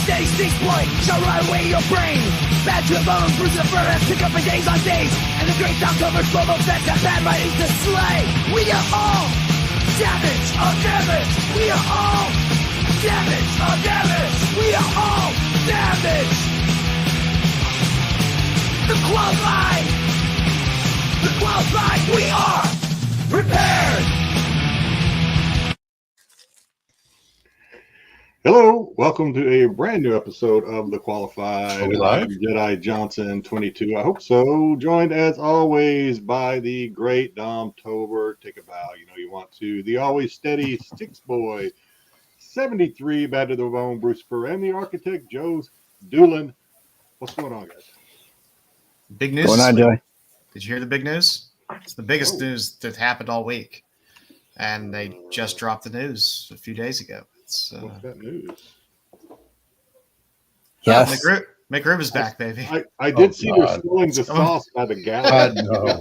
steady Styxboy shall rot away your brain. Bad to the bone, bruise the furnace, pick up for days on days. And the great October slow-mo fest that bad writings to slay. We are all damage on damage. We are all damage on damage. We are all damage. The qualified. The qualified. We are prepared. Hello, welcome to a brand new episode of The Qualified. Are we live? I'm Jedi Johnson 22. I hope so. Joined as always by the great Dom Tober. Take a bow. You know you want to. The always steady Styxboy 73. Bad to the bone. Bruce Fur and the architect joesduelin. What's going on, guys? Big news. Going on, Joey? Did you hear the big news? It's the biggest news that happened all week, and they just dropped the news a few days ago. What's that news? Yes. McRib is back, baby. I did see they're selling the sauce by the gallon. No.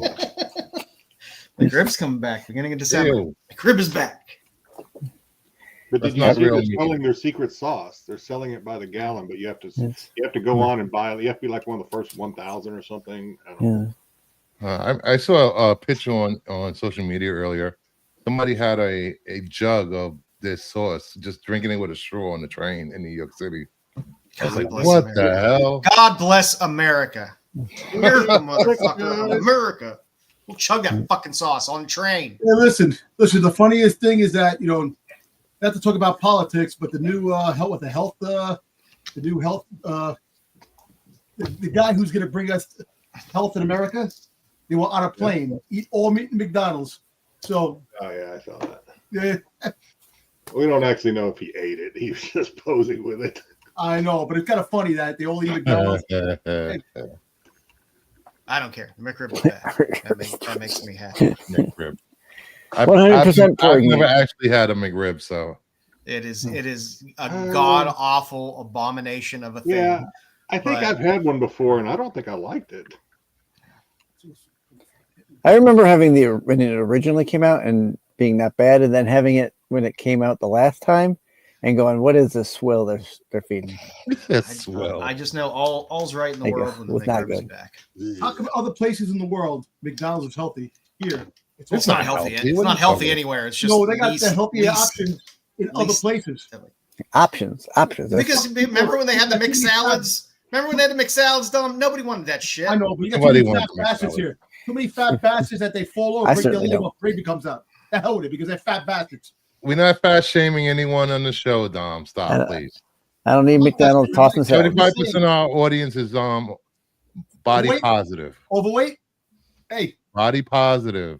McRib's coming back beginning of December. Ew. McRib is back. But That's did you not see real they're meat. selling their secret sauce? They're selling it by the gallon, but you have to go on and buy it. You have to be like one of the first 1,000 or something. I don't know. Yeah. I saw a picture on social media earlier. Somebody had a jug of this sauce, just drinking it with a straw on the train in New York City. I was like, bless what America. the hell? God bless America. America, motherfucker. America. We'll chug that fucking sauce on the train. Hey, listen. The funniest thing is that, not to talk about politics, but the new the guy who's going to bring us health in America, they were on a plane, eat all meat in McDonald's. So, Oh yeah, I saw that. yeah, We don't actually know if he ate it. He was just posing with it. I know, but it's kind of funny that they all eat McDonald's. I don't care. McRib is back. That makes me happy. McRib. 100% I've never actually had a McRib, so It is a god awful abomination of a thing. Yeah, I think I've had one before, and I don't think I liked it. I remember having when it originally came out and being that bad, and then having it when it came out the last time, and going, "What is this swill they're feeding?" it's swell. I just know all's right in the world when the It's not McRib is good. back. How come other places in the world McDonald's is healthy? Here, It's not healthy. It's What are not you healthy talking anywhere. It's just no, they got least- the healthier least- options in other least- places. Options. Because remember when they had the mixed salads? Remember when they had the mixed salads done? Nobody wanted that shit. I know, but you got too Nobody many wants fat to make bastards salad. here. Too many fat bastards that they fall over, I break their certainly leg, don't. baby comes out. The hell with it, because they're fat bastards. We're not fast shaming anyone on the show, Dom. I Stop, don't- please. I don't need McDonald's tossing salad. 35% of our audience is body Wait. positive. Overweight? Hey, Body positive.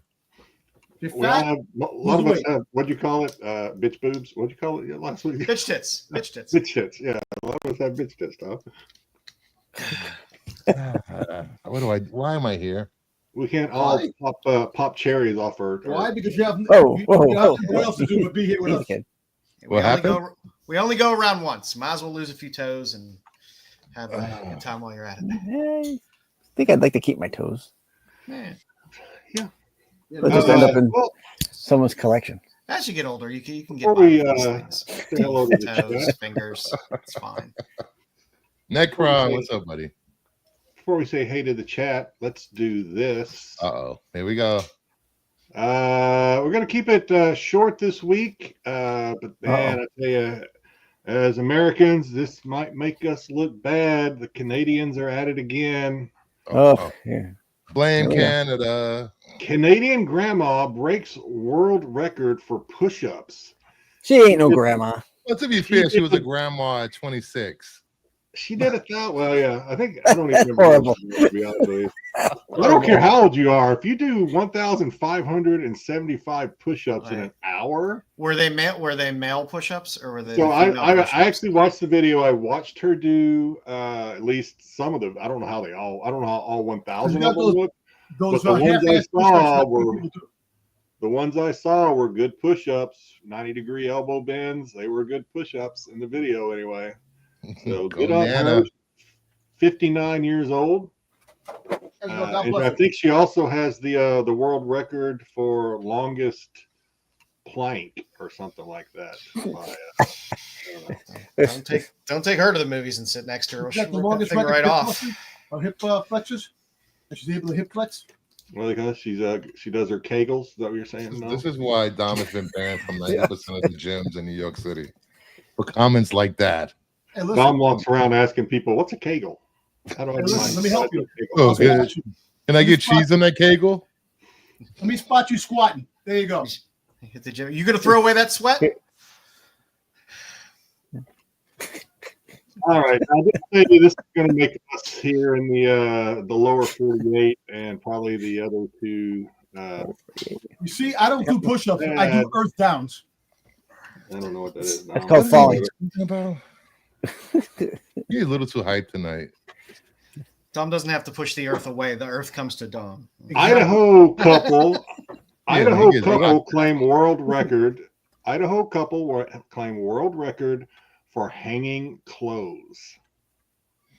you're We all fat. have, a lot of us have, what'd you call it? Bitch boobs? What'd you call it last week? Bitch tits. Bitch tits. Bitch tits. Yeah, a lot of us have bitch tits, Tom. Why am I here? We can't all pop cherries off our. Why? Because you have, Oh, you whoa, have whoa. what else to do but be here with us. Kid. We only go around once. Might as well lose a few toes and have a good time while you're at it. I think I'd like to keep my toes. Man, They'll just end up in well, someone's collection. as you get older, you can get Before by we, with these things. say hello to the Toes, chat. fingers. It's fine. Necron, what's up, buddy? Before we say hey to the chat, let's do this. Uh-oh. Here we go. We're gonna keep it short this week, but man, I tell you, as Americans, this might make us look bad. The Canadians are at it again. Oh, yeah. Blame Oh, yeah. Canada. Canadian grandma breaks world record for push-ups. She ain't no grandma. Well, to be fair, she was a grandma at 26. She did it that well, yeah. I don't even That's remember. horrible. To be honest with you. I don't care how old you are. If you do 1,575 push-ups in an hour. Were they male push-ups or were they? So I push-ups? actually watched the video. I watched her do at least some of them. I don't know how all 1,000 of them look. Those But the ones I half-ass saw push-ups were- that people do. The ones I saw were good push-ups, 90-degree elbow bends. They were good push-ups in the video anyway. So Go good on her. Nana. 59 years old. God And bless I her. think she also has the world record for longest plank or something like that. Don't take her to the movies and sit next to her. Is She'll that the rip that longest thing record right hip off. flexors? Or hip flexors? And she's able to hip flex? What do they call it? She does her Kegels. Is that what you're saying? No? This is why Dom has been banned from 90% of the gyms in New York City for comments like that. Hey, listen, Dom walks around asking people, "What's a Kegel? How do I Hey, do listen, my- let me help you. Oh, I'll good. spot you. Can I get cheese on that kegel? Let me spot you squatting. There you go. Hit the gym. You gonna throw away that sweat? All right, I did say this is going to make us here in the lower 48 and probably the other two. You see, I don't do push-ups. I do earth downs. I don't know what that is. That's called falling. About? You're a little too hyped tonight. Dom doesn't have to push the earth away. The earth comes to Dom. Idaho couple. Idaho niggas, couple claim world record. Idaho couple claim world record for hanging clothes.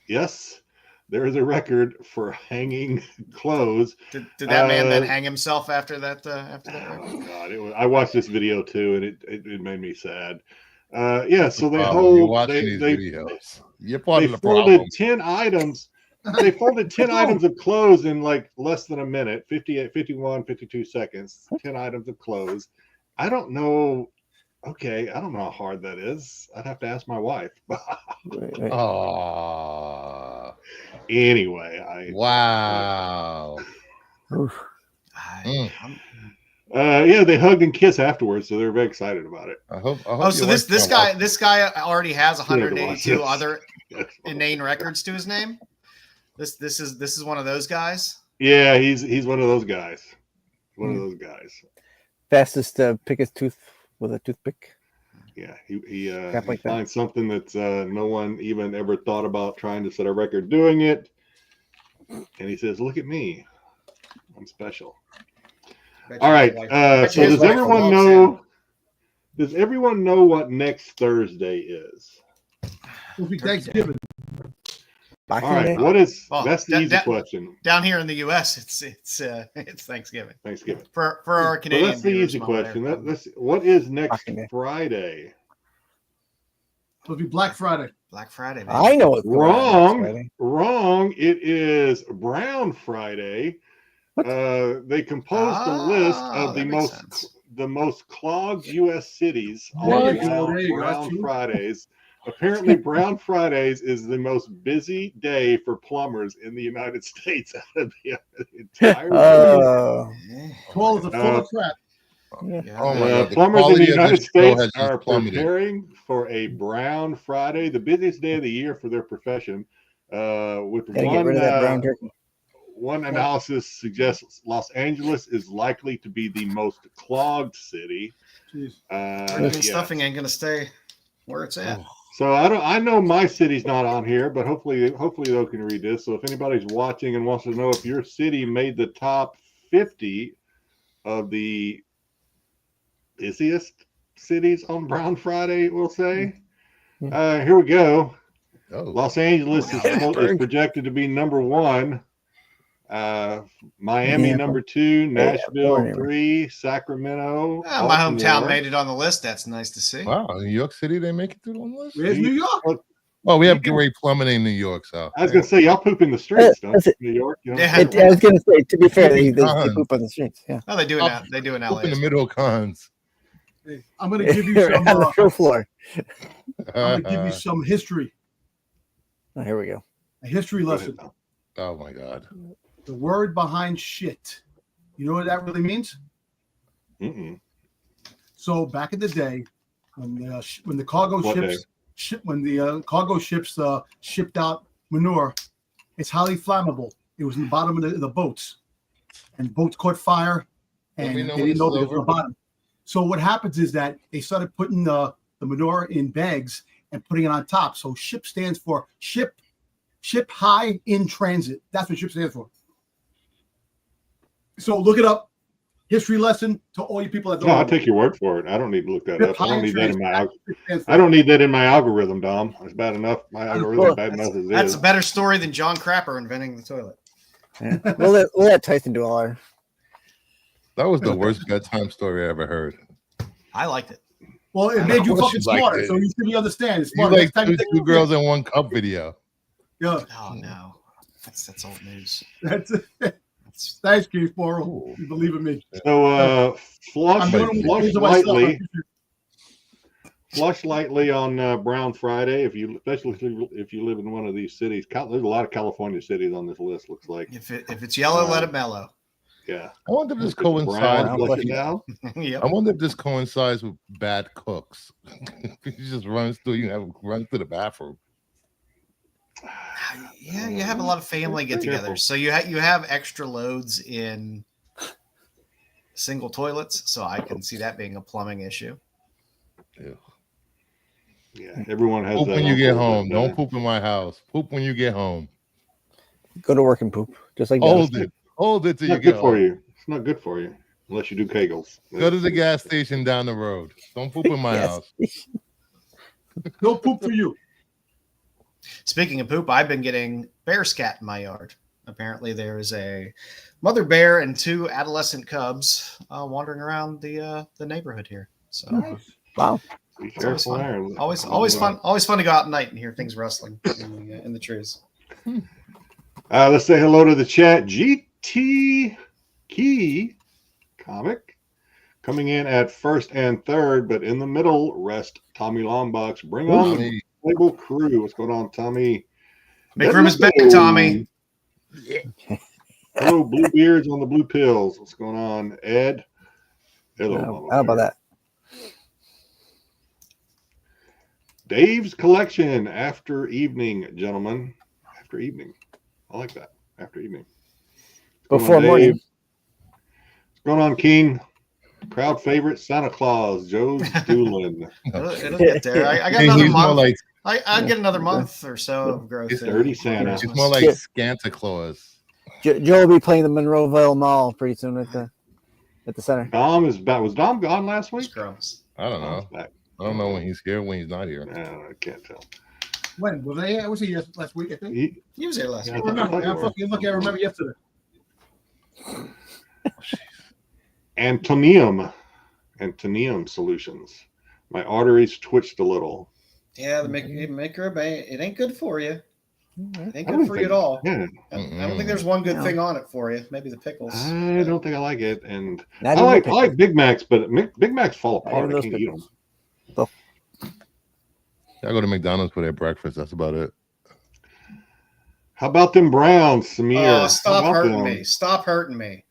Yes, there is a record for hanging clothes. Did that man then hang himself after that? After that? Oh God! I watched this video too, and it made me sad. Yeah, so they You're hold. watching these They videos. You're part they of the folded problem. 10 items. They folded 10 items of clothes in like less than a minute, 58, 51, 52 seconds. 10 items of clothes. I don't know. Okay, I don't know how hard that is. I'd have to ask my wife. Oh, Anyway, wow. Yeah, they hugged and kissed afterwards, so they're very excited about it. I hope So this guy already has Still to watch 182 this. other inane records to his name. This is one of those guys. Yeah, he's one of those guys. One of those guys. Fastest to pick his tooth with a toothpick. Yeah, he Crap like that. finds something that no one even ever thought about trying to set a record doing it, and he says, "Look at me, I'm special." All right. So does everyone know? Does everyone know what next Thursday is? It'll be Thanksgiving. All right. What is? Well, That's the easy question. Down here in the U.S., it's Thanksgiving. Thanksgiving. For our So Canadian. that's the viewers, easy Mama, question. there. That's what is next Boxing Day. Friday? It'll be Black Friday. Black Friday. Baby. I know what's going on next Friday. Wrong. It is Brown Friday. They composed a list of the most clogged U.S. cities on Brown Fridays. Apparently, Brown Fridays is the most busy day for plumbers in the United States out of the entire world. Toilets are full of crap. Yeah. Oh my God, the Plumbers in quality the of United this show States has just are plummeted. preparing for a Brown Friday, the busiest day of the year for their profession. With Gotta get rid of that brown turkey. one analysis suggests Los Angeles is likely to be the most clogged city. Jeez. Turkey and stuffing ain't gonna stay where it's at. So I know my city's not on here, but hopefully they can read this. So if anybody's watching and wants to know if your city made the top 50 of the busiest cities on Brown Friday, we'll say. Here we go. Oh, Los Angeles is projected to be number 1. Miami Yeah. number 2, Nashville anyway. 3, Sacramento. Yeah, my hometown Baltimore. made it on the list. That's nice to see. wow. New York City, they make it through the list? Where's New York? Oh, we have great plumbing in New York, so. I was gonna say y'all poop in the streets, don't That's you, it. New York? You know? Yeah. I was gonna say, to be fair, they Cons. poop on the streets. Yeah, Oh, they do it now. They do in LA. Up in the middle of cons. Hey, I'm going to give you some. on the show floor. I'm going to give you some history. Oh, here we go. A history Go ahead, lesson. Tom. Oh my God. The word behind shit. You know what that really means? Mm-mm. So back in the day, when the cargo What day? cargo ships shipped out manure, it's highly flammable. It was in the bottom of the boats, and boats caught fire, and we they know didn't when know this it is was on the bottom. So what happens is that they started putting the manure in bags and putting it on top. So ship stands for ship high in transit. That's what ship stands for. So look it up. History lesson to all you people that don't No, know. I'll take your word for it. I don't need to look that Ship up. I high don't in need that in my transit. Stands for- I don't need that in my algorithm, Dom. It's bad enough. My algorithm is bad enough as it That's is. a better story than John Crapper inventing the toilet. Yeah. we'll let Tyson do all our. That was the worst bedtime story I ever heard. I liked it. Well, it made you Of course fucking you liked smarter, it. so you should understand. It's You smarter. like Next time you two girls in one cup video. Yeah, Oh no, that's old news. that's it. That's, Thanks, Keith Borrow. You believe in me. So flush I'm doing flush it myself. lightly. Flush lightly on Brown Friday, especially if you live in one of these cities. There's a lot of California cities on this list. Looks like. if it's yellow, let it mellow. Yeah. I wonder if this Brown coincides. flush With, it down. Yep. I wonder if this coincides with bad cooks. You just runs through. Runs to the bathroom. Yeah, you have a lot of family Careful. get-togethers, so you have extra loads in single toilets. So I can see that being a plumbing issue. Yeah, everyone has Poop that. when you on get board, home. but, Don't poop in my house. Poop when you get home. Go to work and poop, just like Hold that. it. Hold it It's till you not get good for home. you. It's not good for you unless you do Kegels. Go to the gas station down the road. Don't poop in my Yes. house. No poop for you. Speaking of poop, I've been getting bear scat in my yard. Apparently, there is a mother bear and 2 adolescent cubs wandering around the neighborhood here. So Wow. Be it's always careful fun. there. Always fun. Always fun to go out at night and hear things rustling in the trees. Let's say hello to the chat. GT Key Comic coming in at first and third, but in the middle rest Tommy Longbox. Bring on the label crew. What's going on, Tommy? Make room is back, Tommy. Hello, Blue Beards on the Blue Pills. What's going on, Ed? Hello. How about that? Dave's collection after evening, gentlemen. After evening. I like that. After evening. What's Before going on, morning. Dave? What's going on, King? Crowd favorite Santa Claus, Joe's Duelin. It'll get there. I got Hey, another he's more month. like I get another month or so of growth. It's in dirty Santa. it's more like Yeah. Santa Claus. Joe will be playing the Monroeville Mall pretty soon at the center. Dom is back. Was Dom gone last week? Scrums. I don't Dom's know. back. I don't know when he's here, when he's not here. I can't tell. When was I? Was he last week? I think. He was here last Yeah, week. I remember. I'm fucking lucky. I remember yesterday. Antonium Solutions. My arteries twitched a little. Yeah, the maker of it ain't good for you. It ain't I good don't for you think- at all. Yeah, I don't think there's one good No. thing on it for you. Maybe the pickles. I don't think I like it. And Not I even like the I like Big Macs, but Big Macs fall Not apart. even I those can't eat pickles. them. I go to McDonald's for their breakfast. That's about it. How about them Browns, Samir? Oh, stop How about hurting them? me! Stop hurting me.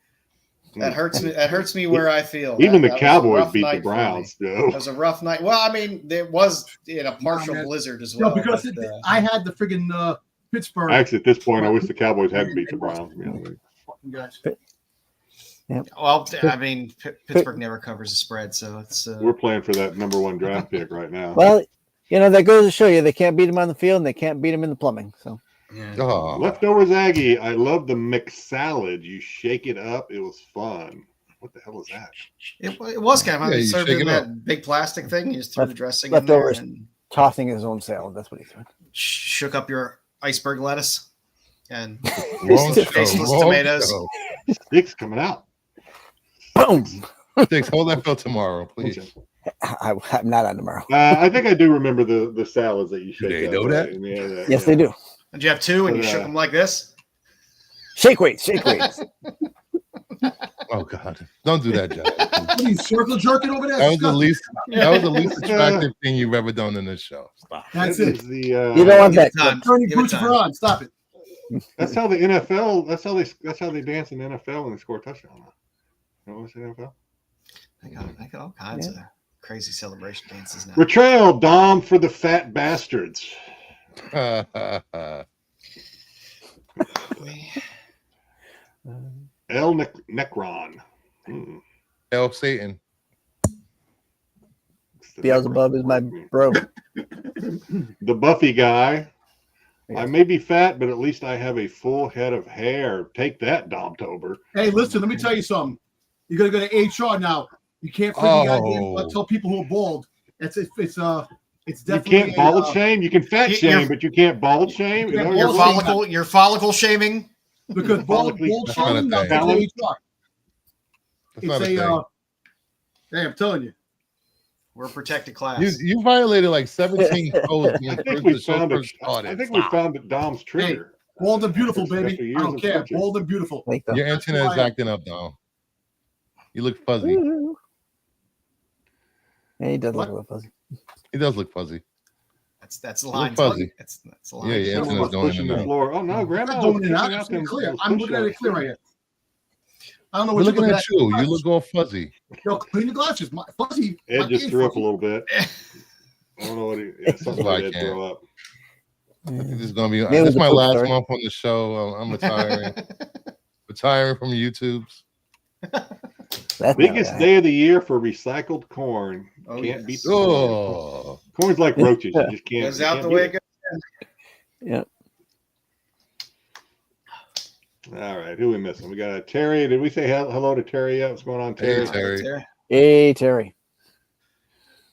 That hurts me. That hurts me where I feel. Even the That was a Cowboys rough beat night the for me. Browns, It though. was a rough night. Well, I mean, it was in a partial man. blizzard as well. No, because but, I had the friggin' Pittsburgh Actually, at this point, I wish the Cowboys hadn't beat the Browns. fucking guys. well, I mean, Pittsburgh never covers the spread, so it's. We're playing for that #1 draft pick right now. Well, that goes to show you they can't beat him on the field and they can't beat him in the plumbing. So yeah. Oh, Leftovers Aggie. I love the McSalad. You shake it up. It was fun. What the hell is that? It was kind of fun. Yeah, They you served shake in it up. that big plastic thing. You just threw the dressing in there leftovers. and tossing his own salad. That's what he's doing. shook up your iceberg lettuce and wrong show, faceless wrong tomatoes. show. Sticks coming out. Boom. Sticks, hold that till tomorrow, please. I'm not on tomorrow. I think I do remember the salads that you shake. They up, know that? right? Yeah, Yes, they do. Did you have two and you But, shook them like this? Shake weights. Shake weights. Oh God, don't do that, John. What are you circle jerking over there? That was the least. That was the least Yeah. attractive thing you've ever done in this show. Stop. That's That it. is the, You don't want that. Time. Turning Give it Crucifer time. on. Stop it. That's how the NFL. That's how they dance in the NFL when they score a touchdown. You know what's the NFL? I got all kinds of crazy celebration dances now. Betrayal, Dom for the fat bastards. El Necron. Hell, Satan. It's the Beelzebub is my Necron. bro. The Buffy guy. I may be fat, but at least I have a full head of hair. Take that, Domtober. Hey, listen, let me tell you something. You're gonna go to HR now. You can't freaking Oh. goddamn tell people who are bald. It's You definitely can't bald shame. You can fat You- shame, you're- but you can't bald shame. You You can't know, Your bald you're follicle shaming. because bald That's not a shaming now thing. goes to HR. That's not It's a thing. hey, I'm telling you. We're a protected class. You violated like 17 codes. I think we found it. I think we found it. Dom's trigger. Bold and beautiful, baby. After I years don't of care. searching. Bold and beautiful. Like the Your internet is acting up, Dom. You look fuzzy. Yeah, he does look a little fuzzy. He does look fuzzy. That's the You line. look fuzzy. That's the line. Yeah, your Someone internet's was going pushing in the and out. floor. Oh no, Grandma I'm was doing it out. pushing out them. Clear. those I'm looking at it push-ups. clear right here. I don't know We're what looking you're at you. You look all fuzzy. Yo, clean the glasses. My fuzzy. Ed my just kid threw up a fuzzy. little bit. I don't know what he. Yeah, something why I like Ed can't. throw up. I think this is gonna be. Maybe This it is was my a poop last story. month on the show. I'm retiring. Retiring from YouTube's. That's Biggest day of the year for recycled corn. Oh, Can't yes. beat the corn. Oh, Corn's like roaches. You just can't. Goes you out can't the beat way it. it goes. Yeah. All right, who we missing? We got Terry. Did we say hello to Terry yet? What's going on, Hey, Terry? Terry. Hey, Terry.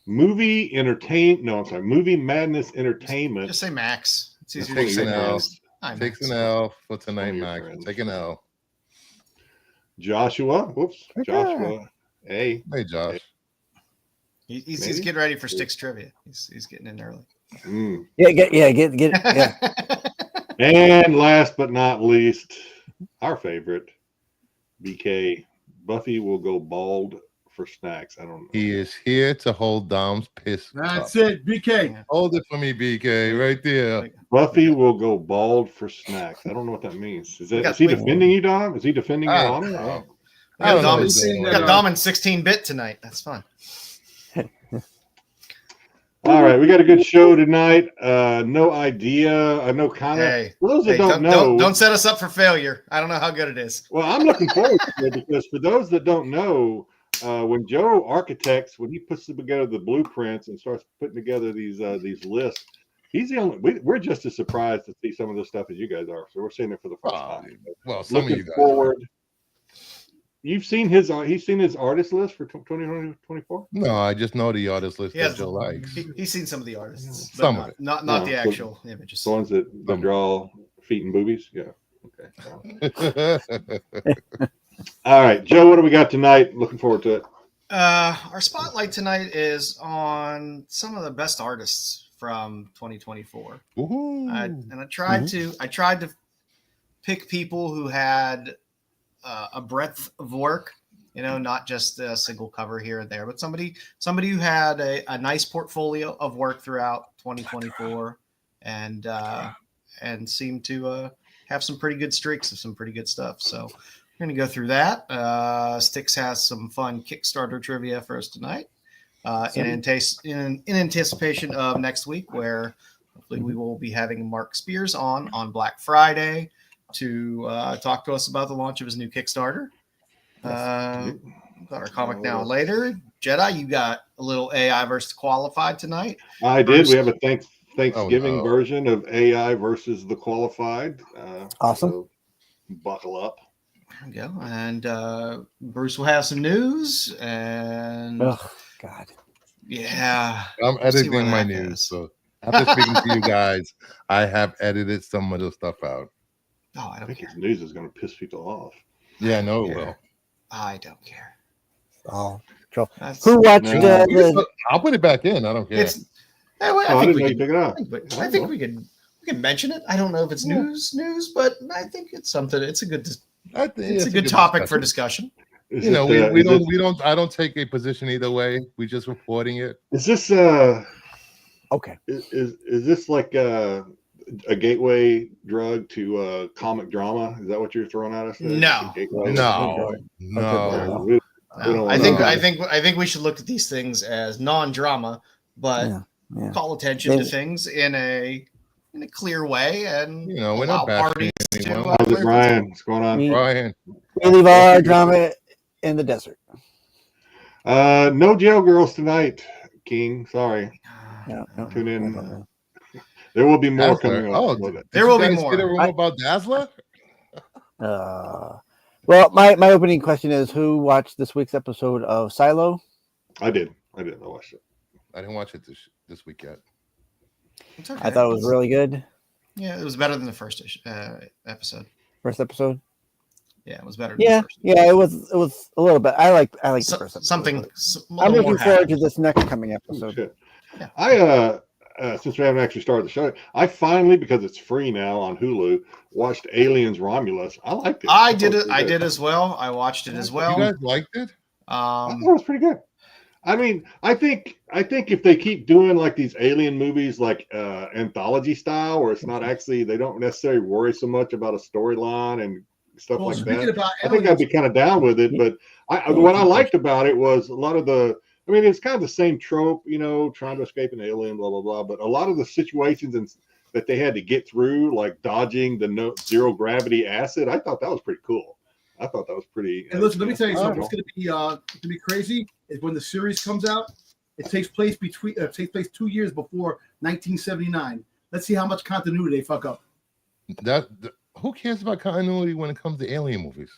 Movie Madness Entertainment. Just say Max. It's easier to Takes say an L. Max. Hi, Takes Max. an L for tonight, One of your Max. friends. Take an L. Joshua. Whoops. Joshua. Hey. Hey, Josh. He's Maybe? getting ready for Styx Trivia. He's getting in early. Mm. Yeah, get yeah. And last but not least, our favorite, BK. Buffy will go bald for snacks. I don't know. He is here to hold Dom's piss. That's cup. it. BK. Hold it for me, BK, right there. Buffy will go bald for snacks. I don't know what that means. Is he defending you, Dom? Is he defending your honor? Oh. We I got don't know Dom, what in, he's doing we right got now. Dom in 16-bit tonight. That's fun. All right, we got a good show tonight. No idea. I know kind of. Hey, For those that don't know, don't set us up for failure. I don't know how good it is. well, I'm looking forward to it because for those that don't know, when Joe architects, when he puts together the blueprints and starts putting together these lists, he's the only. We're just as surprised to see some of this stuff as you guys are. So we're seeing it for the first time. Well, some of Looking you guys. forward. You've seen his. He's seen his artist list for 2024. No, I just know the artist list He that has- Joe likes. He's seen some of the artists. but Some not, of it. Not No, the so- actual images. The ones that draw feet and boobies. Yeah. Okay. All right, Joe. What do we got tonight? Looking forward to it. Our spotlight tonight is on some of the best artists from 2024. Woohoo. I tried to pick people who had a breadth of work, not just a single cover here and there, but somebody who had a nice portfolio of work throughout 2024 and seemed to have some pretty good streaks of some pretty good stuff. So we're going to go through that. Styx has some fun Kickstarter trivia for us tonight in anticipation of next week, where hopefully we will be having Mark Spears on Black Friday to talk to us about the launch of his new Kickstarter. Got our comic now later. Jedi, you got a little AI versus Qualified tonight. I did. We have a Thanksgiving no. version of AI versus the Qualified. Awesome. So buckle up. There we go. And Bruce will have some news. And Oh God. yeah, I'm We'll see where editing my that news. goes. So after speaking to you guys, I have edited some of the stuff out. Oh, I I don't think care. his news is going to piss people off. Yeah, I know it Yeah. will. I don't care. Oh, That's, who watched No. the I'll put it back in. I don't care. it's. I Oh, I think didn't we know you could. pick it up. I think we could mention it. I don't know if it's news, but I think it's something. It's a good. I think It's a good topic for discussion. Is You know, it, we is don't. I don't take a position either way. We just reporting it. Is this okay? is this like a gateway drug to comic drama? Is that what you're throwing at us? No. A gateway? No, Uh, no. we don't I wanna- think we should look at these things as non-drama, but Yeah. call attention to They- things in a clear way, and You know, we're allow not bashing parties to. anyone. How's it, Brian? What's going on? Me- Brian, We leave all our drama in the desert. No jail girls tonight, King. Sorry. Yeah, no, Tune in. I don't know. There will be more Dazzler. coming Oh, up. did There you will be guys more. Get a room about Dazzler? Well, my opening question is: who watched this week's episode of Silo? I did. I watched it. I didn't watch it this week yet. It's okay. I thought it was really good. Yeah, it was better than the first episode. First episode. Yeah, it was better. Than Yeah, the first. yeah, it was a little bit. I like the first episode. Something. I'm looking forward to this next coming episode. Shit. Yeah. I since we haven't actually started the show, I finally, because it's free now on Hulu, watched Aliens Romulus. I liked it. I did it. I did as well. I watched it as well. You guys liked it? I thought it was pretty good. I mean, I think if they keep doing like these alien movies, like anthology style, where it's not actually, they don't necessarily worry so much about a storyline and stuff like that. I think I'd be kind of down with it. But what I liked about it was a lot of the. I mean, it's kind of the same trope, you know, trying to escape an alien, blah blah blah. But a lot of the situations that they had to get through, like dodging the zero gravity acid, I thought that was pretty cool. I thought that was pretty. And listen, let me tell you something. What's going to be crazy is when the series comes out. It takes place 2 years before 1979. Let's see how much continuity they fuck up. Who cares about continuity when it comes to alien movies?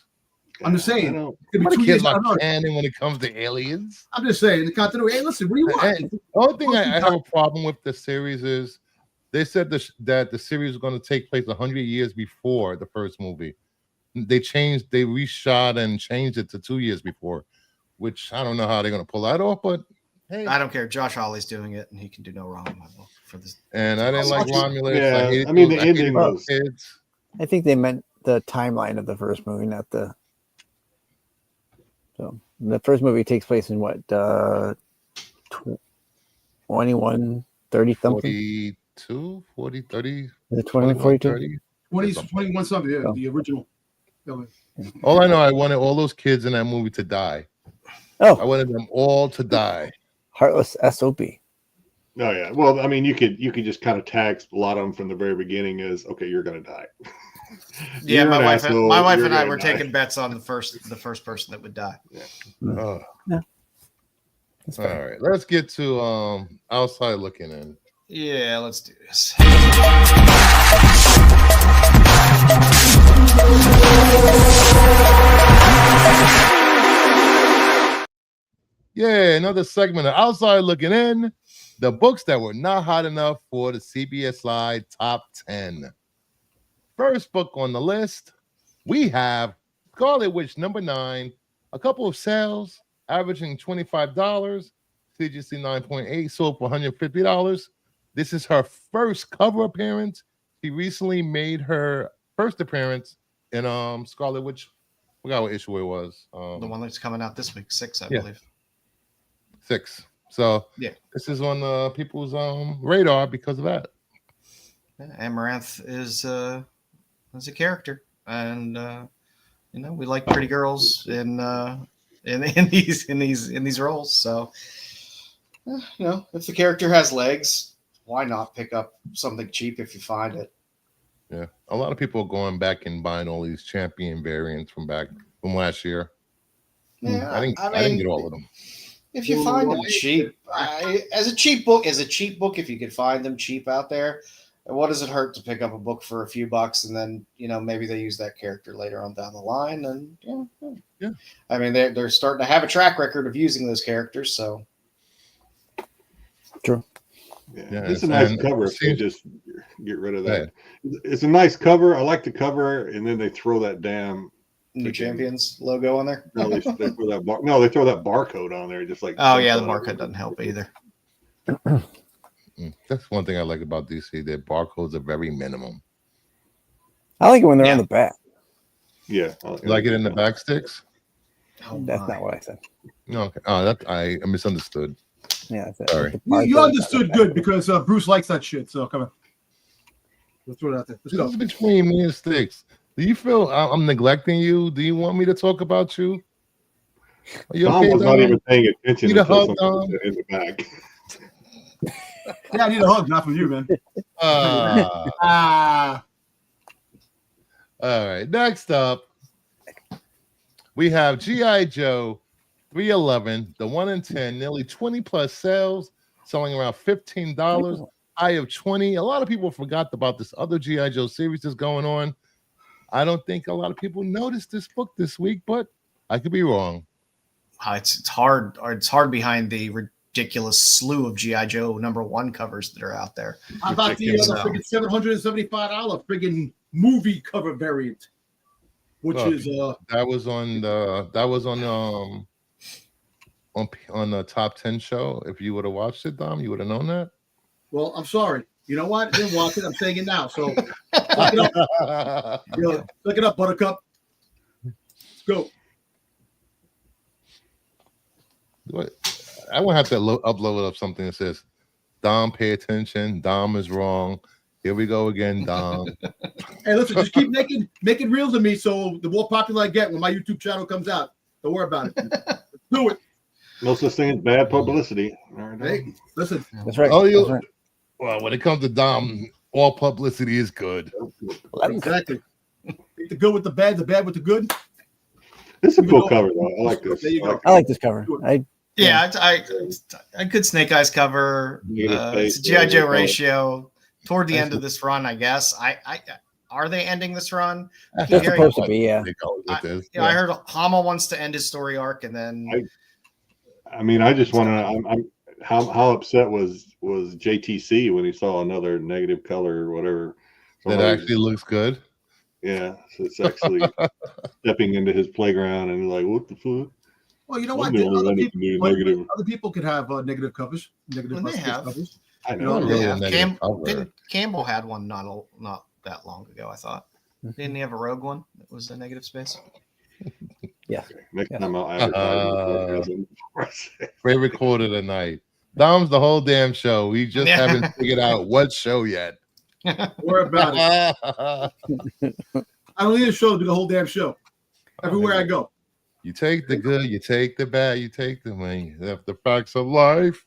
I'm just saying. Nobody cares about canon when it comes to aliens. I'm just saying the continuity. Hey, listen, what do you want? The only thing I have a problem with the series is they said that the series was going to take place 100 years before the first movie. They reshot and changed it to 2 years before, which I don't know how they're going to pull that off, but hey. I don't care. Josh Hawley's doing it, and he can do no wrong for this. And I didn't like Romulus. Yeah, I mean the ending was. I think they meant the timeline of the first movie, not the. So the first movie takes place in what 21, 30 something. 42, 40, 30. Is it 21, 42? 21 something. Yeah, the original. All I know, I wanted all those kids in that movie to die. Oh, I wanted them all to die. Heartless SOB. Oh yeah. Well, I mean, you could just kind of tag a lot of them from the very beginning as, okay, you're gonna die. Yeah, my wife and I were taking bets on the first person that would die. Yeah. Oh. Yeah. All right, let's get to outside looking in. Yeah, let's do this. Yeah, another segment of outside looking in. The books that were not hot enough for the CBSI top 10. First book on the list, we have Scarlet Witch #9. A couple of sales, averaging $25. CGC 9.8 sold for $150. This is her first cover appearance. She recently made her first appearance in Scarlet Witch. I forgot what issue it was. The one that's coming out this week, 6, I believe. 6. So yeah, this is on people's radar because of that. Amaranth is a character, and we like pretty girls in these roles. So if the character has legs, why not pick up something cheap if you find it? Yeah, a lot of people are going back and buying all these champion variants from last year. Yeah, I didn't get all of them. If you find them cheap, as a cheap book, if you could find them cheap out there, what does it hurt to pick up a book for a few bucks and then maybe they use that character later on down the line? And yeah. I mean they're starting to have a track record of using those characters, so true. Yeah, it's a nice cover. If you just get rid of that, it's a nice cover. I like the cover, and then they throw that damn New Champions logo on there. No, they throw that barcode on there, just like. Oh yeah, the barcode doesn't help either. That's one thing I like about DC. Their barcodes are very minimum. I like it when they're on the back. Yeah, you like it in the back sticks. Oh, that's not what I said. No, okay. Oh, I misunderstood. Yeah, sorry. You understood good because Bruce likes that shit. So come on, let's throw it out there. Let's go. This is between me and Styx. Do you feel I'm neglecting you? Do you want me to talk about you? Are you Tom okay, was Dom? not even paying attention Need a until hug, something in the back. Yeah, I need a hug, not from you, man. All right. Next up, we have G.I. Joe 311, the 1 in 10, nearly 20 plus sales, selling around $15. High of 20. A lot of people forgot about this other G.I. Joe series that's going on. I don't think a lot of people noticed this book this week, but I could be wrong. It's hard. It's hard behind the ridiculous slew of G.I. Joe #1 covers that are out there. How about the freaking $775 friggin' movie cover variant? which No, is that was on the top 10 show. If you would have watched it, Dom, you would have known that. well, I'm sorry. You know what? I didn't watch it. I'm saying it now. So look it up. Look it up, Buttercup. Let's go. What? I won't have to upload up something that says, Dom, pay attention. Dom is wrong. Here we go again, Dom. Hey, listen, just keep making reels of me so the more popular I get when my YouTube channel comes out. Don't worry about it. Let's do it. No such thing as bad publicity. All right, Hey, listen. That's right. Oh, That's right. Well, when it comes to Dom, all publicity is good. Exactly. The good with the bad with the good. This is a cool cover, though. I like this. There you go. I like this cover. A good Snake Eyes cover. It's a G.I. Joe ratio. Toward the end of this run, I guess. Are they ending this run? They're supposed to be, yeah. I heard Hama wants to end his story arc, and then I just want to. How upset was JTC when he saw another negative color or whatever? That actually looks good. Yeah, so it's actually stepping into his playground and like, what the fuck? Well, you know I'm what? the only one who can do negative. Other people could have negative covers. Negative When they have. covers. I know. Campbell had one not that long ago, I thought. Didn't he have a Rogue one that was a negative space? Yeah. Okay, next time I'll advertise it. Favorite quote of the night. Dom's the whole damn show. We just haven't figured out what show yet. Don't worry about it. I don't need a show to do the whole damn show. Everywhere I go. You take the good, you take the bad, you take the money. That's the facts of life.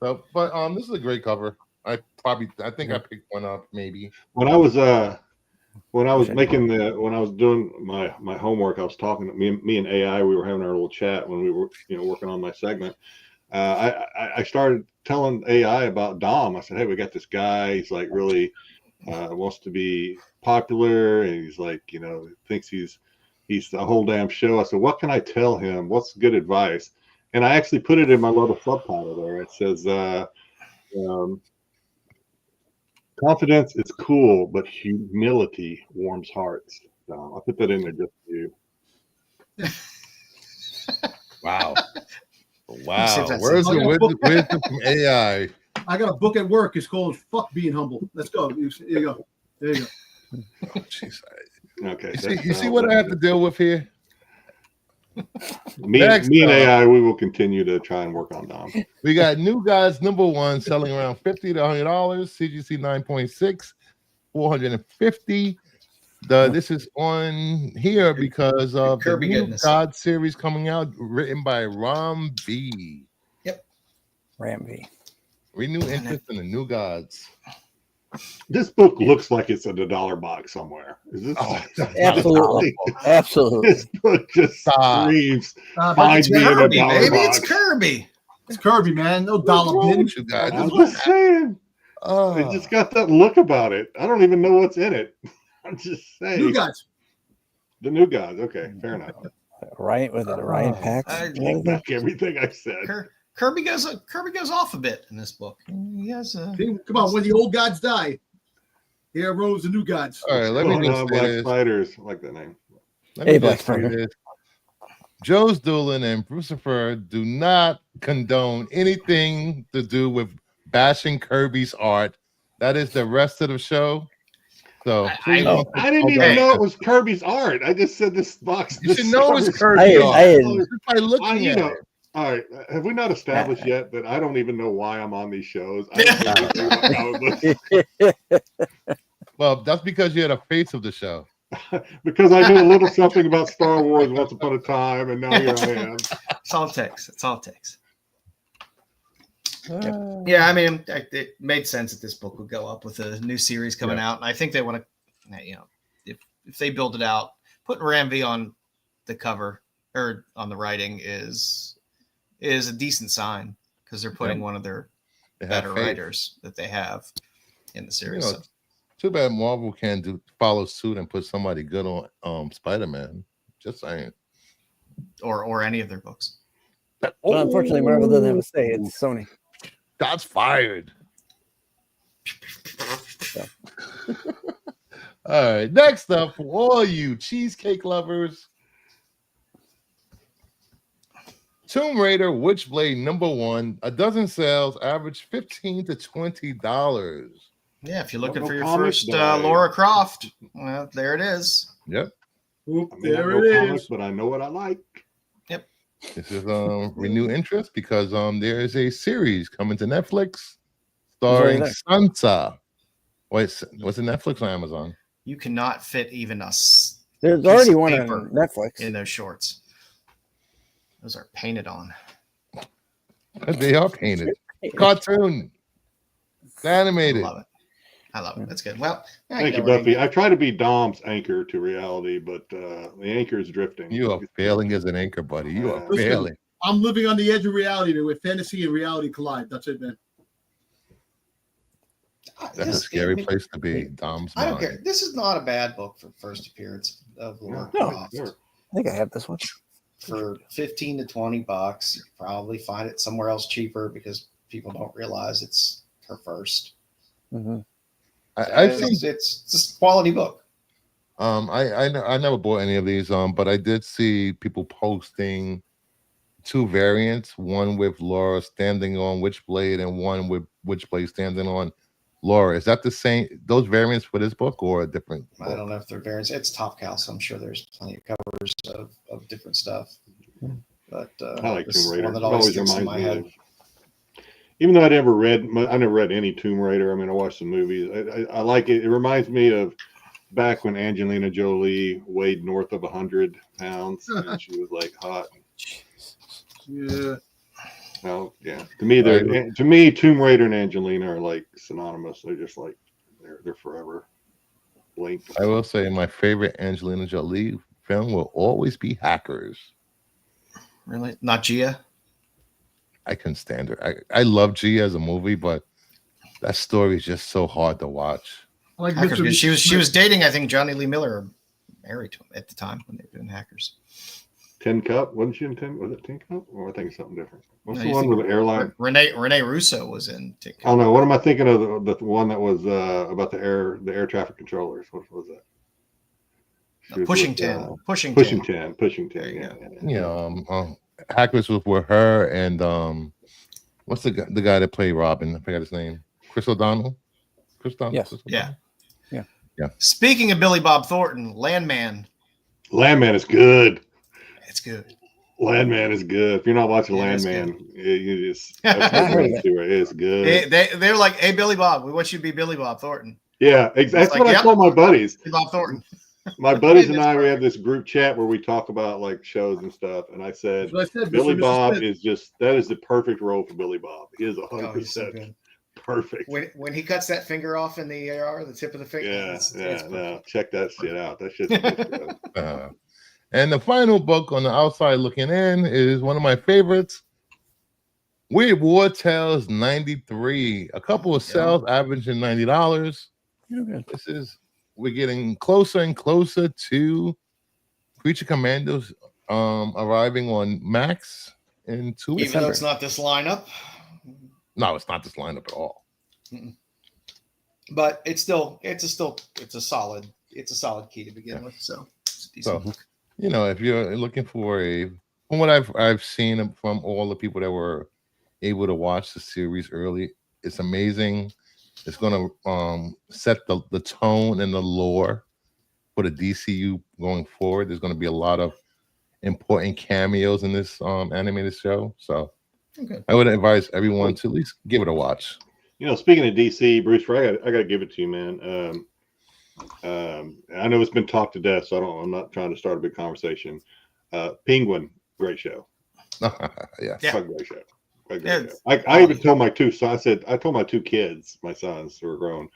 So, but this is a great cover. I think I picked one up maybe. When I was doing my homework, I was talking to me and AI. We were having our little chat when we were working on my segment. I started telling AI about Dom. I said, hey, we got this guy. He's like really wants to be popular, and he's like thinks he's the whole damn show. I said, what can I tell him? What's good advice? And I actually put it in my little subtitle there. It says, confidence is cool, but humility warms hearts. I'll put that in there just for you. Wow. Where's the wisdom from AI? I got a book at work. It's called Fuck Being Humble. Let's go. There you go. Oh, geez. Okay. You see what I have to deal with here? Me and AI, we will continue to try and work on Dom. We got New Gods #1 selling around $50 to $100. CGC 9.6, 450. This is on here because of the New God series coming out, written by Ram V. Yep. Ram V. Renew interest in the New Gods. This book looks like it's in a dollar box somewhere. Is this? Absolutely. Absolutely. This book just screams. It's Kirby, baby. It's Kirby. It's Kirby, man. No dollar bin. I'm just saying. It just got that look about it. I don't even know what's in it. I'm just saying. New Gods. The New Gods. Okay, fair enough. Right with it, Orion Pax. Like everything I said. Kirby goes off a bit in this book. He has come on, when the old gods die, here arose the new gods. All right, let me just say this. Spiders, I like that name. Let me just say this. Joe's Duelin and Brucifer do not condone anything to do with bashing Kirby's art. That is the rest of the show. So I didn't even know it was Kirby's art. I just said this box. You should know it's Kirby's art. Just by looking at it. All right, have we not established yet that I don't even know why I'm on these shows? Well, that's because you're the face of the show. Because I knew a little something about Star Wars once upon a time, and now here I am. It's all it takes. Yeah, I mean, it made sense that this book would go up with a new series coming out, and I think they want to, if they build it out, putting Ram V on the cover or on the writing is a decent sign because they're putting one of their better writers that they have in the series. Too bad Marvel can't follow suit and put somebody good on Spider-Man. Just saying. Or any of their books. Well, unfortunately, Marvel doesn't have a say. It's Sony. That's fired. All right, next up for all you cheesecake lovers, Tomb Raider Witchblade #1. A dozen sales, average $15 to $20. Yeah, if you're looking No for your comic, first but I- Laura Croft, well, there it is. Yep, Oop, I may not there know it comics, is. but I know what I like. this is renewed interest because there is a series coming to Netflix starring there. Sansa. Wait, was it Netflix or Amazon? You cannot fit even There's piece already of one paper on Netflix. in those shorts. Those are painted on. They are painted. Cartoon. It's animated. I love it. I love it. That's good. Well, Thank you, Buffy. I try to be Dom's anchor to reality, but the anchor is drifting. You are failing as an anchor, buddy. You are Listen, failing. I'm living on the edge of reality man, where fantasy and reality collide. That's it, man. That's a scary place to be. Dom's I don't mind. care. This is not a bad book for first appearance of Laura No. Croft. I think I have this one. For $15 to $20, you probably find it somewhere else cheaper because people don't realize it's her first. Mm-hmm. I think it's just a quality book. I never bought any of these, but I did see people posting two variants, one with Laura standing on Witchblade and one with Witchblade standing on Laura. Is that the same, those variants for this book or a different book? I don't know if they're variants. It's Top Cow, so I'm sure there's plenty of covers of different stuff. But I like this is Tomb Raider. one that It always always sticks in reminds my me head. of. Even though I never read any Tomb Raider. I mean, I watched some movies. I like it. It reminds me of back when Angelina Jolie weighed north of 100 pounds and she was like hot. Yeah. Well, yeah. To me, Tomb Raider and Angelina are like synonymous. They're just like they're forever linked. I will say my favorite Angelina Jolie film will always be Hackers. Really? Not Gia? I couldn't stand her. I love G as a movie, but that story is just so hard to watch. I like Hackers, Mr. she was dating, I think, Johnny Lee Miller, or married to him at the time when they were doing Hackers. Tin Cup, wasn't she in Tin? Was it Tin Cup? Or I think it's something different. What's No, the you one think with the airline? Renee Russo was in Tick. Oh no, what am I thinking of? The one that was about the air traffic controllers. What was that? She was Pushing with, 10. Pushing 10. There you Yeah, go. yeah. Hackers was with her and what's the guy that played Robin? I forgot his name. Chris O'Donnell. Yes. Chris Yeah. Yeah. Speaking of Billy Bob Thornton, Landman. Landman is good. It's good. Landman is good. If you're not watching It is Landman, you just I heard of it. it's good. They're like, hey, Billy Bob, we want you to be Billy Bob Thornton. Yeah, that's like, what I yep. told my buddies. Billy Bob Thornton. My buddies and That's I, we have perfect. this group chat where we talk about like shows and stuff. And I said, That's what I said. Billy Mr. Bob Smith. that is the perfect role for Billy Bob. He is 100% Oh, he's so good. perfect. When he cuts that finger off in the AR, the tip of the finger. Yeah, it's no, check that shit out. That shit's good. And the final book on the outside looking in is one of my favorites. Weird War Tales 93. A couple of sales averaging $90. We're getting closer and closer to Creature Commandos arriving on Max in 2 weeks. Even though it's not this lineup, No, it's not this lineup at all. but it's a solid key to begin with. So it's a decent book. If you're looking for from what I've seen from all the people that were able to watch the series early, it's amazing. It's going to set the tone and the lore for the DCU going forward. There's going to be a lot of important cameos in this animated show. So I would advise everyone to at least give it a watch. Speaking of DC, Bruce, I got to give it to you, man. I know it's been talked to death, so I'm not trying to start a big conversation. Penguin, great show. Yeah. Great show. I even told my I told my two kids, my sons who are grown,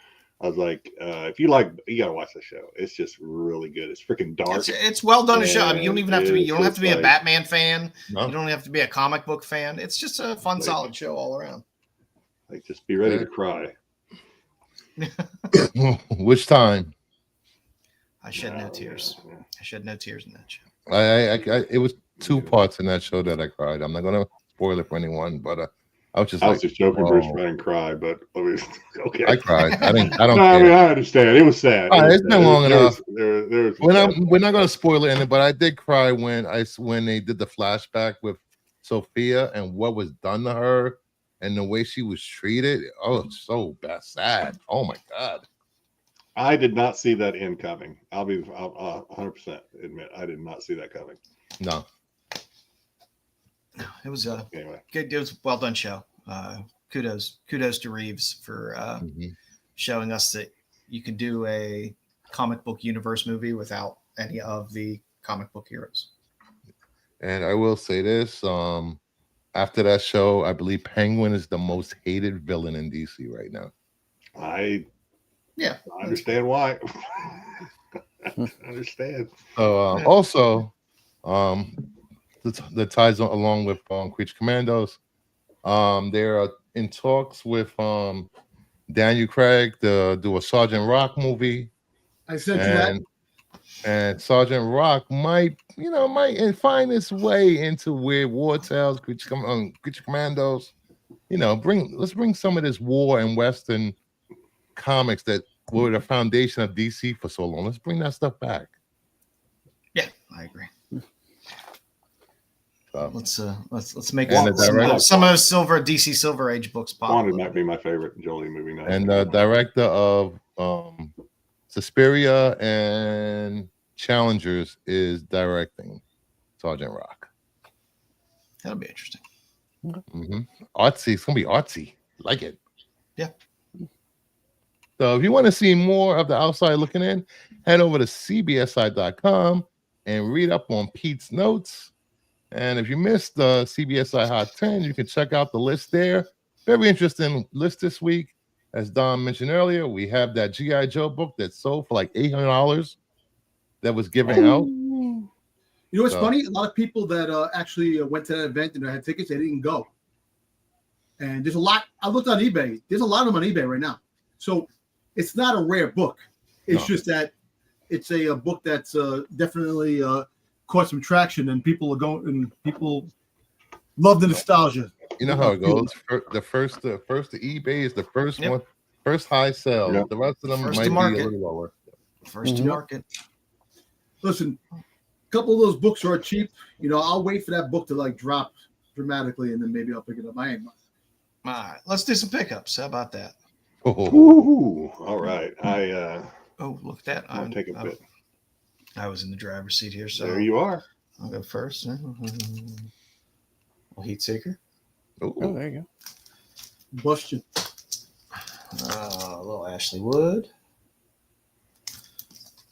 I was like, if you gotta watch the show. It's just really good. It's freaking dark. It's well done. Show. I mean, you don't even have to be. You don't have to be a like, Batman fan. No. You don't have to be a comic book fan. It's just a fun, solid show all around. Like, just be ready to cry. Which time? I shed no tears. I shed no tears in that show. It was 2 parts in that show that I cried. I'm not gonna spoil it for anyone, but I was just I like, was just joking, Bruce. whoa. I didn't cry, but I mean, okay. I cried. I don't No, care. I mean, I understand. It was sad. All right, it's been long enough. There was some sad stuff. We're not going to spoil it in it, but I did cry when they did the flashback with Sophia and what was done to her and the way she was treated. Oh, so bad, sad. Oh my God. I did not see that end coming. I'll 100% admit I did not see that coming. No. It was Anyway, good. It was a well done show. Kudos to Reeves for showing us that you can do a comic book universe movie without any of the comic book heroes. And I will say this: after that show, I believe Penguin is the most hated villain in DC right now. I understand why. I understand. So also, that ties along with Creature Commandos. They're in talks with Daniel Craig to do a Sergeant Rock movie. I sent you that. And Sergeant Rock might find its way into Weird War Tales, Creature Commandos. Let's bring some of this war and Western comics that were the foundation of DC for so long. Let's bring that stuff back. Yeah, I agree. Let's make And some of those DC Silver Age books pop. Wanted might be my favorite Jolie movie now. And the director of Suspiria and Challengers is directing Sergeant Rock. That'll be interesting. Mm-hmm. Artsy. It's gonna be artsy. Like it. Yeah. So if you want to see more of the outside looking in, head over to CBSI.com and read up on Pete's notes. And if you missed the CBSI Hot 10, you can check out the list there. Very interesting list this week. As Don mentioned earlier, we have that G.I. Joe book that sold for like $800 that was given out. You know what's funny? A lot of people that actually went to that event and had tickets, they didn't go. And there's a lot. I looked on eBay. There's a lot of them on eBay right now. So it's not a rare book. It's just that it's a book that's definitely caught some traction, and people are going, and people love the nostalgia. You know how it goes. The first to eBay is the first one, first high sell. Yep. The rest of them might be a little lower. First to market. Listen, a couple of those books are cheap. I'll wait for that book to like drop dramatically, and then maybe I'll pick it up. I ain't. All right, let's do some pickups. How about that? Ooh, all right. Look at that. I'll take a bit. I was in the driver's seat here, so there you are. I'll go first. Heat Seeker. Oh, there you go. Bust you. A little Ashley Wood.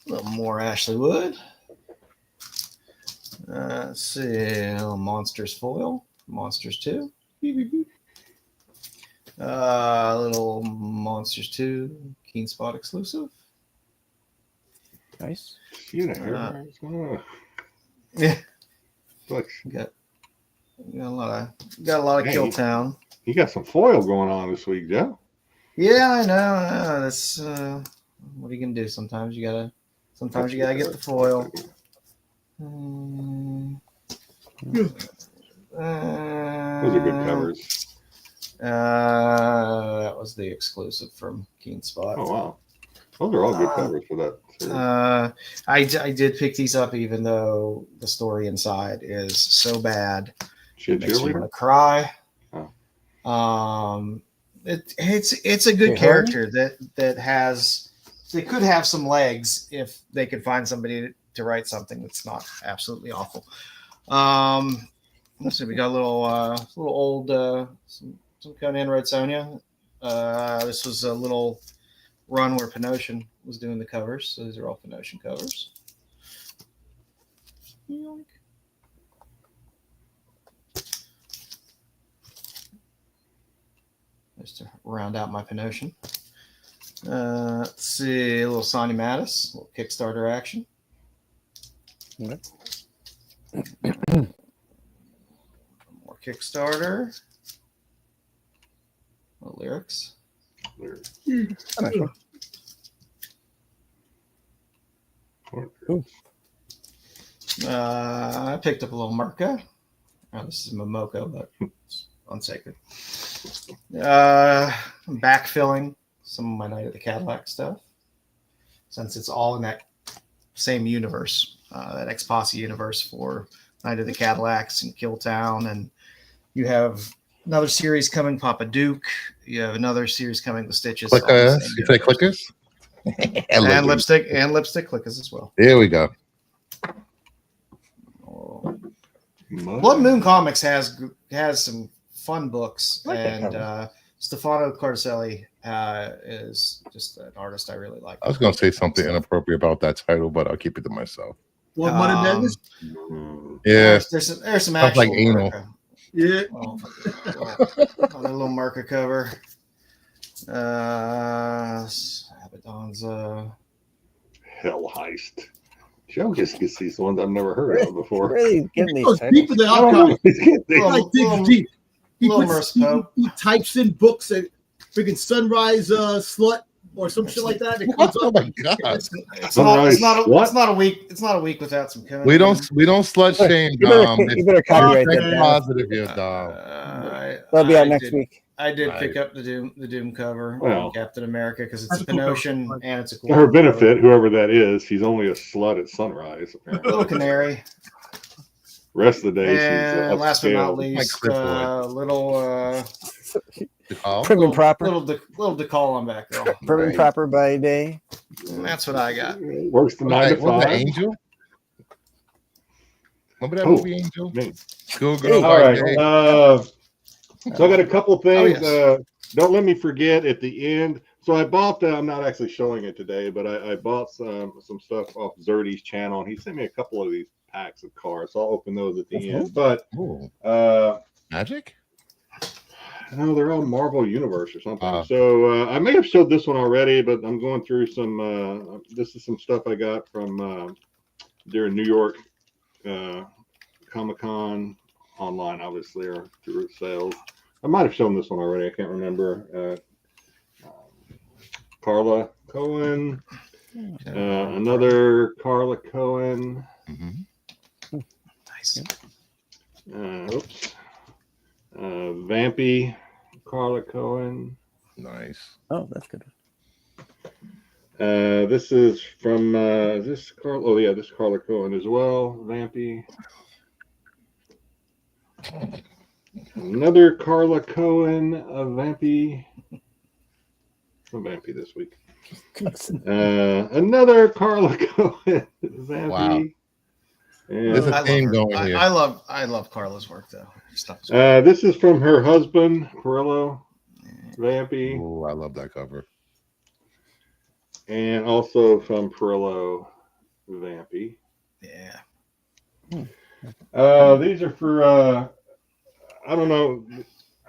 A little more Ashley Wood. Let's see. A little Monsters foil. Monsters 2. A little Monsters 2 Keen Spot exclusive. Nice. Yeah. Got a lot of Kill Town. You got some foil going on this week, Joe. Yeah, I know. That's what are you gonna do? Sometimes you gotta get the foil. Those are good covers. That was the exclusive from Keen Spot. Oh wow, those are all good covers for that series. I did pick these up, even though the story inside is so bad. It makes me want to cry. Oh. It's a good character that has. They could have some legs if they could find somebody to write something that's not absolutely awful. Let's see, we got a little old some Conan Red Sonja. This was a little run where Penosian was doing the covers, so these are all Penosian covers. Just to round out my Penosian. Let's see, a little Sonny Mattis, a little Kickstarter action. Okay. More Kickstarter. Lyrics. I picked up a little Merca. This is Momoko, but it's unsacred. Backfilling some of my Night of the Cadillac stuff, since it's all in that same universe, that X-Posse universe for Night of the Cadillacs and Killtown. And you have another series coming, Papa Duke. You have another series coming, The Stitches. Clickers. You say clickers? And lipstick clickers as well. Here we go. Blood Moon Comics has some fun books, I like that and cover. Stefano Carselli is just an artist I really like. I was going to say something inappropriate about that title, but I'll keep it to myself. What Mud and Madness? Yeah. There's some Sounds actual like anal. Merca. Yeah. A little Merca cover. Abaddon's Hell Heist. Joe just gets these ones I've never heard of before. Really getting He these goes deep in titles. the archive. Little- Like little- digs deep. He little puts Merce Pope. he types in books that freaking Sunrise Slut or some shit like that. It comes Oh up. my god. It's Sunrise not a week without some coming. We don't slut shame You better, Dom. you better copyright that. It's Down. positive here, Dom. That'll be out next week. I did Right. pick up the Doom cover, Well. Captain America, because it's That's a a cool cover. Pinocchio and it's a cool For her benefit, whoever that is, she's only a slut at sunrise. Apparently. little canary. Rest of the day, she's And last but not upscale. least, Clipboard. little Oh, Prim and proper. little decal on back girl. Prim and Right. proper by day. And that's what I got. Works the was 9 to that, was that 5. Angel? Remember that Oh, movie, Angel? Me. Schoolgirl. All by right. day. So I got a couple things. yes. Don't let me forget at the end. So I bought. I'm not actually showing it today, but I bought some stuff off Zerdy's channel, and he sent me a couple of these packs of cards. So I'll open those at the end. But Ooh, uh, Magic? no, they're all Marvel Universe or something. So I may have showed this one already, but I'm going through some. This is some stuff I got from during New York Comic-Con online, obviously, or through sales. I might have shown this one already. I can't remember. Carla Cohen, another Carla Cohen. Mm-hmm. Nice. Oops. Vampy, Carla Cohen. Nice. Oh, that's good. This is from this Carla. Oh yeah, this Carla Cohen as well. Vampy. Another Carla Cohen, Vampy. I'm Vampy this week. Another Carla Cohen, Vampy. Wow. And, There's a I theme love her. going here. I love Carla's work though. Her stuff is this is from her husband, Perillo, Vampy, Oh, I love that cover. and also from Perillo, Vampy. yeah. These are for I don't know.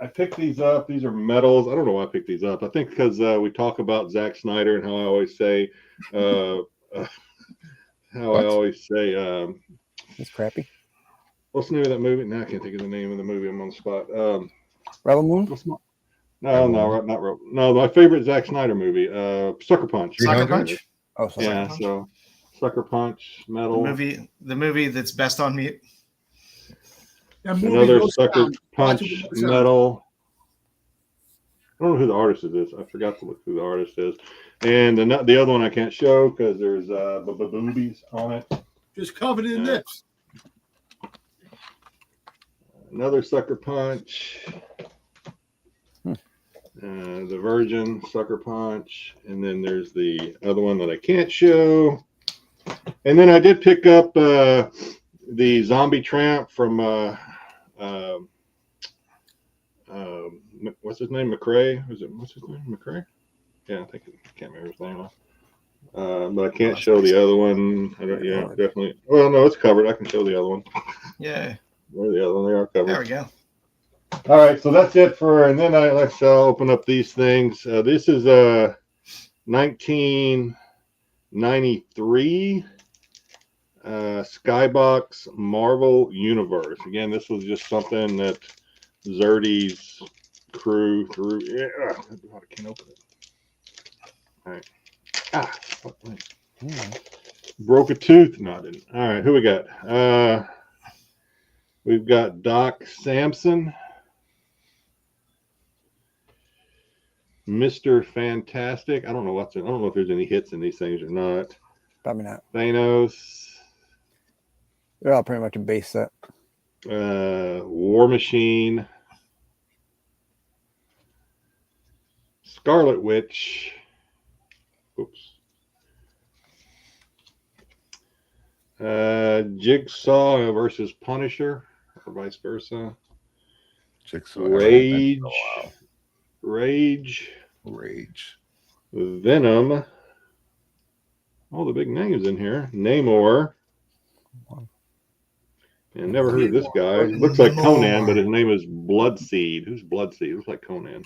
I picked these up. These are medals. I don't know why I picked these up. I think because we talk about Zack Snyder and how I always say, It's crappy. what's the name of that movie? Now I can't think of the name of the movie. I'm on the spot. Rebel Moon. No, my favorite Zack Snyder movie, Sucker Punch. Sucker 300? Punch. Oh, sorry. Yeah, so Sucker Punch, metal. The movie that's best on mute. That movie Another goes Sucker down. Punch Watch it with sound. metal. I don't know who the artist is. I forgot to look who the artist is. And the other one I can't show because there's boobies on it. Just covered in Yeah. lips. Another Sucker Punch. The Virgin Sucker Punch. And then there's the other one that I can't show. And then I did pick up the Zombie Tramp from what's his name? McRae? What's his name? McRae? Yeah, I can't remember his name. But I can't show the other one. Definitely. Well, no, it's covered. I can show the other one. Yeah. Where the other one? They are covered. There we go. All right, so that's it for. And then I'll open up these things. This is 1993 Skybox Marvel Universe. Again, this was just something that Zerdy's crew threw. Yeah, I can't open it. All right. Broke a tooth. No, I didn't. All right, who we got? We've got Doc Samson. Mr. Fantastic. I don't know I don't know if there's any hits in these things or not. Probably not. Thanos. They're all pretty much a base set. War Machine. Scarlet Witch. Oops. Jigsaw versus Punisher, or vice versa. Jigsaw. Rage. Wow. Rage. Venom. All the big names in here. Namor. And never heard of this guy. Looks like Conan, but his name is Bloodseed. Who's Bloodseed? Looks like Conan.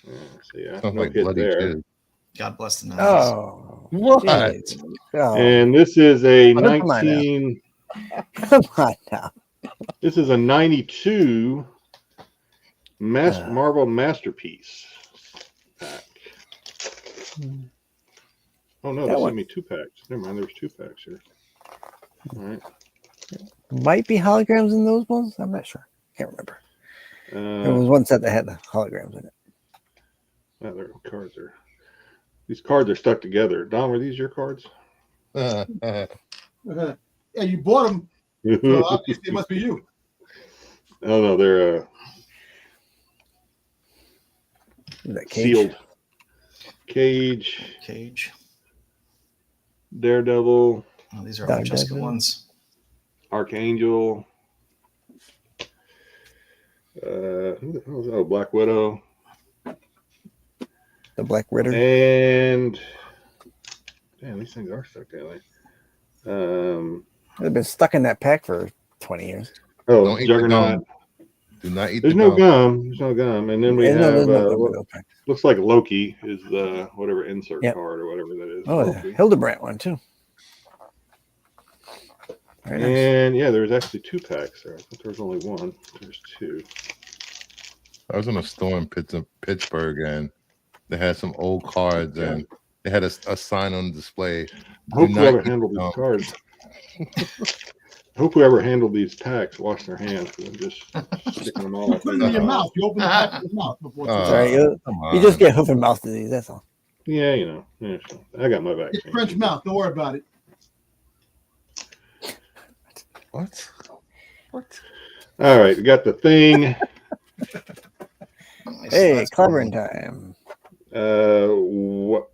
Yeah, so yeah, Sounds no like hit bloody there. kid. God bless the 90s. Oh, What? geez. Oh, And this is a Oh, come on now. 19. come on now. This is a 92 Marvel Masterpiece pack. Oh no, That they one- sent me 2 packs. Never mind, there's 2 packs here. All right. Might be holograms in those ones. I'm not sure. Can't remember. There was one set that had the holograms in it. Oh, there are cards there. These cards are stuck together. Don, were these your cards? Yeah, you bought them. So obviously it must be you. Oh no, they're Is that Cage? sealed. Cage, Daredevil, Oh, these are all Jessica Daredevil. ones. Archangel. Who the hell is that? Oh, Black Widow. The Black Ritter. And damn, these things are stuck together. They've been stuck in that pack for 20 years. Oh, Don't eat the Juggernaut. gum. Do not eat There's the no gum. gum. There's no gum. And then we Yeah, no, have there's no gum in what those packs. looks like Loki is the whatever insert Yep. card or whatever that is. Oh, the Loki. Hildebrandt one too. Very nice. And yeah, there's actually 2 packs there. I thought there was only one. There's 2. I was in a store in Pittsburgh, and they had some old cards, and they had a sign on display. I hope Do not whoever eat the handled these gum. cards. I hope whoever handled these packs washed their hands because I'm just sticking them all You up put it in your mouth. You open the pack with your mouth before it's Sorry, you Come you just on. get hoof and mouth disease. That's all. Yeah, you know. Yeah, sure. I got my It's vaccine. French mouth. Don't worry about it. What? All right, we got the Thing. Nice. Hey, That's clevering cool. time.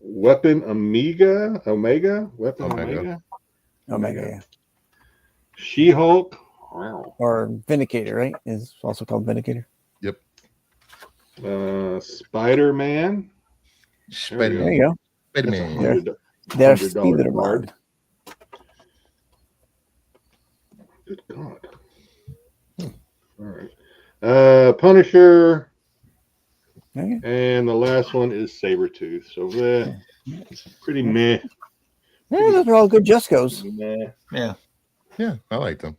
Weapon Omega. Weapon Omega. Omega, yeah. She-Hulk. Wow. Or Vindicator, right? Is also called Vindicator. Spider-Man. Spider- There you go. Spider-Man. Yeah. $100 There's $100 Spider-Man. card. Good God. All right. Punisher. Okay. And the last one is Sabretooth. So pretty meh. Yeah, those are all good Jescos. Meh. Yeah. Yeah, I like them.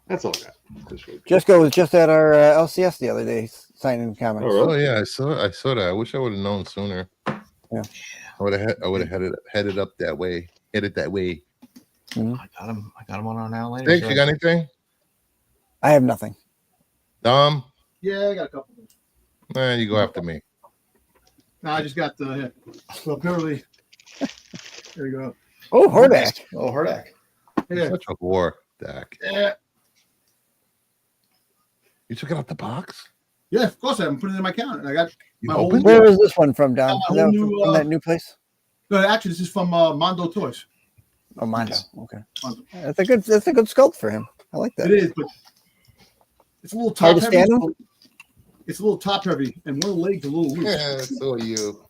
That's all I got. This week. Jesco was just at our LCS the other day signing comics. Oh, Oh yeah, I saw that. I wish I would have known sooner. Yeah. I would have headed up that way. Headed that way. I got him on our now later. Thanks. You got anything? I have nothing. Dom? Yeah, I got a couple. You go after me. No, I just got the. Well, apparently. There you go. Oh, Hordak. Oh, Hordak. Yeah. Such a whore, Dak. Yeah. You took it out the box? Yeah, of course I am. Putting it in my account. I got You my whole. opened Where is this one from, Don? my Is that whole from, new, from that new place? No, actually, this is from Mondo Toys. Oh, Mondo. Yes. Okay. Mondo. That's a good sculpt for him. I like that. It is, but it's a little Hard top to heavy. stand him? It's a little top heavy, and one of the legs a little loose. Yeah, so are you.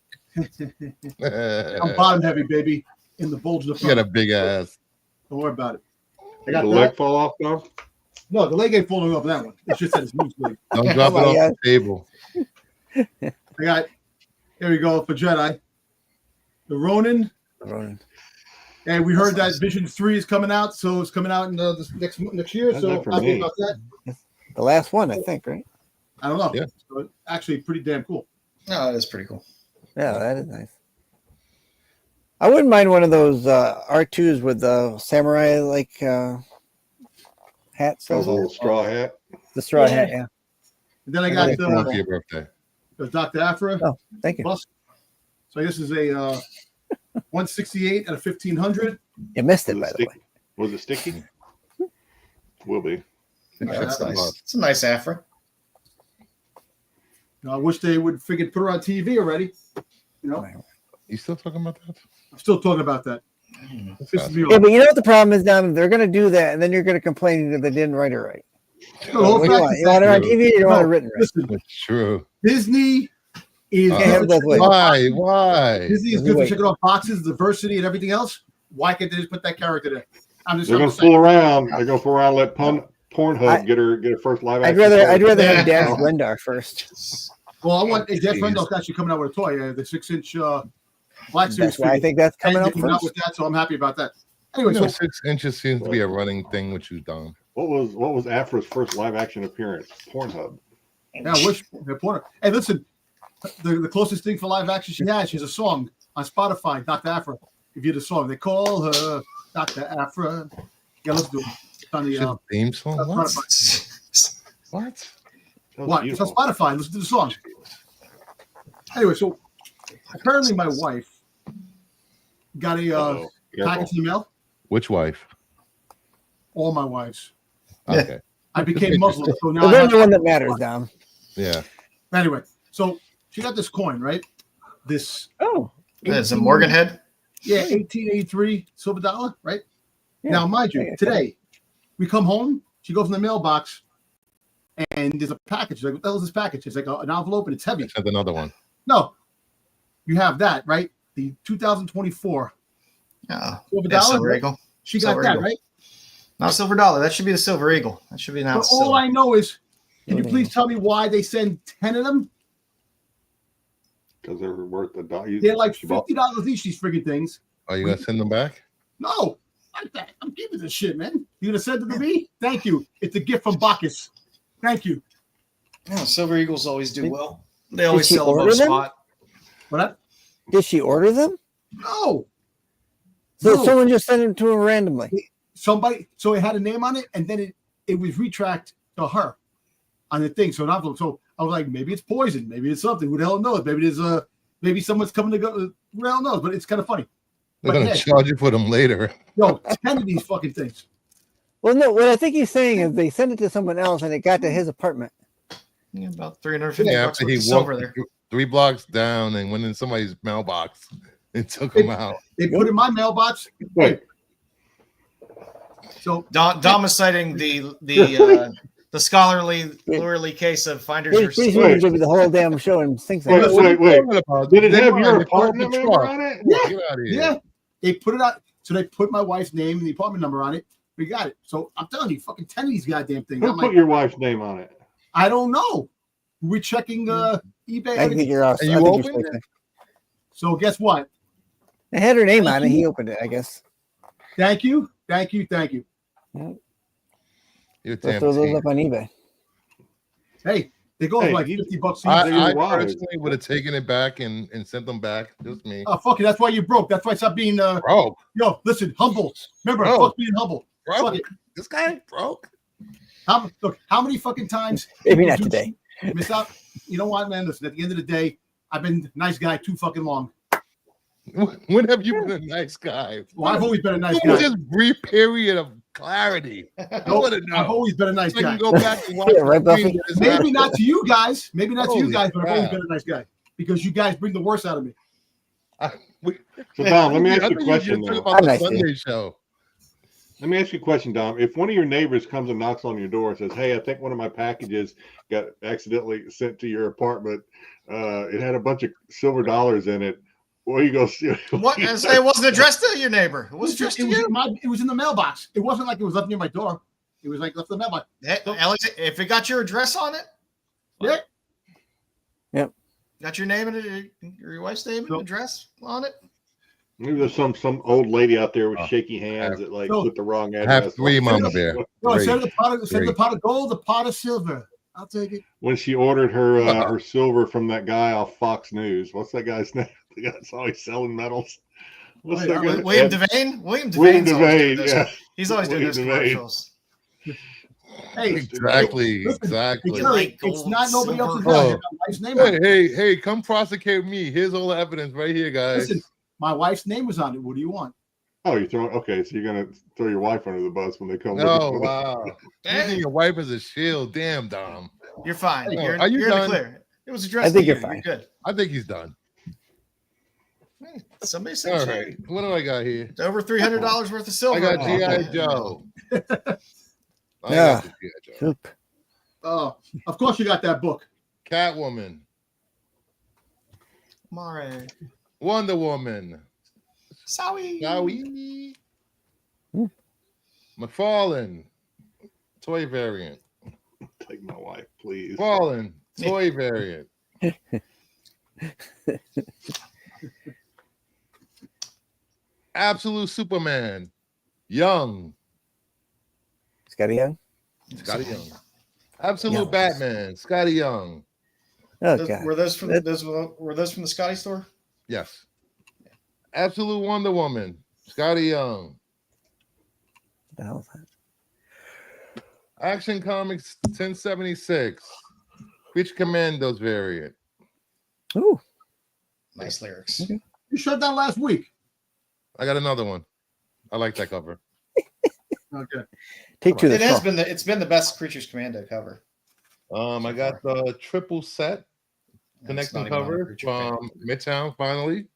I'm bottom heavy, baby, in the bulge of the You got front. a big ass. Don't worry about it. I Did got the that. leg fall off, Dom? No, the leg ain't falling off that one. It's just that it's loose leg. Don't drop it Oh, off yeah. the table. I got. Here we go for Jedi. The Ronin, Ronan. and we heard that Vision 3 is coming out, so it's coming out in this next year. How's So that for I'll me? think about that. The last one, I think, right? I don't know. Yeah. So it's actually pretty damn cool. No, that is pretty cool. Yeah, that is nice. I wouldn't mind one of those R2s with the samurai like hats. That was a little straw hat. The straw hat, yeah. And then I Yeah, got they Thank you for the your birthday. There's Dr. Afra. Oh, thank you. Plus. So this is a 168 and a 1500. You missed it, by the way. Was it sticky? Will be. Yeah, that's nice. It's a nice Afra. I wish they would figure put her on TV already. You know, You still talking about that? I'm still talking about that. Pisses me Yeah, off. but you know what the problem is, Dom? They're going to do that, and then you're going to complain that they didn't write it right. No, What do you want? You want it on TV or you want it written right? Listen, It's true. Disney is Can't have it both ways. Why? Disney is good for checking off boxes, diversity, and everything else. Why can't they just put that character there? I'm just They're gonna fool around. They're gonna fool around. Let Pornhub get her first live I'd action. rather have Dash Rendar first. Well, I want Jeff Rendell's actually coming out with a toy, the 6-inch Black Series. That's why I think that's coming and up they came out first. with that, so I'm happy about that. Anyway, You know, so 6 inches seems to be a running thing with you, Dom. What was Afra's first live action appearance? Pornhub. yeah, wish Porter. Hey, listen, the closest thing for live action she has, she's a song on Spotify, Dr. Afra. If you hear the song, they call her Dr. Afra. Yeah, let's do it. It's on She's the a theme song? What? Spotify. What? What? It's on Spotify. Listen to the song. Anyway, so apparently my wife got a package in the mail. Which wife? All my wives. Okay. I became Muslim, so now The I only one that matters, Dom. Yeah. Anyway, so she got this coin, right? This Oh, It's a Morgan head. yeah, 1883 silver dollar, right? yeah. Now, mind you, Yeah. today we come home, she goes in the mailbox, and there's a package. Like, what the hell is this package? It's like an envelope, and it's heavy. Sent another one. No, you have that, right? The 2024 Yeah. silver Yeah, dollar. Silver right? Eagle. She got Silver that, Eagle. right? Not Silver Dollar. That should be the Silver Eagle. That should be But announced. all I know is, can you Okay. please tell me why they send 10 of them? Because they're worth $1. They're like $50 each, these friggin' things. Are you going to send them back? No, like that. I'm keeping this shit, man. You gonna send it to me? Thank you. It's a gift from Bacchus. Thank you. Yeah, Silver Eagles always do well. They Did always she sell above order them? spot. What? Did she order them? No. So No. someone just sent them to her randomly. Somebody, so it had a name on it, and then it was retracked to her on the thing. So an envelope. So I was like, maybe it's poison, maybe it's something. Who the hell knows? Maybe there's maybe someone's coming to go. Who the hell knows? But it's kind of funny. They're But going to hey, charge you for them later. yo, 10 of these fucking things. Well, no, what I think he's saying is they sent it to someone else and it got to his apartment. Yeah, about 350 Yeah, bucks after worth he of silver walked there. 3 blocks down and went in somebody's mailbox and took them out. They put in my mailbox. Wait. So Dom is citing the scholarly case of Finders Your Please Wait. give me the whole damn show and sing Wait, that. wait. Did it They have might your have pulled apartment the number truck. on it? Yeah. Get out of here. yeah, they put it out. So they put my wife's name and the apartment number on it. We got it. So I'm telling you, fucking 10 of these goddamn things. Who I'm put like, your wife's name on it? I don't know. We're checking eBay. I think everything. you're off. And I you think you're opened safe. So guess what? It had her name on it. He opened it, I guess. Thank you. Thank you. Thank you. You're Let's damn throw those team. up on eBay. Hey, they go for Hey, like you- 50 bucks each. I wise. personally would have taken it back and sent them back. Just me. Oh, fuck you. That's why you broke. That's why stop being Broke. yo, listen, humble. Remember, Bro. fuck being humble. Fuck Broke. it. This guy broke. Look, how many fucking times Maybe people not do today. shit, miss out? You know what, man? Listen, at the end of the day, I've been a nice guy too fucking long. When have you been a nice guy? Well, I've always been a nice What was guy. this brief period of clarity? I want to know. I've always been a nice So I guy. can go back and watch Yeah, right, the Buffy? screen that is Maybe happening. not to you guys. Maybe not to you Holy guys, but I've always crap. been a nice guy because you guys bring the worst out of me. So, Dom, let me ask I you a think question. just Though. about I'm the nice to Sunday show. Let me ask you a question, Dom. If one of your neighbors comes and knocks on your door and says, "Hey, I think one of my packages got accidentally sent to your apartment. It had a bunch of silver dollars in it." What are you gonna see? What? And say it wasn't addressed to your neighbor. It was addressed to you. It was in the mailbox. It wasn't like it was left near my door. It was like left in the mailbox. Hey, Alex, if it got your address on it, Yeah. Yep. got your name and your wife's name and address on it. Maybe there's some old lady out there with shaky hands that like No. put the wrong I address. have 3, Mama Bear. No, Great. instead of the pot of Great. gold, the pot of silver. I'll take it. When she ordered her her silver from that guy off Fox News. What's that guy's name? The guy that's always selling metals. What's Wait, that guy? William Devane. William William Devane's always doing Devane. those. Yeah. He's always doing William those Devane. commercials. Hey, Exactly. listen, Exactly. It's, Like it's gold, not nobody else's silver. house. Oh. I got my wife's name on Hey, it. hey, come prosecute me. Here's all the evidence right here, guys. Listen, my wife's name is on it. What do you want? Oh, you throw okay, so you're gonna throw your wife under the bus when they come. Oh, looking for wow. Hey, Using your wife as a shield. Damn, Dom. you're fine. Hey, You're, are you you're in the done? clear. It was addressed I think to you're you. fine. You're good. I think he's done. Hey, somebody said All check. right. What do I got here? It's over $300 worth of silver. I got Oh, G.I. okay. Joe. I Yeah. got the G.I. Joe. Poop. Oh, of course you got that book. Catwoman. Mare. Wonder Woman. Sorry. Yowie. Hmm. McFarlane. Toy variant. Take my wife, please. McFarlane. Toy variant. Absolute Superman. Young. Scotty Young. Scotty Young. Absolute Young. Batman. Scotty Young. Oh Those- god. were those from That- were those from the Scotty store? Yes. Absolute Wonder Woman. Scotty Young. What the hell is that? Action Comics 1076. Creature Commandos variant. Ooh. Nice lyrics. Okay. You shut down last week. I got another one. I like that cover. Okay. Take two. It has That's been it's been the best Creatures Commando cover. I got the triple set It's connecting not even on cover Creature from Commando. Midtown finally.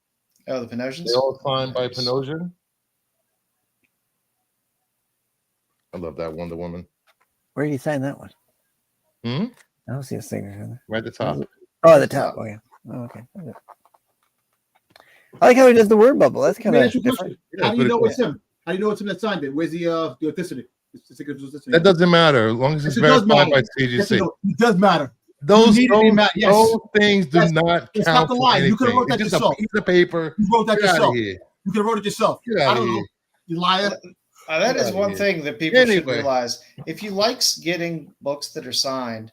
Oh, the Penosians? They all signed by Nice. Penosian. I love that Wonder Woman. Where did you sign that one? Hmm? I don't see a signature in there. Right at the top. Oh, the top. Oh yeah. Oh, okay. I like how he does the word bubble. That's kind Let me of ask you a different. question. Yeah, How do you pretty know cool. it's him? How do you know it's him that signed it? Where's the authenticity? That doesn't matter as long as it's Yes, it does verified by matter. Yes, CGC. it does matter. Those, You need it to be mad. Yes. those things do Yes. not It's count not the for lie. You anything. could've wrote that It's just yourself. a piece of paper. You wrote that Get out yourself. of here. You could have wrote it yourself. Get I out of don't know. here. You liar. That is Get one outta thing that people should Anyway. realize. If you like getting books that are signed,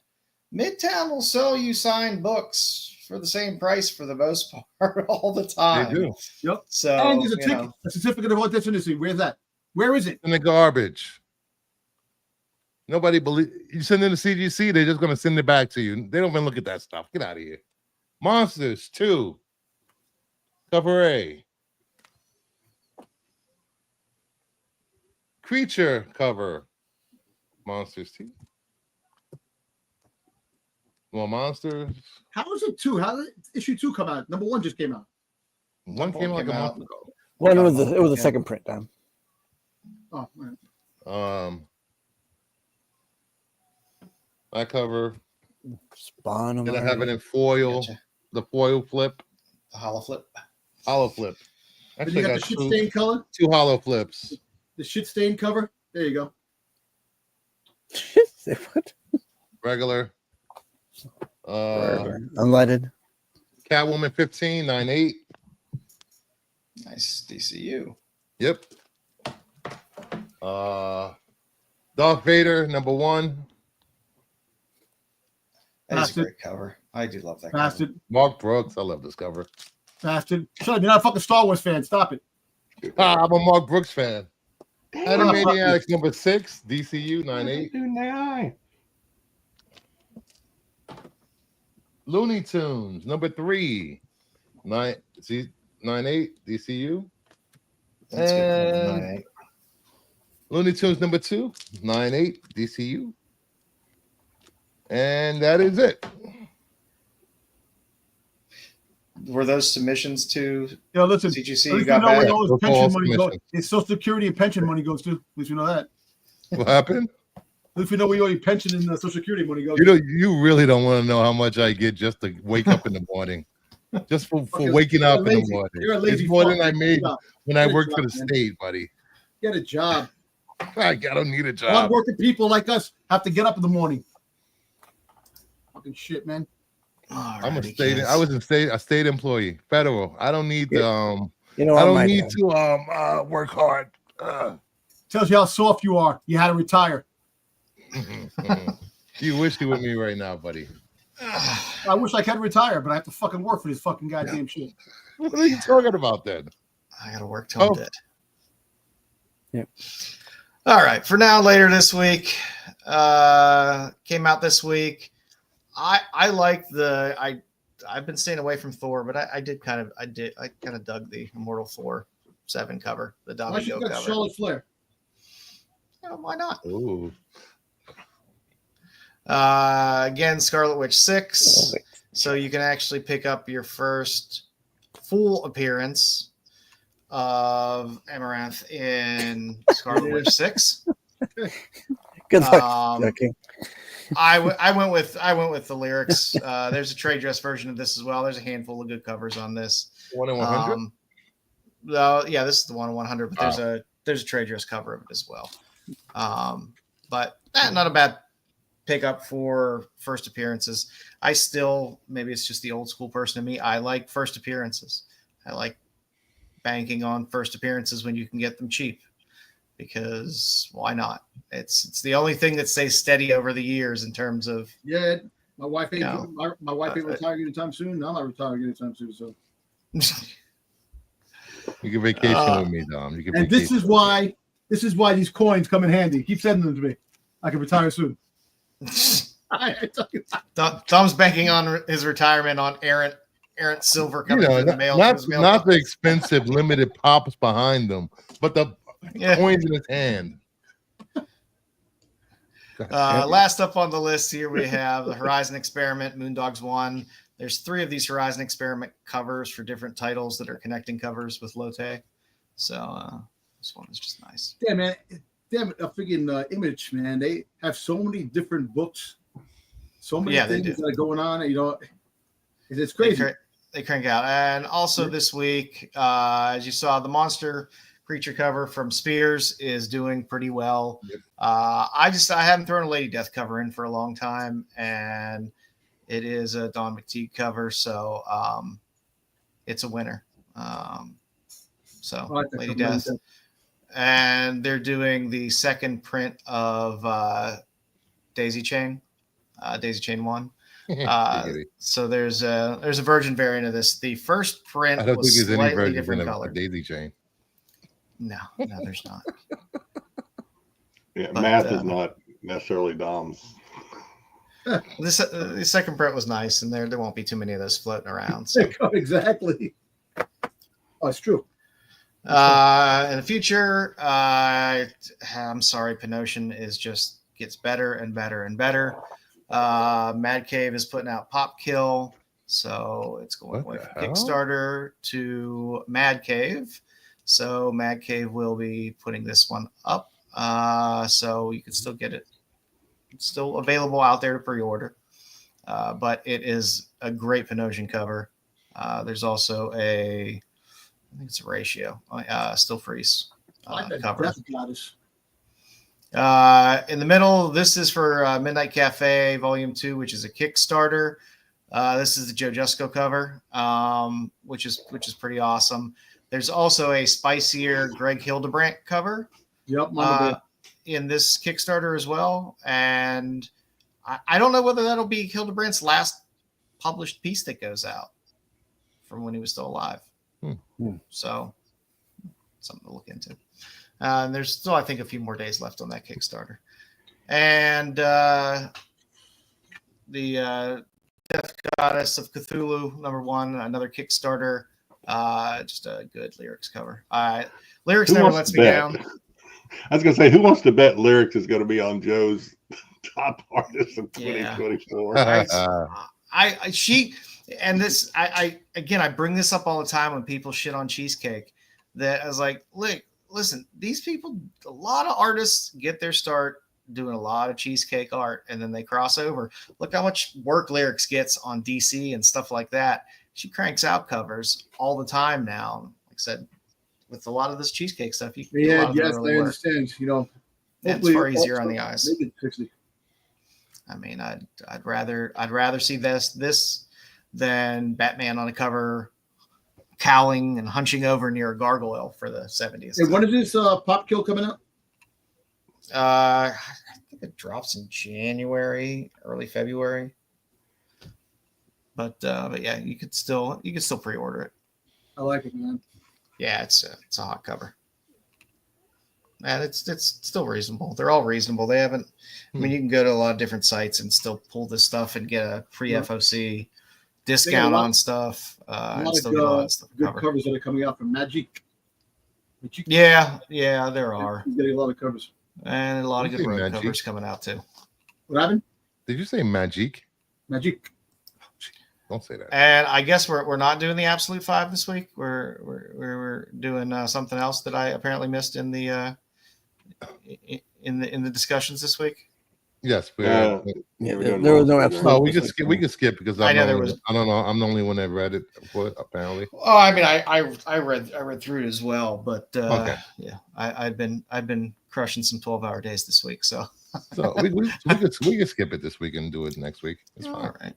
Midtown will sell you signed books for the same price for the most part all the They time. do. Yep. So And there's a you ticket, know, a certificate of authenticity. Where's that? Where is it? In the garbage. Nobody believe you send in the CGC, they're just gonna send it back to you. They don't even look at that stuff. Get out of here. Monsters 2. Cover A. Creature cover. Monsters 2. Well, Monsters. How is it two? How did issue 2 come out? Number 1 just came out. One came like a came month out. ago. One was it was a Yeah. second print down. Oh, man. That cover. Spawn. Then I have it in foil. Gotcha. The foil flip. the hollow flip. Hollow flip. Then Actually, you I got got the shit stain color, two hollow flips. the shit stain cover. There you go. Say what? Regular. Unleaded. Catwoman 15, 9.8. Nice DCU. Yep. Darth Vader, number 1. That is a Bastard. great cover. I do love that cover. Bastard. Mark Brooks. I love this cover. Bastard. Shut up. You're not a fucking Star Wars fan. Stop it. I'm a Mark Brooks fan. Damn. Animaniacs number 6, DCU 9.8. 9. Looney Tunes number 3, 9.8 DCU. That's good. And 9.8. Looney Tunes number 2, 9.8 DCU. And that is it. Were those submissions to Yo, listen. CGC At you least got know where back? all his Those are pension all money goes. submissions. His Social Security and pension money goes to. At least we know that. What happened? At least we know where all your pension and Social Security money goes. You really don't want to know how much I get just to wake up in the morning. Just for Fucking- waking you're up in the lazy. morning. You're a lazy It's more fuck, than I man. made Get a when I Get a worked for job, the man. state, buddy. Get a job. I don't need a job. Hardworking people like us have to get up in the morning. Fucking shit, man. I'm a Alrighty, state. kids. I was a state employee, federal. I don't need to. You know I what? don't my need dad- to work hard. Tells you how soft you are. You had to retire. You wish you with me right now, buddy. I wish I could retire, but I have to fucking work for this fucking goddamn shit. What are you talking about then? I gotta work till I'm Oh. dead. Yep. All right. For now, later this week, came out this week. I like I've been staying away from Thor, but I kind of dug the Immortal Thor 7 cover, the Why she Domingo got cover. Charlotte Flair? Yeah, why not? Ooh. Again, Scarlet Witch 6. So you can actually pick up your first full appearance of Amaranth in Scarlet Witch 6. Good luck. Okay. I went with the lyrics. There's a trade dress version of this as well. There's a handful of good covers on this. 1 in 100. Yeah, this is the 1 in 100, but there's a trade dress cover of it as well. But not a bad pickup for first appearances. I still, maybe it's just the old school person in me, I like first appearances. I like banking on first appearances when you can get them cheap, because why not? It's the only thing that stays steady over the years in terms of. Yeah, my wife ain't my wife ain't retiring anytime soon. I'm not retiring anytime soon. So You can vacation with me, Dom. You can. And this is why these coins come in handy. Keep sending them to me. I can retire soon. Tom's banking on his retirement on errant silver coming in the mail. Not the expensive limited pops behind them, but the coins in his hand. Last up on the list here, we have the Horizon Experiment, Moondogs 1. There's 3 of these Horizon Experiment covers for different titles that are connecting covers with Lotte. So this one is just nice. Yeah, man. Damn it, a freaking Image, man. They have so many different books, so many things that are going on. It's crazy. They crank out. And also this week, as you saw, the monster creature cover from Spears is doing pretty well. Yep. I haven't thrown a Lady Death cover in for a long time, and it is a Dawn McTeague cover, so it's a winner. Lady Death. And they're doing the second print of Daisy Chain 1. So there's a virgin variant of this. The first print was slightly different color. Daisy Chain. No, there's not. Yeah, math is not necessarily Dom's. The second print was nice, and there won't be too many of those floating around. So. Exactly. Oh, it's true. In the future, I'm sorry, Pinocchio gets better and better and better. Mad Cave is putting out Pop Kill, so it's going with Kickstarter to Mad Cave. So Mad Cave will be putting this one up, so you can still get it. It's still available out there to pre-order, but it is a great Pinocchio cover. There's also I think it's a ratio, still freeze cover. In the middle, this is for Midnight Cafe Volume 2, which is a Kickstarter. This is the Joe Jusko cover, which is pretty awesome. There's also a spicier Greg Hildebrandt cover. Yep, in this Kickstarter as well. And I don't know whether that'll be Hildebrandt's last published piece that goes out from when he was still alive. So something to look into. And there's still, I think, a few more days left on that Kickstarter. And the Death Goddess of Cthulhu, #1, another Kickstarter. Just a good lyrics cover. Lyrics never lets me down. I was going to say, who wants to bet lyrics is going to be on Joe's top artist in 2024? I bring this up all the time when people shit on cheesecake. That I was like, listen, these people, a lot of artists get their start doing a lot of cheesecake art, and then they cross over. Look how much work lyrics gets on DC and stuff like that. She cranks out covers all the time now. Like I said, with a lot of this cheesecake stuff, you can I understand. It's far easier on the eyes. I mean, I'd rather see this than Batman on a cover cowling and hunching over near a gargoyle for the 70s. Hey, when is this Pop Kill coming out? I think it drops in January, early February. But yeah, you could still pre-order it. I like it, man. Yeah, it's a hot cover. and it's still reasonable. They're all reasonable. They haven't. I mean, you can go to a lot of different sites and still pull this stuff and get a pre-FOC discount on stuff. And still get a lot of stuff good covers that are coming out from Magic. Yeah, there are. He's getting a lot of covers. And a lot of good road covers coming out too. What happened? Did you say Magic? Magic. Don't say that. And I guess we're not doing the Absolute 5 this week. We're doing something else that I apparently missed in the discussions this week. Yes, there was no absolute. No, we could skip because I know there was. I don't know. I'm the only one that read it. Apparently. Oh, I mean, I read through it as well, but okay. Yeah, I've been crushing some 12-hour days this week, so we could skip it this week and do it next week. It's fine. All right.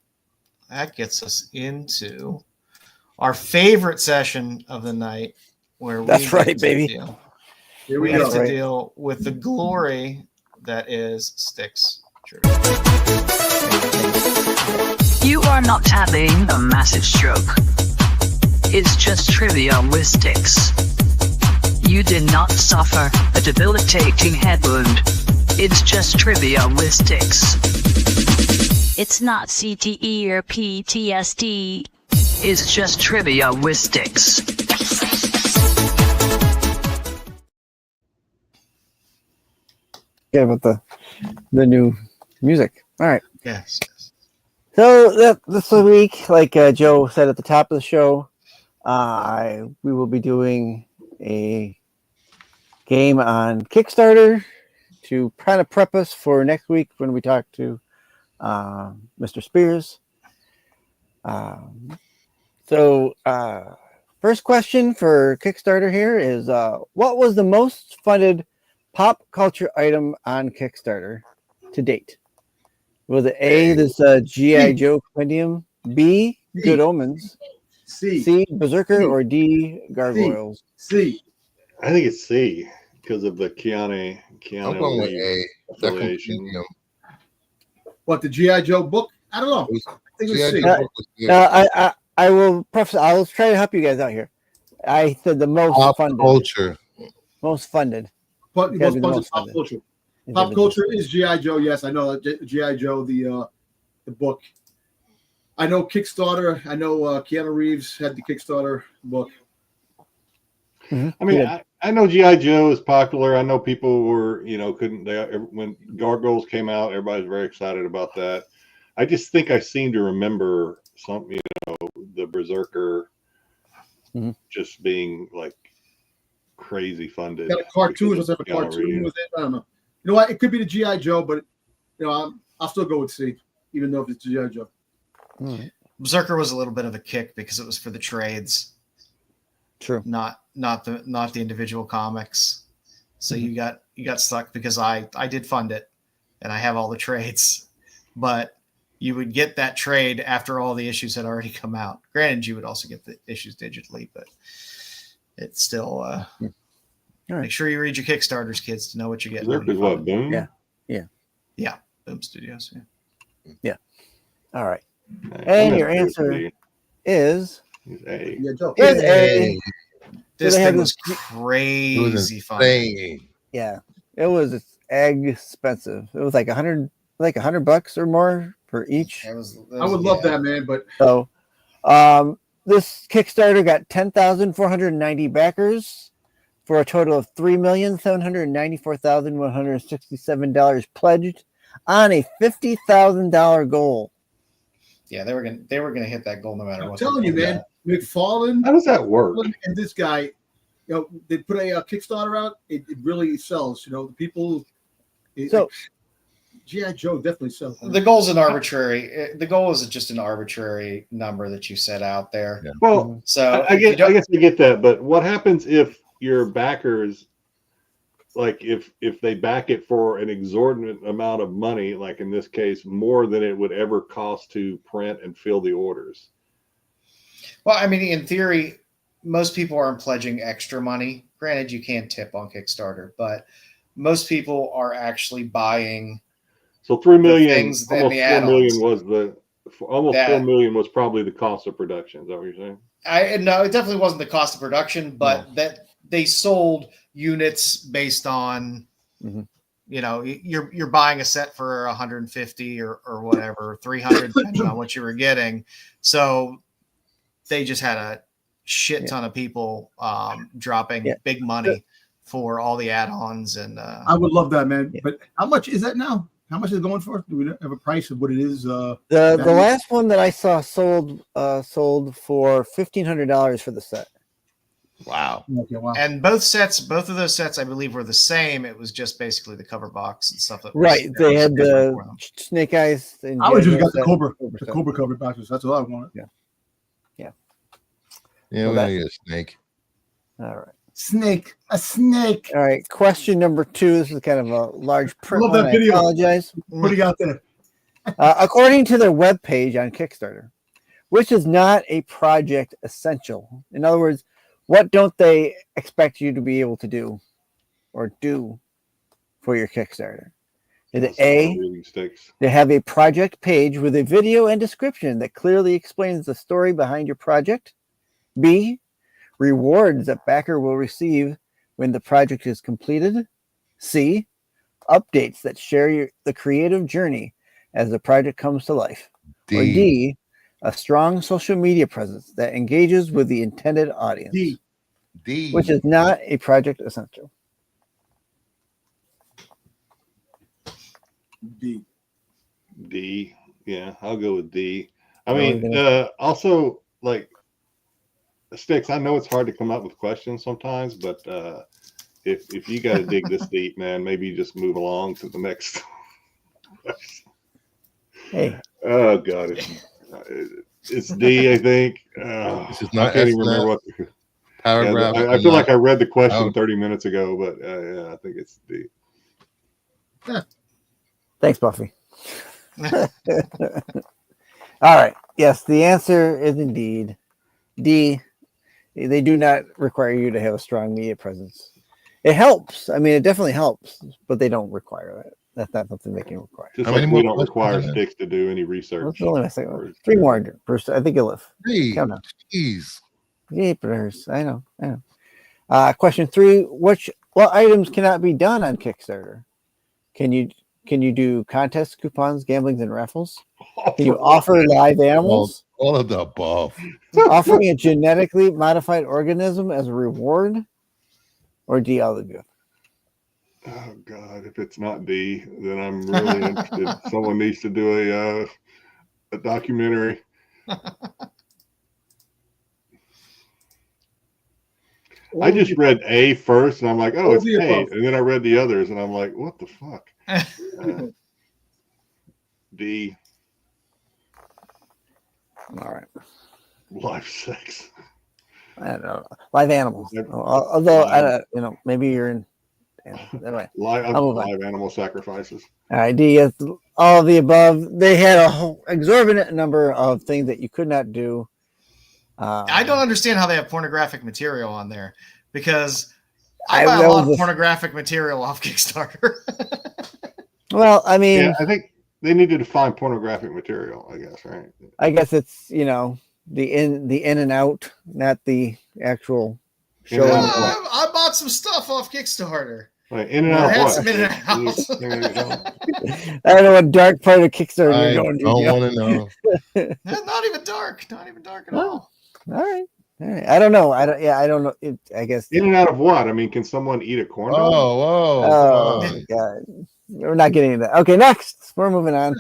That gets us into our favorite session of the night, where that's right, baby. We have to deal with the glory that is Styx Trivia. You are not having a massive stroke. It's just trivia with Styx. You did not suffer a debilitating head wound. It's just trivia with Styx. It's not CTE or PTSD. It's just trivia with Styx. Yeah, about the new music. All right. Yes. So this week, like Joe said at the top of the show, we will be doing a game on Kickstarter to kind of prep us for next week when we talk to Mr. Spears. First question for Kickstarter here is, what was the most funded pop culture item on Kickstarter to date? Was it A, this G.I. Joe compendium, B, Good Omens, C, Berserker, or D, Gargoyles? C. I think it's C because of the Keanu I'm going with A. affiliation. What, the G.I. Joe book? I don't know. I think it was C. I will preface. I'll try to help you guys out here. I said the most pop funded. Culture. Most funded. Most funded pop culture. Pop culture is G.I. Joe. Yes, I know G.I. Joe, the book. I know Kickstarter. I know Keanu Reeves had the Kickstarter book. Mm-hmm. I mean, I know G.I. Joe is popular. I know people were, when Gargoyles came out, everybody's very excited about that. I just think I seem to remember something, the Berserker just being like crazy funded. Got a cartoon or something. Cartoon with it. I don't know. You know what? It could be the G.I. Joe, but I'll still go with C, even though if it's G.I. Joe. Right. Berserker was a little bit of a kick because it was for the trades. True. Not the individual comics. So you got stuck because I did fund it and I have all the trades, but you would get that trade after all the issues had already come out. Granted, you would also get the issues digitally, but it's still right. Make sure you read your Kickstarters, kids, to know what you're getting. Berserker's what, Boom? Yeah. Boom Studios. Yeah. All right. And your answer is A. A. This thing was crazy fun. Yeah, it was expensive. It was like $100 or more for each. I would love that, man. But so, this Kickstarter got 10,490 backers for a total of $3,794,167 pledged on a $50,000 goal. Yeah, they were gonna hit that goal no matter what. I'm telling you, man, McFarlane. How does that work? And this guy, they put a Kickstarter out. It really sells. The people. G.I. Joe definitely sells. The goal is an arbitrary. The goal is just an arbitrary number that you set out there. Yeah. Well, so I guess I get that, but what happens if your backers, like if they back it for an exorbitant amount of money, like in this case, more than it would ever cost to print and fill the orders? Well, I mean, in theory, most people aren't pledging extra money. Granted, you can tip on Kickstarter, but most people are actually buying. So 3 million, almost 4 million was $4 million was probably the cost of production. Is that what you're saying? No, it definitely wasn't the cost of production, but they sold units based on, Mhm. you know, you're buying a set for 150 or whatever, 300, depending on what you were getting. So they just had a shit ton of people dropping big money for all the add-ons. And I would love that, man. Yeah. But how much is that now? How much is it going for? Do we have a price of what it is? The last one that I saw sold for $1,500 for the set. Wow. Okay, wow. And both of those sets, I believe, were the same. It was just basically the cover box and stuff. That was, Right. They had the Snake Eyes. And I would just got the set. Cobra set. cover boxes. That's all I wanted. Yeah. Yeah, So we that's- need a snake. All right. Snake, a snake. All right. Question number 2. This is kind of a large print love one. that I video. apologize. What do you got there? According to their webpage on Kickstarter, which is not a project essential. In other words, what don't they expect you to be able to do or do for your Kickstarter? Is it A, Reading Styx. they have a project page with a video and description that clearly explains the story behind your project? B, rewards that backer will receive when the project is completed? C, updates that share the creative journey as the project comes to life? Or D, a strong social media presence that engages with the intended audience, D. which is not a project essential. D. D. Yeah, I'll go with D. I No, mean, we're also, like, Styx, I know it's hard to come up with questions sometimes, but if you got to dig this deep, man, maybe you just move along to the next question. Hey, Oh, God. It's D, I think. This is I not can't even S&F. remember what. Paragraph. I feel like I read the question out. 30 minutes ago, but yeah, I think it's D. thanks, Buffy. All right. Yes, the answer is indeed D. They do not require you to have a strong media presence. It helps. I mean, it definitely helps, but they don't require that. That's not something they can require. Just How like many we more don't require questions are there? Styx to do any research. What's only my second? 3 more, Bruce. I think you'll live. 3. Count down. Jeez. Jeepers. I know. Question 3: what items cannot be done on Kickstarter? Can you do contests, coupons, gamblings, and raffles? Can you offer live animals? All of the above. Offering a genetically modified organism as a reward? Or D, all of the above? Oh God! If it's not D, then I'm really interested. Someone needs to do a documentary. I just read A first, and I'm like, oh, it's the A, above. and then I read the others, and I'm like, what the fuck? D, All right. live sex. I don't know. Live animals. Yep. Although, I don't, maybe you're in. Anyway. Live I'll move on. animal sacrifices. All right, D, yes, all of the above. They had a whole exorbitant number of things that you could not do. I don't understand how they have pornographic material on there, because I I buy a lot was of pornographic material off Kickstarter. Well, I mean, Yeah, I think they need to define pornographic material. I guess, right? I guess it's the in and out, not the actual showing. Yeah. of what- I bought some stuff off Kickstarter. Like in and I out had of what? some in and outs. I don't know what dark part of Kickstarter I you're going to. don't want to know. Not even dark. Not even dark at all. All right. I don't know. I don't know. I guess. In and out of what? I mean, can someone eat a corn dog? Whoa. Oh come my on. God. We're not getting into that. Okay, next. We're moving on.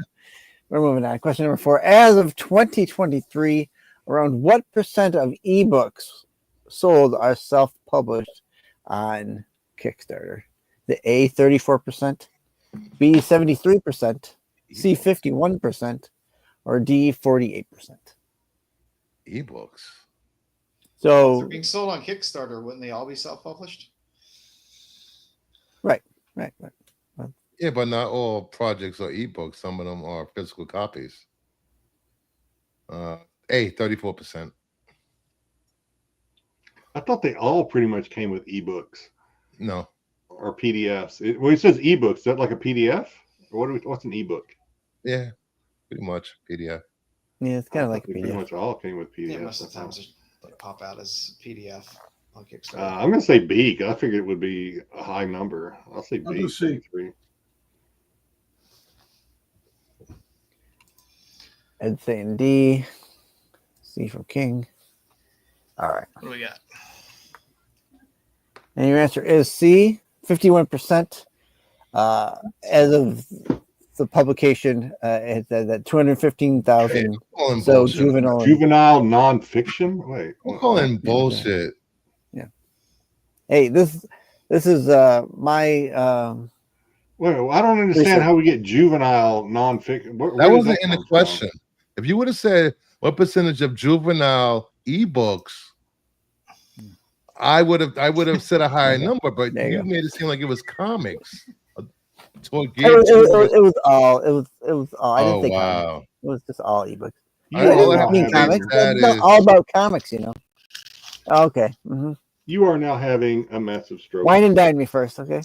Question number 4. As of 2023, around what percent of ebooks sold are self-published on Kickstarter? The A, 34%, B, 73%, C, 51%, or D, 48%. Ebooks. If they're So, being sold on Kickstarter, wouldn't they all be self-published? right. Yeah, but not all projects are ebooks. Some of them are physical copies. A, 34%. I thought they all pretty much came with ebooks No. or PDFs. When it says ebooks, is that like a PDF? Or what's an ebook? Yeah, pretty much PDF. Yeah, it's kind of like They pretty PDF. much all came with Yeah, PDFs. most of the times they pop out as PDF. on Kickstarter. I'm going to say B because I figured it would be a high number. I'll say I'll B. do C. 73. Ed saying D. C from King. All right. What do we got? And your answer is C, 51%. As of the publication, it's at 215,000. Calling So bullshit. juvenile. Nonfiction? Wait. I'm calling bullshit. Hey, this is my Wait, I don't understand how we get juvenile nonfiction. Where That does wasn't in the come from? question. If you would have said what percentage of juvenile ebooks, I would have said a higher number, but There you you go. made it seem like it was comics. So it it was all. I didn't think comics. wow. It was just all ebooks. You I all are I didn't mean have comics. that It's not is- all about comics, you know. Okay. You are now having a massive stroke. Wine and dine me first, okay?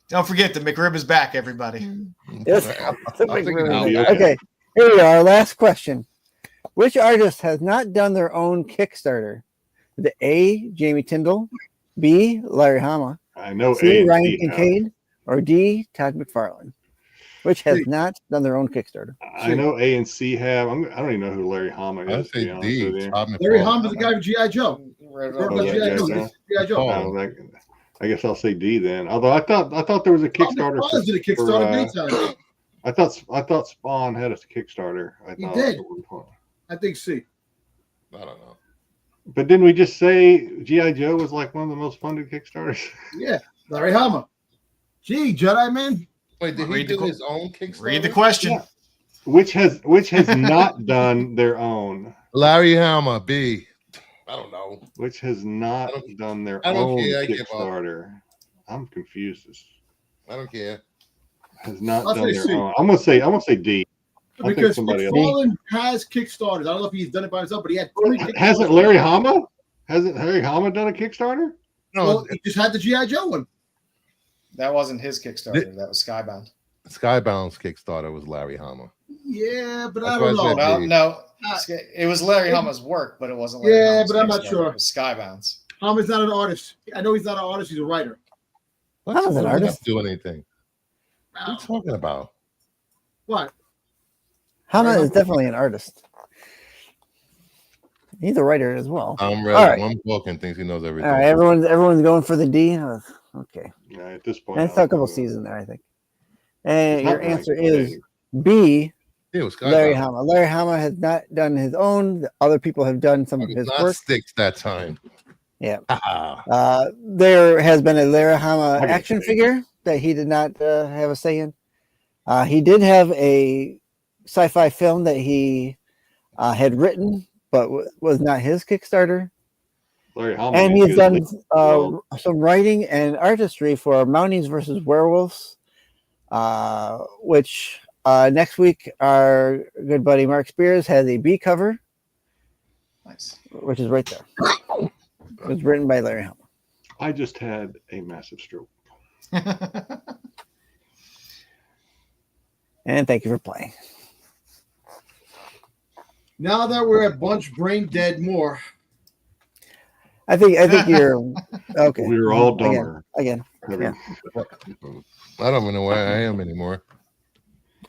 Don't forget the McRib is back, everybody. Yes. I'll take it out. Okay. Okay, here we are. Last question. Which artist has not done their own Kickstarter? The A, Jamie Tyndall, B, Larry Hama, I know C, A and Ryan C have. Kincaid, or D, Todd McFarlane? Which has not done their own Kickstarter? I know A and C have. I don't even know who Larry Hama I'd is. To say be honest D. with you. Todd Larry McFarlane. Hama's the guy with G.I. Joe. Oh, G.I. yeah, Joe. yeah. G.I. Joe. Oh. I guess I'll say D then. Although I thought there was a Kickstarter. McFarlane's did a Kickstarter many times. I thought Spawn had a Kickstarter. I He thought did. at one point. I think C. I don't know. But didn't we just say G.I. Joe was like one of the most funded Kickstarters? Yeah, Larry Hama. Gee, Jedi man. Wait, did he Read the do his own Kickstarter? Read the question. Yeah. Which has not done their own. Larry Hama, B. I don't know. Which has not done their I don't own care, I give up. Kickstarter. I'm confused. I don't care. Has not I'll done say their C. own. I'm gonna say D. I think Because somebody else. McFarlane has Kickstarters. I don't know if he's done it by himself, but he had 3 Kickstarters. Hasn't Larry Hama? Hasn't Larry Hama done a Kickstarter? No, Well, he just had the G.I. Joe one. That wasn't his Kickstarter. That was Skybound. Skybound's Kickstarter was Larry Hama. Yeah, but That's I why don't I said know. Well, D. no, it was Larry Hama's work, but it wasn't Larry Yeah, Hama's but I'm not Kickstarter. sure. It was Skybound's. Hama's not an artist. I know he's not an artist. He's a writer. What's Hama's an artist. do anything? What are you talking about? What? Hama is definitely an artist. He's a writer as well. I'm All read right. one book and thinks he knows All everything. right, everyone's going for the D. Okay, Yeah, at this point. and it's a couple seasons there, I think. And It's not your very answer big. is B, Yeah, it was Larry Skybound. Hama. Larry Hama has not done his own. The other people have done some It of was his not work. Styx that time. Yeah. Ah, There has been a Larry Hama Okay. action figure that he did not have a say in. He did have a sci-fi film that he had written, but was not his Kickstarter. Larry Hama. And needs he's to done leave the world. some writing and artistry for Mounties versus Werewolves, which next week our good buddy Mark Spears has a B cover, Nice. which is right there. It was written by Larry Hama. I just had a massive stroke. And thank you for playing. Now that we're at Bunch Brain Dead more, I think you're okay. We were all dumber. Again. Having- I don't even know where I am anymore.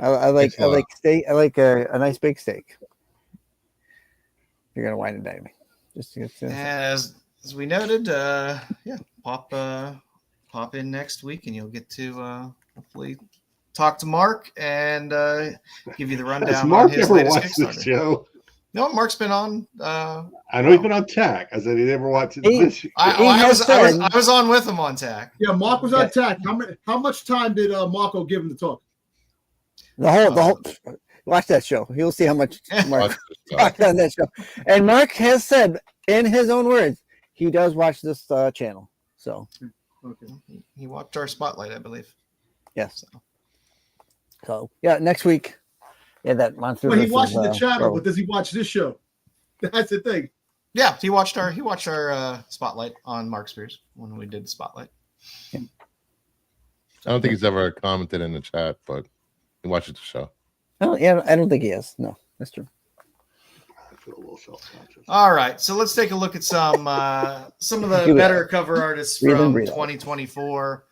I like Thanks a lot. steak. I like a nice big steak. You're gonna wine and dine me. Just As we noted, pop in next week, and you'll get to hopefully talk to Mark and give you the rundown Has on Mark his ever latest watched this Kickstarter. show? No, Mark's been on. I know he's been on TAC. I said he never watched it. He- I has was on with him on TAC. yeah, Mark was on attack. How much time did Marco give him to talk? the whole. Watch that show. You'll see how much Mark Watch this stuff. talked on that show. And Mark has said, in his own words, he does watch this channel. So Okay. He watched our spotlight, I believe. yes. So yeah, next week. Yeah, that monster. Well, he versus, watches the channel, Werewolf. but does he watch this show? That's the thing. Yeah, he watched our spotlight on Mark Spears when we did the spotlight. I don't think he's ever commented in the chat, but he watches the show. I don't think he is. No, that's true. feel a little self-conscious. All right, so let's take a look at some of the better cover artists from 2024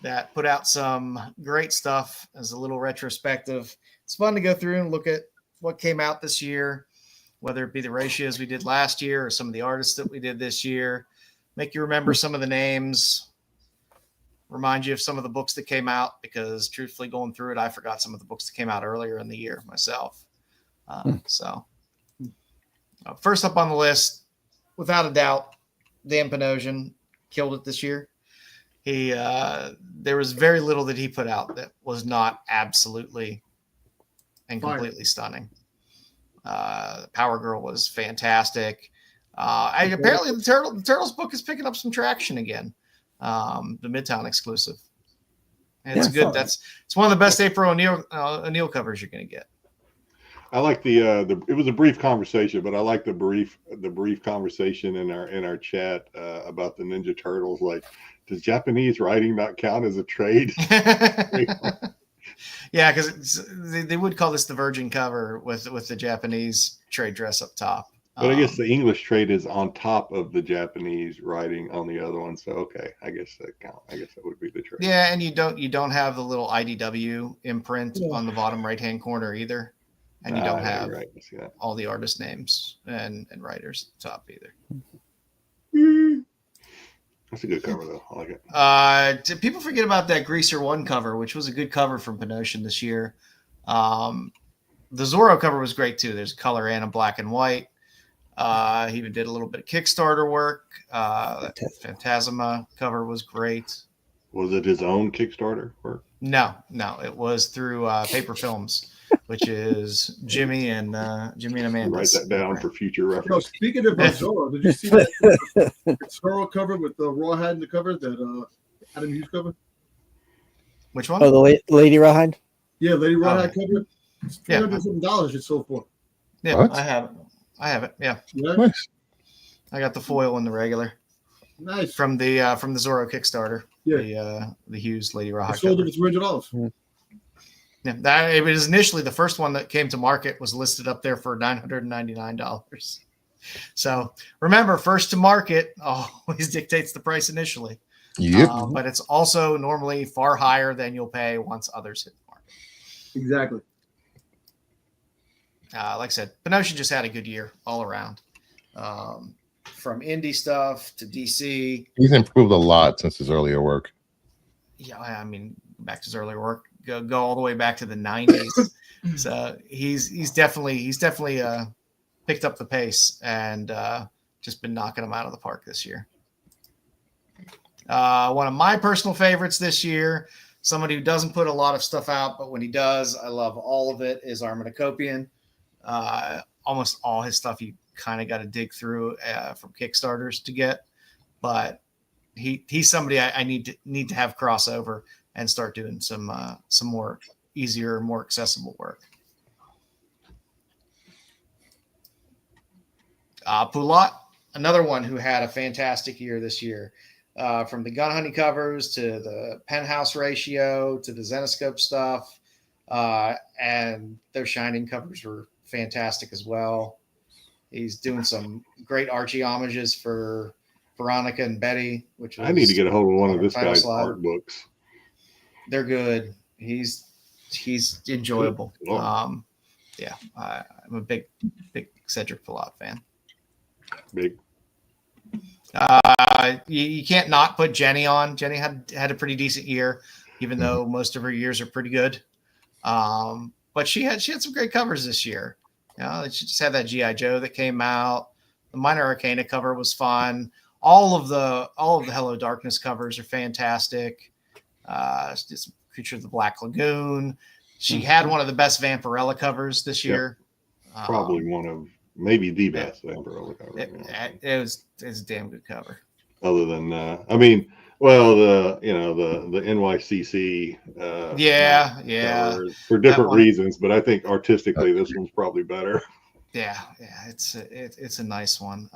that put out some great stuff as a little retrospective. It's fun to go through and look at what came out this year, whether it be the ratios we did last year or some of the artists that we did this year. Make you remember some of the names, remind you of some of the books that came out, because truthfully going through it, I forgot some of the books that came out earlier in the year myself. First up on the list, without a doubt, Dan Panosian killed it this year. There was very little that he put out that was not absolutely and completely stunning. Power Girl was fantastic. Apparently the Turtles book is picking up some traction again. The Midtown exclusive. And it's good. It's one of the best April O'Neil covers you're going to get. I like it was a brief conversation, but I like the brief conversation in our chat about the Ninja Turtles. Like, does Japanese writing not count as a trade? Yeah, because they would call this the virgin cover with the Japanese trade dress up top. But I guess the English trade is on top of the Japanese writing on the other one. So okay, I guess that counts. I guess that would be the trade. Yeah, and you don't have the little IDW imprint on the bottom right hand corner either. And you don't have all the artist names and writers at the top either. That's a good cover, though. I like it. People forget about that Greaser 1 cover, which was a good cover from Panosian this year. The Zorro cover was great, too. There's color and a black and white. He even did a little bit of Kickstarter work. That Phantasma cover was great. Was it his own Kickstarter work? No. It was through Paper Films, which is Jimmy and Amanda. Write that down for future reference. No, speaking of Zorro, did you see that Zorro cover with the Rawhide in the cover, that Adam Hughes cover? Which one? Oh, the Lady Rawhide? Yeah, Lady Rawhide cover. It's $300 it's sold for. Yeah, what? I have it. Yeah. Nice. I got the foil and the regular. Nice. From the Zorro Kickstarter. Yeah. The Hughes Lady Rawhide. Sold it for $300. Yeah, it was initially the first one that came to market was listed up there for $999. So remember, first to market always dictates the price initially. Yep. But it's also normally far higher than you'll pay once others hit the market. Exactly. Like I said, Panosian just had a good year all around. From indie stuff to DC. He's improved a lot since his earlier work. Yeah, I mean, back to his earlier work. Go all the way back to the 90s. So he's definitely picked up the pace and just been knocking them out of the park this year. One of my personal favorites this year, somebody who doesn't put a lot of stuff out, but when he does, I love all of it, is Arminicopian. Almost all his stuff you kind of got to dig through from Kickstarters to get, but he's somebody I need to have crossover and start doing some more easier, more accessible work. Poulat, another one who had a fantastic year this year, from the Gun Honey covers to the Penthouse ratio to the Zenoscope stuff, and their Shining covers were fantastic as well. He's doing some great Archie homages for Veronica and Betty, which was, I need to get a hold of one of this guy's slide. art books. They're good. He's enjoyable. I'm a big Cedric Poulat fan. Big. You can't not put Jenny on. Jenny had a pretty decent year, even though most of her years are pretty good. But she had some great covers this year. She just had that G.I. Joe that came out. The Minor Arcana cover was fun. All of the Hello Darkness covers are fantastic. She did some Creature of the Black Lagoon. She had one of the best Vampirella covers this year. Probably one of maybe the best Vampirella cover. It was a damn good cover. Other than the NYCC. For different reasons, but I think artistically this one's probably better. Yeah, it's a nice one.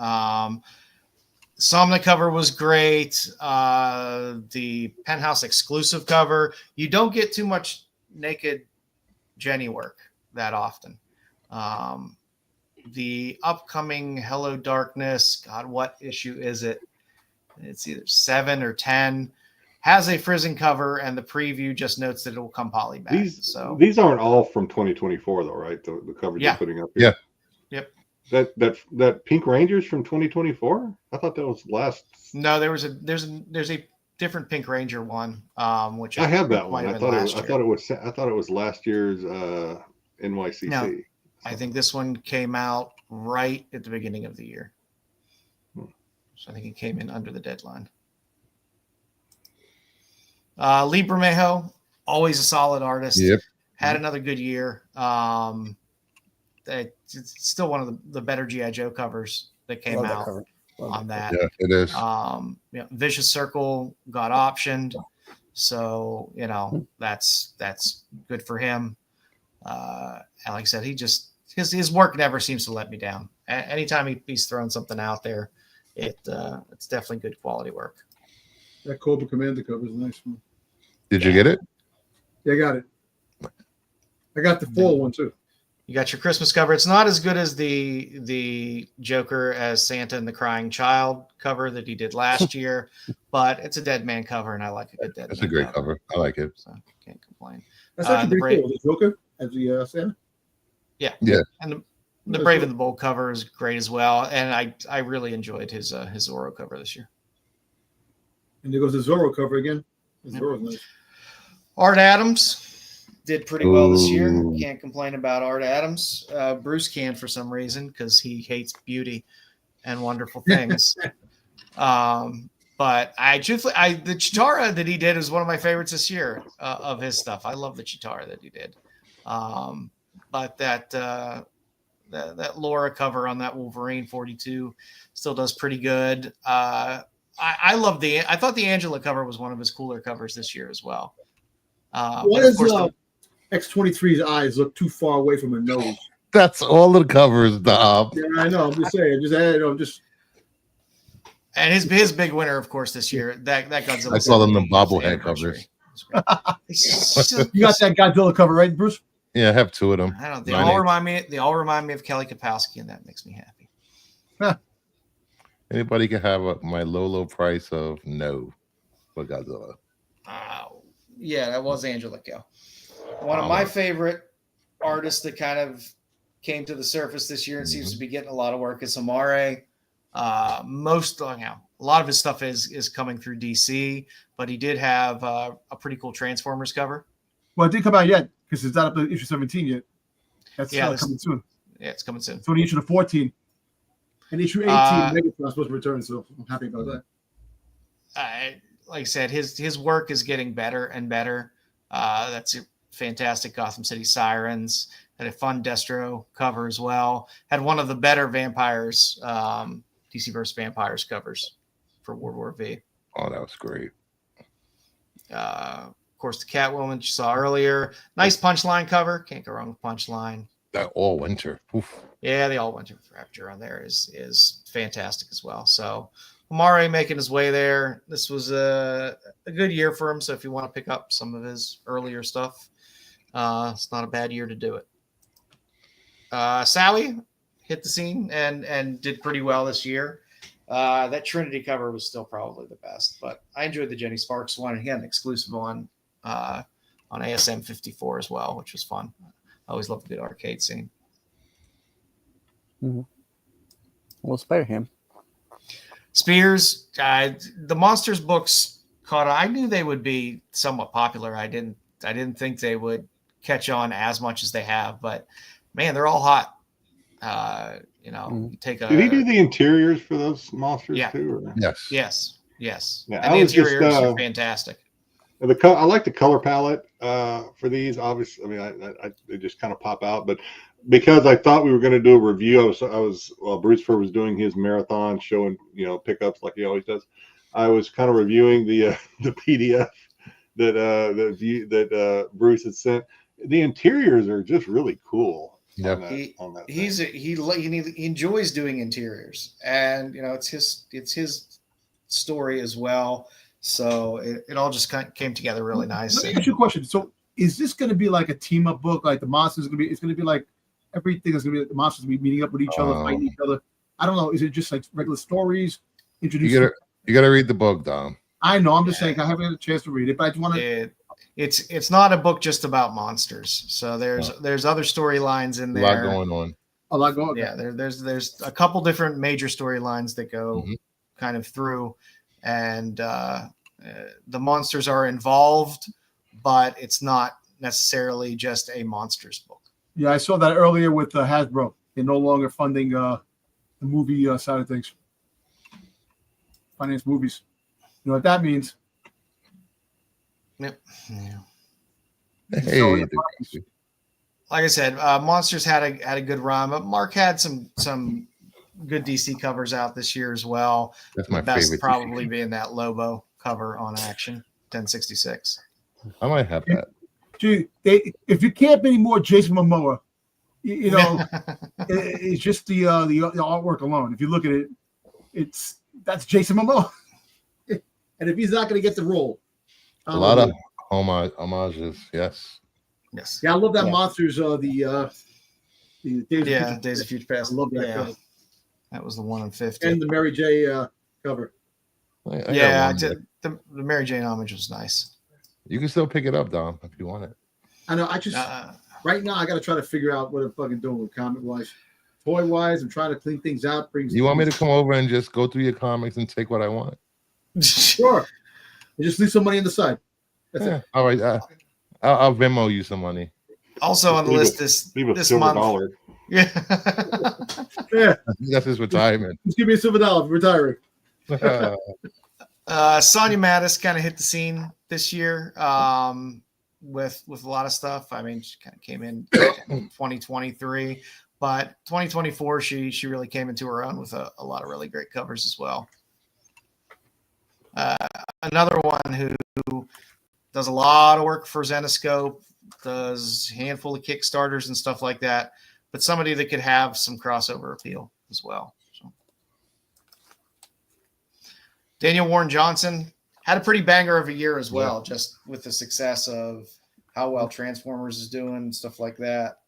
Somna cover was great. The Penthouse exclusive cover. You don't get too much naked Jenny work that often. the upcoming Hello Darkness, God, what issue is it? It's either 7 or 10. Has a Frizzing cover, and the preview just notes that it will come polyback. These aren't all from 2024 though, right? The covers you're putting up here. Yeah. Yep. That Pink Ranger's from 2024. I thought that was last. No, there's a different Pink Ranger one, which I have that one. I thought it was last year's NYCC. No, I think this one came out right at the beginning of the year. So I think it came in under the deadline. Lee Bermejo, always a solid artist. Yep. Had another good year. It's still one of the better G.I. Joe covers that came out on that. Yeah, it is. Vicious Circle got optioned. So, that's good for him. And like I said, his work never seems to let me down. Anytime he's throwing something out there, it's definitely good quality work. That Cobra Commander cover is a nice one. Did you get it? Yeah, I got it. I got the fall one too. You got your Christmas cover. It's not as good as the Joker as Santa and the Crying Child cover that he did last year, but it's a Dead Man cover, and I like a good Dead Man. It's a great cover. I like it. So can't complain. That's actually pretty cool. The Joker as the Santa. Yeah. Yeah. And the Brave and the Bold cover is great as well, and I really enjoyed his Zorro cover this year. And there goes the Zorro cover again. Zorro's nice. Art Adams did pretty well this year. Can't complain about Art Adams. Bruce can for some reason because he hates beauty and wonderful things. But the Chitara that he did is one of my favorites this year of his stuff. I love the Chitara that he did. But that Laura cover on that Wolverine 42 still does pretty good. I thought the Angela cover was one of his cooler covers this year as well. Why does X-23's eyes look too far away from her nose? That's all the covers, Dom. Yeah, I know. I'm just saying. And his big winner, of course, this year. That Godzilla. I saw them in the bobblehead covers. You got that Godzilla cover, right, Bruce? Yeah, I have two of them. I don't. They all remind me of Kelly Kapowski, and that makes me happy. Huh. Anybody can have my low price of no for Godzilla. Yeah, that was Angelico. One of my favorite artists that kind of came to the surface this year and seems to be getting a lot of work is Amare. A lot of his stuff is coming through DC, but he did have a pretty cool Transformers cover. Well, it didn't come out yet because it's not up to issue 17 yet. That's coming soon. Yeah, it's coming soon. It's only issue 14. And issue 18, Megatron's supposed to return, so I'm happy about that. Like I said, his work is getting better and better. That's a fantastic Gotham City Sirens. Had a fun Destro cover as well. Had one of the better Vampires, DC vs. Vampires covers for World War V. Oh, that was great. Of course, the Catwoman you saw earlier. Nice Punchline cover. Can't go wrong with Punchline. That all winter. Oof. Yeah, the all winter Rapture on there is fantastic as well. So Amare making his way there. This was a good year for him. So if you want to pick up some of his earlier stuff, it's not a bad year to do it. Sally hit the scene and did pretty well this year. That Trinity cover was still probably the best, but I enjoyed the Jenny Sparks one. And he had an exclusive one on ASM 54 as well, which was fun. I always love a good arcade scene. Mm-hmm. Well, Spider-Ham. Spears, the Monsters books caught on. I knew they would be somewhat popular. I didn't think they would catch on as much as they have, but man, they're all hot. You take a. Did he do the interiors for those monsters too? Or? Yes. Yes. Yeah, and the interiors are fantastic. I like the color palette for these. Obviously, I mean, they just kind of pop out. But because I thought we were going to do a review, while Bruce Fur was doing his marathon, showing pickups like he always does. I was kind of reviewing the PDF that Bruce had sent. The interiors are just really cool. Yeah, he enjoys doing interiors, and it's his story as well. So it all just kind of came together really nice. Let me ask you a question. So is this going to be like a team up book, like the Monsters? It's going to be like everything is going to be the monsters going to be meeting up with each other, fighting each other. I don't know. Is it just like regular stories? You gotta read the book, Dom. I know. I'm just saying I haven't had a chance to read it, but I just want to. It's not a book just about monsters. So there's other storylines in there. A lot going on. A lot going on. Yeah, there's a couple different major storylines that go kind of through, and the monsters are involved, but it's not necessarily just a monsters book. Yeah, I saw that earlier with Hasbro. They're no longer funding the movie side of things. Finance movies. You know what that means? Yep. Yeah. Hey, like I said, Monsters had a good run, but Mark had some good DC covers out this year as well. That's my best favorite. Probably being that Lobo cover on Action 1066. I might have that. Gee, if you can't be any more Jason Momoa, you know, it's just the artwork alone. If you look at it, that's Jason Momoa. And if he's not going to get the role, A lot of homages, yes. Yes. Yeah, I love that Monsters. The Days of Future Past. I love that cover. That was the 1 in 50. And the Mary J cover. The Mary Jane homage was nice. You can still pick it up, Dom, if you want it. I know. I just right now I got to try to figure out what I'm fucking doing with comic wise, toy wise. I'm trying to clean things out. You want me to come over and just go through your comics and take what I want? Sure. And just leave some money on the side. That's it. All right. I'll Venmo you some money. Also on the list this month. $1. Yeah. Yeah. That's his retirement. Just give me a $7 for retiring. Sonia Mattis kind of hit the scene this year with a lot of stuff. I mean, she kind of came in 2023, but 2024 she really came into her own with a lot of really great covers as well. Another one who does a lot of work for Zenoscope, does a handful of Kickstarters and stuff like that, but somebody that could have some crossover appeal as well. So. Daniel Warren Johnson had a pretty banger of a year as well, just with the success of how well Transformers is doing and stuff like that.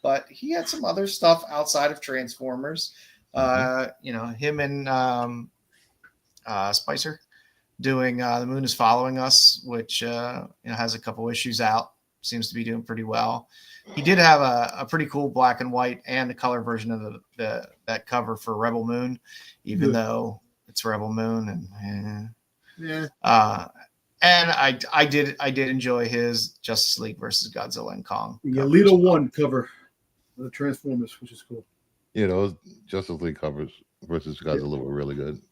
But he had some other stuff outside of Transformers. Him and Spicer doing The Moon is Following Us, which has a couple issues out, seems to be doing pretty well. He did have a pretty cool black and white and the color version of that cover for Rebel Moon, even though it's Rebel Moon and I did enjoy his Justice League versus Godzilla and Kong. The Alita 1 cover of the Transformers, which is cool. Yeah, those Justice League covers versus Godzilla were really good.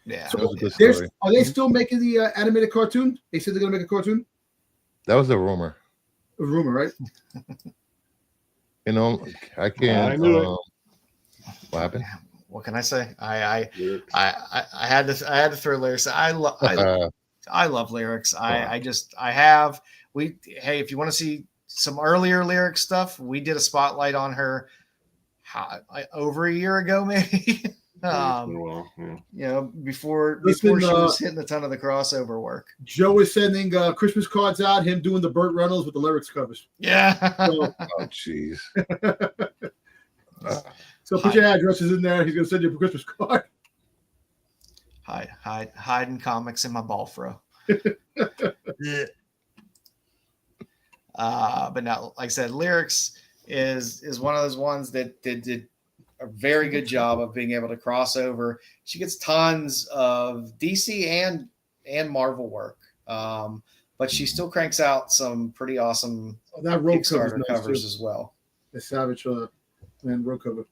Yeah. So that was a good story. Are they still making the animated cartoon? They said they're going to make a cartoon? That was a rumor. A rumor, right? I can't. What happened? What can I say? I had to throw lyrics. I love lyrics. Hey, if you want to see some earlier lyric stuff, we did a spotlight on her over a year ago, maybe. Before she was hitting a ton of the crossover work. Joe is sending Christmas cards out, him doing the Burt Reynolds with the lyrics covers. Yeah. Oh, jeez. So put your addresses in there. He's going to send you a Christmas card. Hiding comics in my ball throw. But now, like I said, lyrics is one of those ones that did a very good job of being able to cross over. She gets tons of DC and Marvel work, but she still cranks out some pretty awesome that road Kickstarter covers as well. The Savage Man road cover.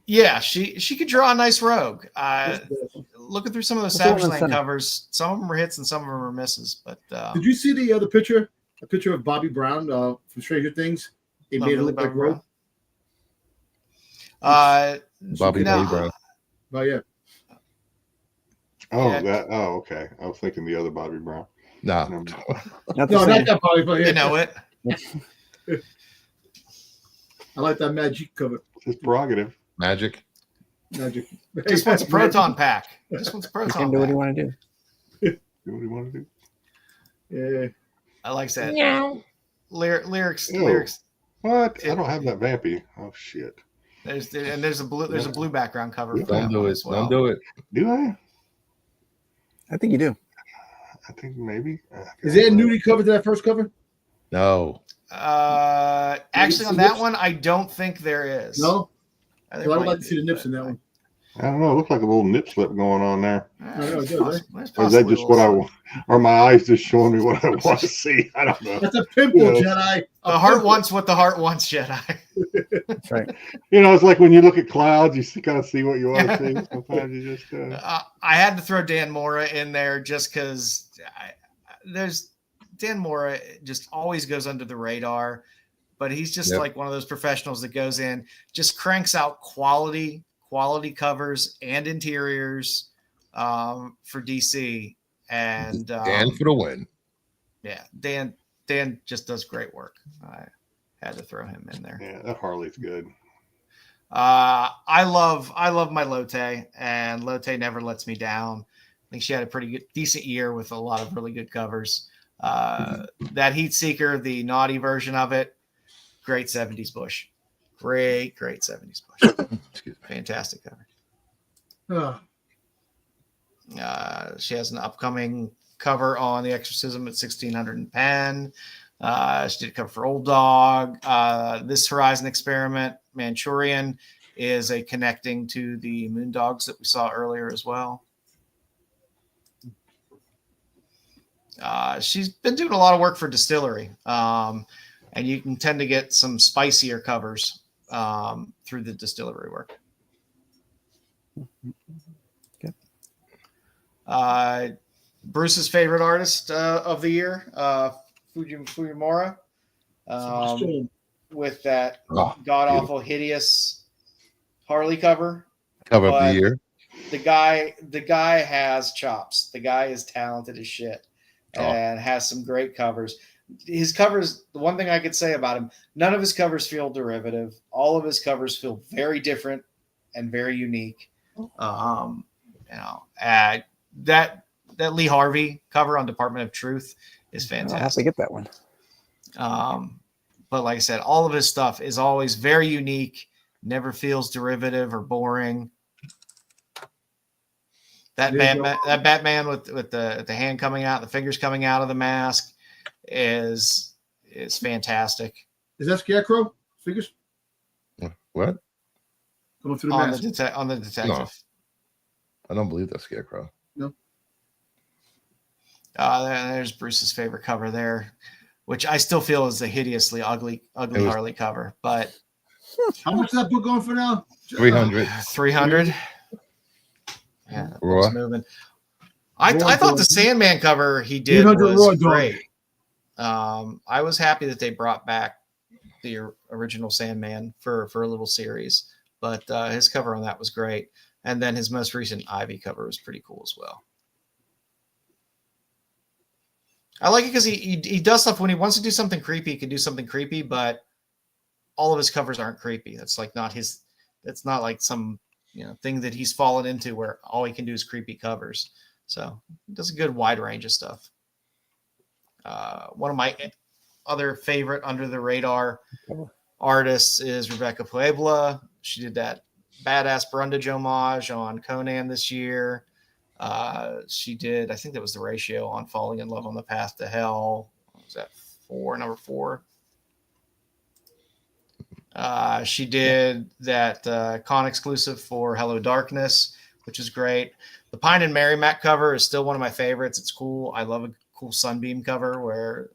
Yeah, she could draw a nice Rogue. Looking through some of those Savage Land covers, some of them are hits and some of them are misses. But did you see the picture? A picture of Bobby Brown from Stranger Things. They made it look like Rogue. Bobby Brown. Oh yeah. Okay. I was thinking the other Bobby Brown. Not not that Bobby Brown. You know it. I like that magic cover. It's prerogative. Magic. Just wants a proton pack. Just wants a proton pack. Do what you want to do. Do what you want to do. Yeah. I like that. Yeah. Lyrics What? I don't have that Vampy. Oh shit. There's a blue background cover. For Don't that do one it. as well. Don't do it. Do I? I think you do. I think maybe. Is there a nudie cover to that first cover? No. Actually, on that one, I don't think there is. No. I Well, I would like to see the nips in that one. I don't know. It looks like a little nip slip going on there. No, it does, Or is that just what I want? Or my eyes just showing me what I want to see? I don't know. That's a pimple, You know, Jedi. The heart wants what the heart wants, Jedi. That's right. You know, it's like when you look at clouds, you kind of see what you want to see. Sometimes you just. I had to throw Dan Mora in there just because Dan Mora just always goes under the radar, but he's just like one of those professionals that goes in, just cranks out quality covers and interiors for DC, and Dan for the win. Yeah, Dan just does great work. I had to throw him in there. Yeah, that Harley's good. I love my Lotte, and Lotte never lets me down. I think she had a pretty decent year with a lot of really good covers. That Heat Seeker, the naughty version of it, great 70s bush. Great 70s bush. Fantastic cover. She has an upcoming cover on The Exorcism at 1600 in pen. She did a cover for Old Dog. This Horizon Experiment, Manchurian, is a connecting to the Moondogs that we saw earlier as well. She's been doing a lot of work for Distillery, and you can tend to get some spicier covers through the Distillery work. Okay. Bruce's favorite artist of the year, Fujimura, with that god-awful, hideous Harley cover. Cover of the year. The guy has chops. The guy is talented as shit and has some great covers. His covers, the one thing I could say about him, none of his covers feel derivative. All of his covers feel very different and very unique. That Lee Harvey cover on Department of Truth is fantastic. I'll have to get that one. But like I said, all of his stuff is always very unique, never feels derivative or boring. That Batman with the hand coming out, the fingers coming out of the mask is fantastic. Is that Scarecrow figures? What? Going through the on mask. on the detective. No. I don't believe that's Scarecrow. No. There's Bruce's favorite cover there, which I still feel is the hideously ugly Harley cover. But how much is that book going for now? 300. 300. Yeah, it's moving. I thought the Sandman cover he did was great. I was happy that they brought back the original Sandman for a little series, but his cover on that was great. And then his most recent Ivy cover was pretty cool as well. I like it because he does stuff when he wants to do something creepy. He can do something creepy, but all of his covers aren't creepy. That's like not his. It's not like some thing that he's fallen into where all he can do is creepy covers. So he does a good wide range of stuff. One of my other favorite under the radar artists is Rebecca Puebla. She did that badass Brundage homage on Conan this year. She did, I think that was the ratio on Falling in Love on the Path to Hell. What was that? Number 4. She did that con exclusive for Hello Darkness, which is great. The Pine and Merrimack cover is still one of my favorites. It's cool. I love a cool sunbeam cover where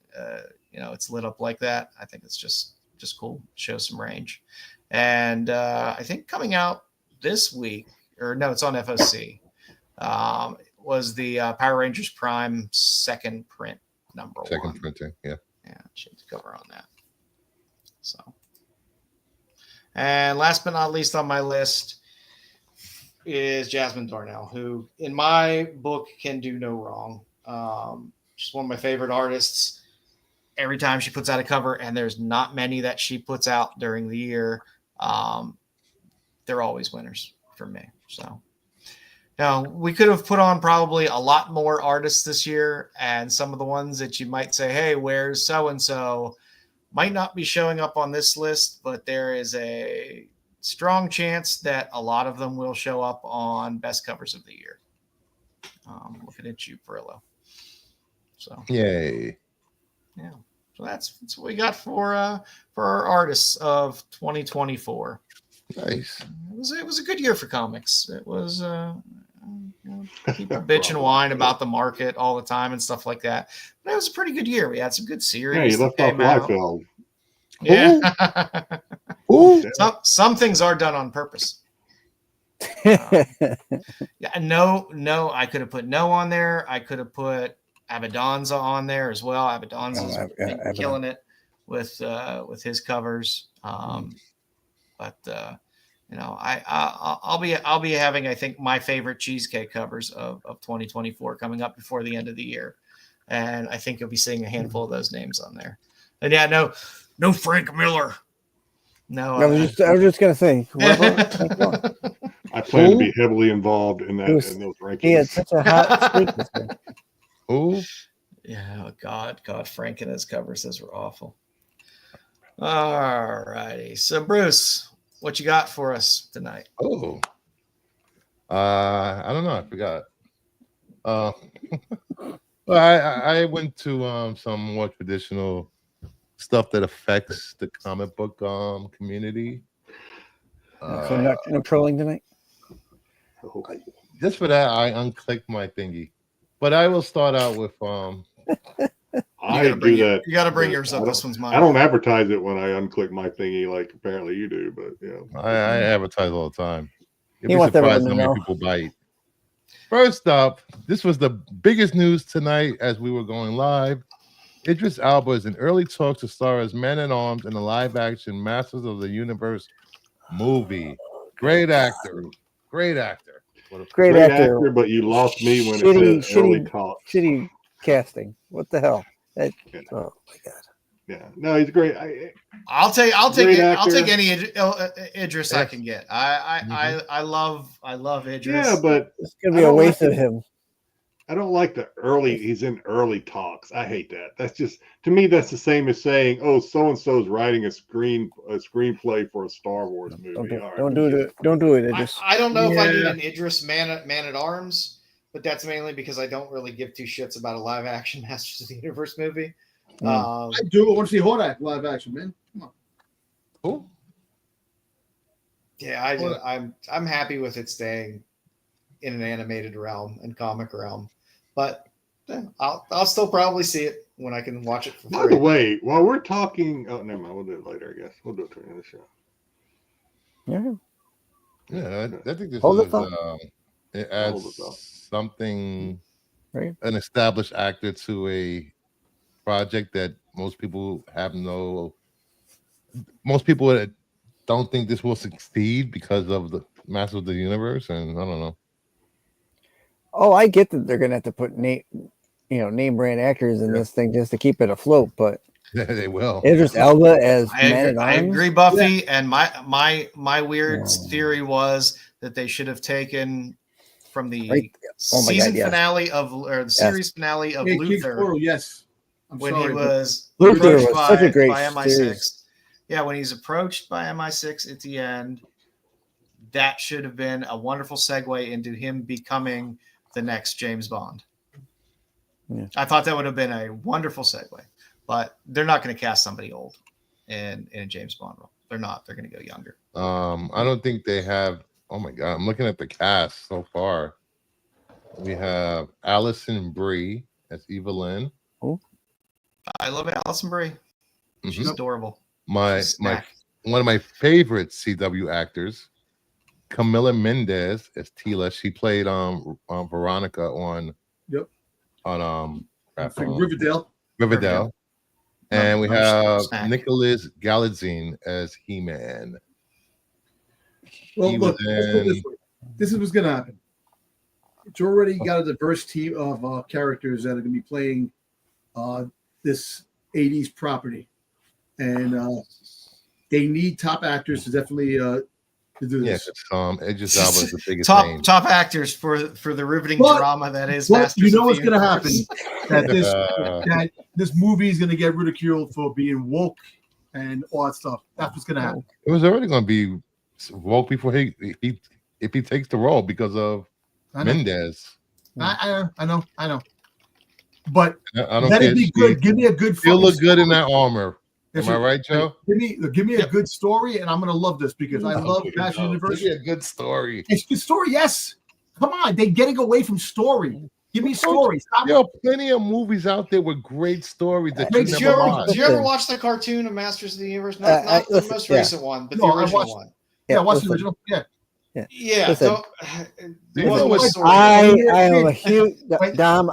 it's lit up like that. I think it's just cool. Shows some range. And I think coming out this week, or no, it's on FOC. Was the Power Rangers Prime second print number 1. Second printing, yeah. Yeah, change the cover on that. So, and last but not least on my list is Jasmine Darnell, who in my book can do no wrong. She's one of my favorite artists. Every time she puts out a cover, and there's not many that she puts out during the year, they're always winners for me. So, we could have put on probably a lot more artists this year, and some of the ones that you might say, hey, where's so-and-so? might not be showing up on this list, but there is a strong chance that a lot of them will show up on best covers of the year. Looking at you, Perillo. So Yay. yeah. So that's what we got for our artists of 2024. Nice. It was a good year for comics. It was people bitch and whine about the market all the time and stuff like that. But it was a pretty good year. We had some good series. Yeah, you left off Liefeld. Yeah. Some things are done on purpose. Yeah, no, I could have put No on there. I could have put Abaddonza on there as well. Abaddonza's been killing it with his covers. But I'll be having, I think, my favorite cheesecake covers of 2024 coming up before the end of the year, and I think you'll be seeing a handful of those names on there. And yeah, no Frank Miller. No, I was just gonna say. I plan to be heavily involved in that in those rankings. He had such a hot streak this year. Who? Yeah, God, Frank and his covers, those were awful. All righty. So, Bruce, what you got for us tonight? Oh, I don't know. I forgot. Well, I went to some more traditional stuff that affects the comic book community. So no trolling tonight? Just for that, I unclicked my thingy. But I will start out with I do that. You got to bring yours up. This one's mine. I don't advertise it when I unclick my thingy like apparently you do, but yeah. I advertise all the time. You'd You be want surprised everyone how to many know. people bite. First up, this was the biggest news tonight as we were going live. Idris Elba is in early talks to star as Man-at-Arms in the live-action Masters of the Universe movie. Great actor. Great actor. Great actor, but you lost me when it said early talks. Shitty casting. What the hell? Oh my god. Yeah, no, he's great. I'll take any Idris I Yes. can get. I love Idris. Yeah, but It's gonna be a waste of him. I don't like the early. He's in early talks. I hate that. That's just, to me, that's the same as saying, "Oh, so and so's writing a screenplay for a Star Wars movie." Don't do it. Idris. I don't know if I need an Idris man at arms, but that's mainly because I don't really give two shits about a live action Masters of the Universe movie. I do. I want to see Hordak live action, man. Come on. Who? Yeah, I'm happy with it staying in an animated realm and comic realm, but I'll still probably see it when I can watch it for free. By the way, while we're talking, oh, never mind. We'll do it later. I guess we'll do it during the show. Yeah, I think this Hold is the thought. it Hold the adds thought. something, Right. an established actor to a project that most people don't think this will succeed because of the Master of the Universe, and I don't know. Oh, I get that they're gonna have to put name brand actors in this thing just to keep it afloat, but They will. Idris Elba as I Man-at-Arms. agree, Buffy. And my weird theory was that they should have taken from the Right. Oh my season God, yes. finale the series finale of Hey, King Luther. Squirrel, yes. I'm When sorry, he but was Luther approached was such a great by MI6. series. Yeah, when he's approached by MI6 at the end, that should have been a wonderful segue into him becoming the next James Bond. Yeah. I thought that would have been a wonderful segue, but they're not going to cast somebody old in a James Bond role. They're not. They're going to go younger. I don't think they have. Oh my god, I'm looking at the cast so far. We have Alison Brie as Evelyn. I love Alison Brie. She's adorable. My Snack. one of my favorite CW actors, Camila Mendez as Tila. She played Veronica on Riverdale. Riverdale. And we have Snack. Nicholas Galadzine as He-Man. Well, He look, was let's put it this in- way. This is what's going to happen. It's already got a diverse team of characters that are going to be playing this 80s property. And they need top actors to definitely to do Yeah, this. Idris Elba is the biggest name. top actors for the riveting But- drama that is But Masters you know of what's the going to happen? Universe. That this movie is going to get ridiculed for being woke and all that stuff. That's what's gonna happen. It was already going to be woke before he if he takes the role because of Mendez. I know. But I don't let care. it be good. Give me a good. He'll look good in story. that armor. Am I right, Joe? Give me a good story, and I'm gonna love this because I love Masters of the Universe. Give me a good story. It's a good story, yes. Come on, they're getting away from story. Give me stories. There are plenty of movies out there with great stories that you Did never watched. you ever watch the cartoon of Masters of the Universe? Not the most recent one, but the original one. Yeah, watch the original. Yeah. Listen, I am a huge Dom.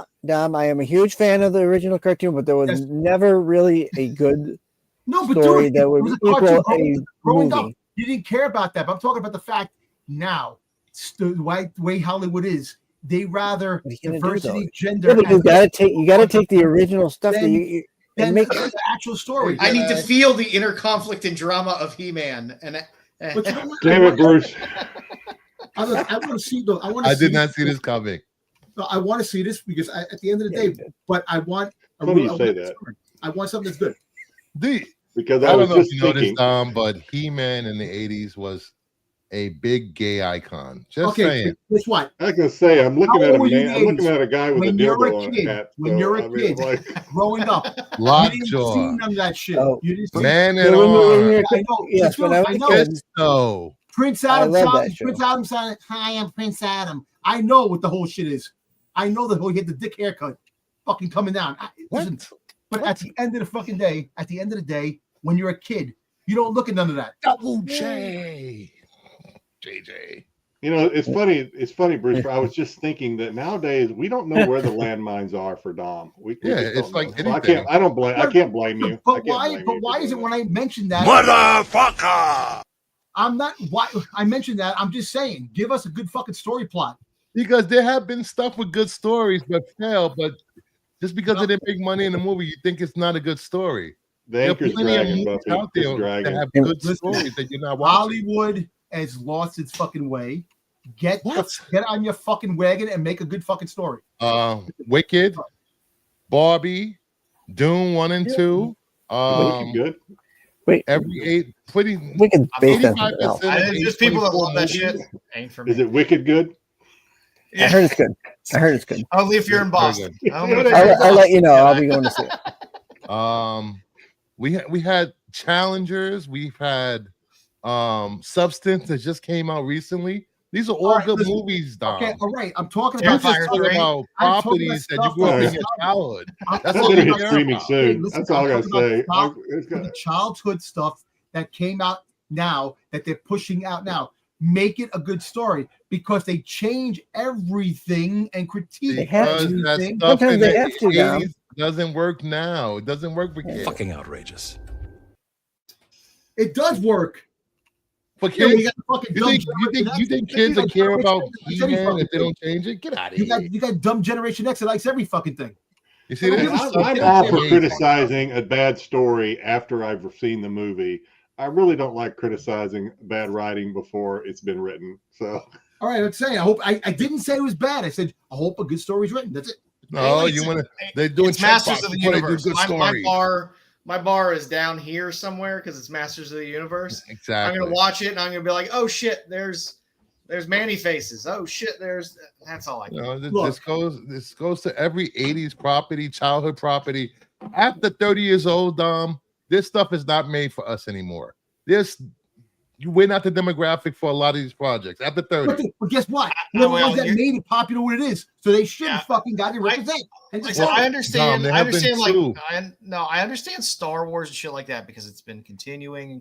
I am a huge fan of the original cartoon, but there was never really a good story that would equal a growing up. movie. You didn't care about that, but I'm talking about the fact now. It's the way Hollywood is. They rather diversity, gender. Yeah, but you gotta take the original stuff and make the actual story. I need to feel the inner conflict and drama of He-Man. But you know what? Damn it, Bruce. I want to see. I did not see this coming. No, I want to see this because at the end of the day, but I want. I want something that's good. Because I was don't know if just you know thinking. this, but He-Man in the 80s was a big gay icon. Just saying. Guess what? I can say I'm looking at a old are you man. I'm looking at a guy with a When you're dildo a on kid, a hat. when you're a kid, growing up, you didn't Lockjaw. see none of that shit. Oh, You didn't see Man Yeah, at when arms. you're a I kid- know. yes, when I was a kid, So Prince I Adam. love that show. Prince Adam said, "Hi, I'm Prince Adam." I know what the whole shit is. I know that he had the dick haircut, fucking coming down. Listen, but at the end of the fucking day, when you're a kid, you don't look at none of that. Double J. JJ. You know, it's funny. It's funny, Bruce. I was just thinking that nowadays we don't know where the landmines are for Dom. We just it's don't like know. So anything. I can't blame you. But why is it when I mentioned that? Motherfucker! I'm not. Why I mentioned that? I'm just saying, give us a good fucking story plot. Because there have been stuff with good stories but fail, but just because it didn't make money in the movie, you think it's not a good story. The anchor's dragging, movies Buffy. out there It's dragging. that have good stories that you're not watching. Hollywood has lost its fucking way. Get on your fucking wagon and make a good fucking story. Wicked, Barbie, Dune 1 and 2. Wicked good. Wait, every 8 pretty Wicked based on 85%. There's people that love that shit. Ain't for me. Is it Wicked good? I heard it's good. Only if you're in Boston. I'll let you know. I'll be going to see it. We had Challengers. We've had Substance that just came out recently. These are all good movies, Dom. Okay, all right. I'm talking about properties that you grew up in your childhood. That's all you streaming soon. That's all I gotta say. The childhood stuff that came out now that they're pushing out now. Make it a good story because they change everything and critique everything. Sometimes they have to. It doesn't work now. It doesn't work for kids. Fucking outrageous. It does work. For kids, you think kids will care about He-Man if they don't change it? Get out of here. You got dumb Generation X that likes every fucking thing. You see, I'm all for criticizing a bad story after I've seen the movie. I really don't like criticizing bad writing before it's been written. So, all right, let's say I didn't say it was bad. I said I hope a good story is written. That's it. No, you want to? They're doing Masters of the Universe. My bar is down here somewhere because it's Masters of the Universe. Exactly. I'm gonna watch it and I'm gonna be like, oh shit, there's Manny faces. Oh shit, that's all I know. This goes to every 80s property, childhood property. After 30 years old, Dom, this stuff is not made for us anymore. We're not the demographic for a lot of these projects. After 30. But guess what? They're the ones that made it popular what it is. So they should have fucking got it represented. I understand. I understand. I understand Star Wars and shit like that because it's been continuing.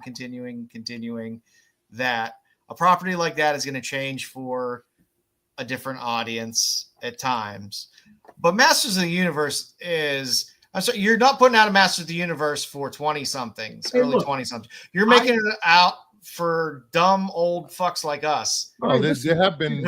That a property like that is going to change for a different audience at times. But Masters of the Universe is. I'm sorry, you're not putting out a Masters of the Universe for 20-somethings, early 20-somethings. You're making it out for dumb old fucks like us. Oh, there have been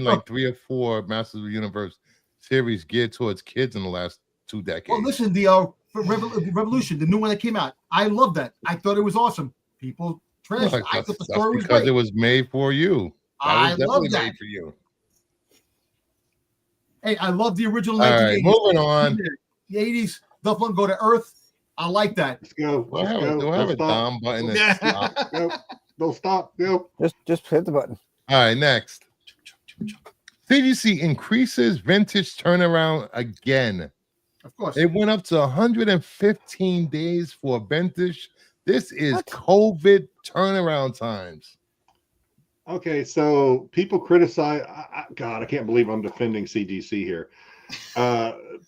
like 3 or 4 Masters of the Universe series geared towards kids in the last 2 decades. Well, listen, the Revolution, the new one that came out, I love that. I thought it was awesome. People trashed it. I thought the story was because great. it was made for you. I love that. Made for you. Hey, I love the original. All right, moving on. The 80s, stuff go to Earth. I like that. Let's go. Do I Let's have, go. do I have a Don't stop. Dom button? That stop? Go. Don't stop. Go. Just hit the button. All right, next. CGC increases vintage turnaround again. Of course. It went up to 115 days for vintage. This is COVID turnaround times. Okay, so people criticize. God, I can't believe I'm defending CGC here.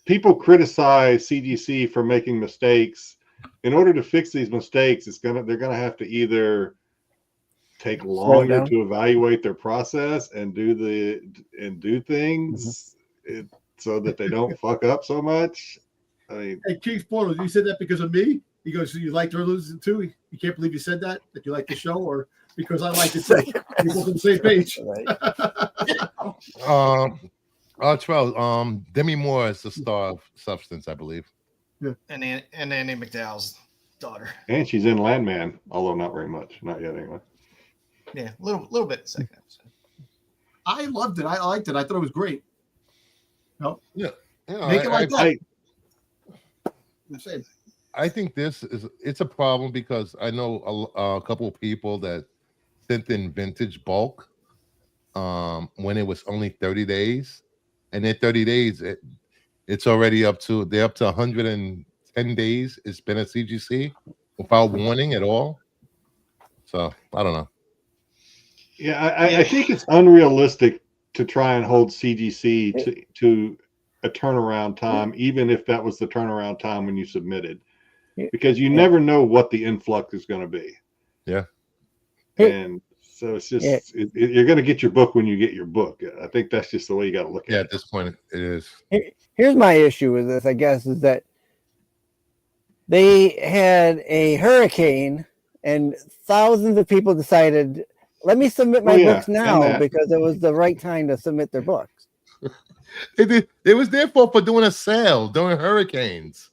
People criticize CGC for making mistakes. In order to fix these mistakes, they're gonna have to either take longer to evaluate their process and do things so that they don't fuck up so much. I mean, hey, King Spoilers, you said that because of me? He goes, so you like journalism too? You can't believe you said that you like the show, or because I like it too? We're both on the same page. Demi Moore is the star of Substance, I believe. Yeah. And Andy McDowell's daughter. and she's in Landman, although not very much, not yet anyway. Yeah, a little bit second episode. I loved it. I liked it. I thought it was great. No, Yeah, make it like that. I think it's a problem because I know a couple of people that sent in vintage bulk when it was only 30 days, and in 30 days it's already up to 110 days. It's been at CGC without warning at all. So I don't know. Yeah, I think it's unrealistic to try and hold CGC to a turnaround time, even if that was the turnaround time when you submitted, because you never know what the influx is going to be. Yeah. And so it's just, you're going to get your book when you get your book. I think that's just the way you got to look at it. At this point, it is. Here's my issue with this, I guess, is that they had a hurricane and thousands of people decided, let me submit my books now because it was the right time to submit their books. It was their fault for doing a sale during hurricanes.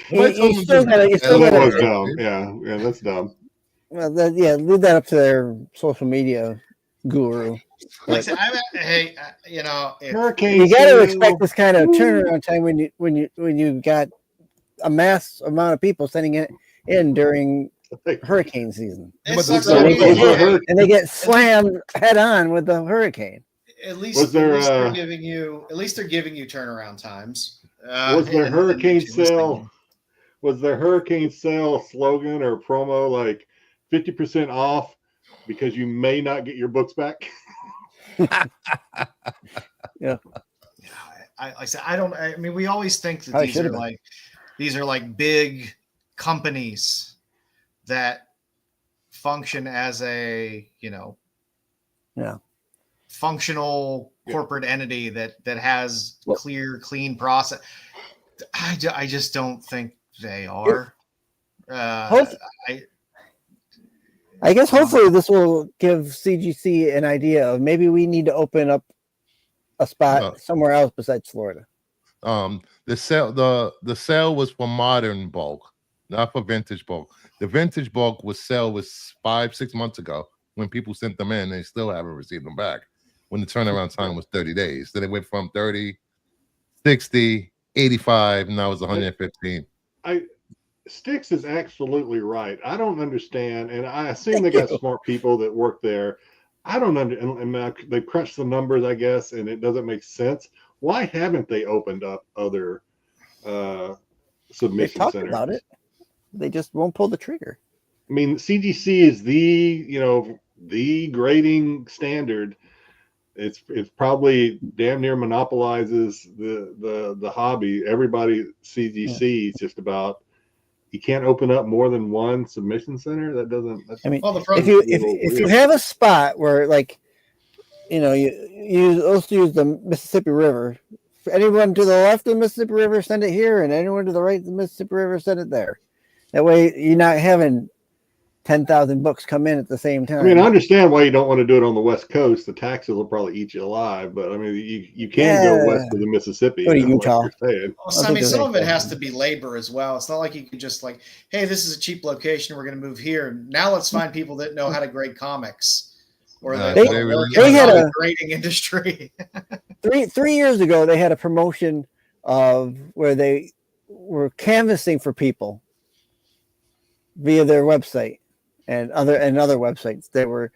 You still gotta, dumb. Yeah, that's dumb. Well, leave that up to their social media guru. Like hey, hurricane. You got to expect this kind of turnaround time when you got a mass amount of people sending it in during hurricane season, and they get slammed head on with the hurricane. At least they're giving you turnaround times. Was their hurricane sale? Was their hurricane sale slogan or promo like 50% off because you may not get your books back? Yeah. I mean, we always think that these are like big companies that function as a, functional corporate entity that has clean process. I just don't think they are. I guess hopefully this will give CGC an idea of maybe we need to open up a spot somewhere else besides Florida. The sale was for modern bulk, not for vintage bulk. The vintage bulk was 5-6 months ago when people sent them in. They still haven't received them back. When the turnaround time was 30 days, then it went from 30, 60, 85, and now it's 115. Styx is absolutely right. I don't understand, and I assume they got smart people that work there. I don't understand. They crunched the numbers, I guess, and it doesn't make sense. Why haven't they opened up other submission they centers? About it. They just won't pull the trigger. I mean, CGC is the grading standard. It's probably damn near monopolizes the hobby. Everybody CGC is just about. You can't open up more than one submission center. That doesn't. If you have a spot where you also use the Mississippi River. Anyone to the left of the Mississippi River, send it here, and anyone to the right of the Mississippi River, send it there. That way, you're not having 10,000 books come in at the same time. I mean, I understand why you don't want to do it on the West Coast. The taxes will probably eat you alive, but I mean, you can go west of the Mississippi. Go to Utah. I mean, some of it has to be labor as well. It's not like you can just hey, this is a cheap location. We're going to move here. Now let's find people that know how to grade comics, or they had a grading industry. 3 years ago, they had a promotion of where they were canvassing for people via their website and other websites. They were,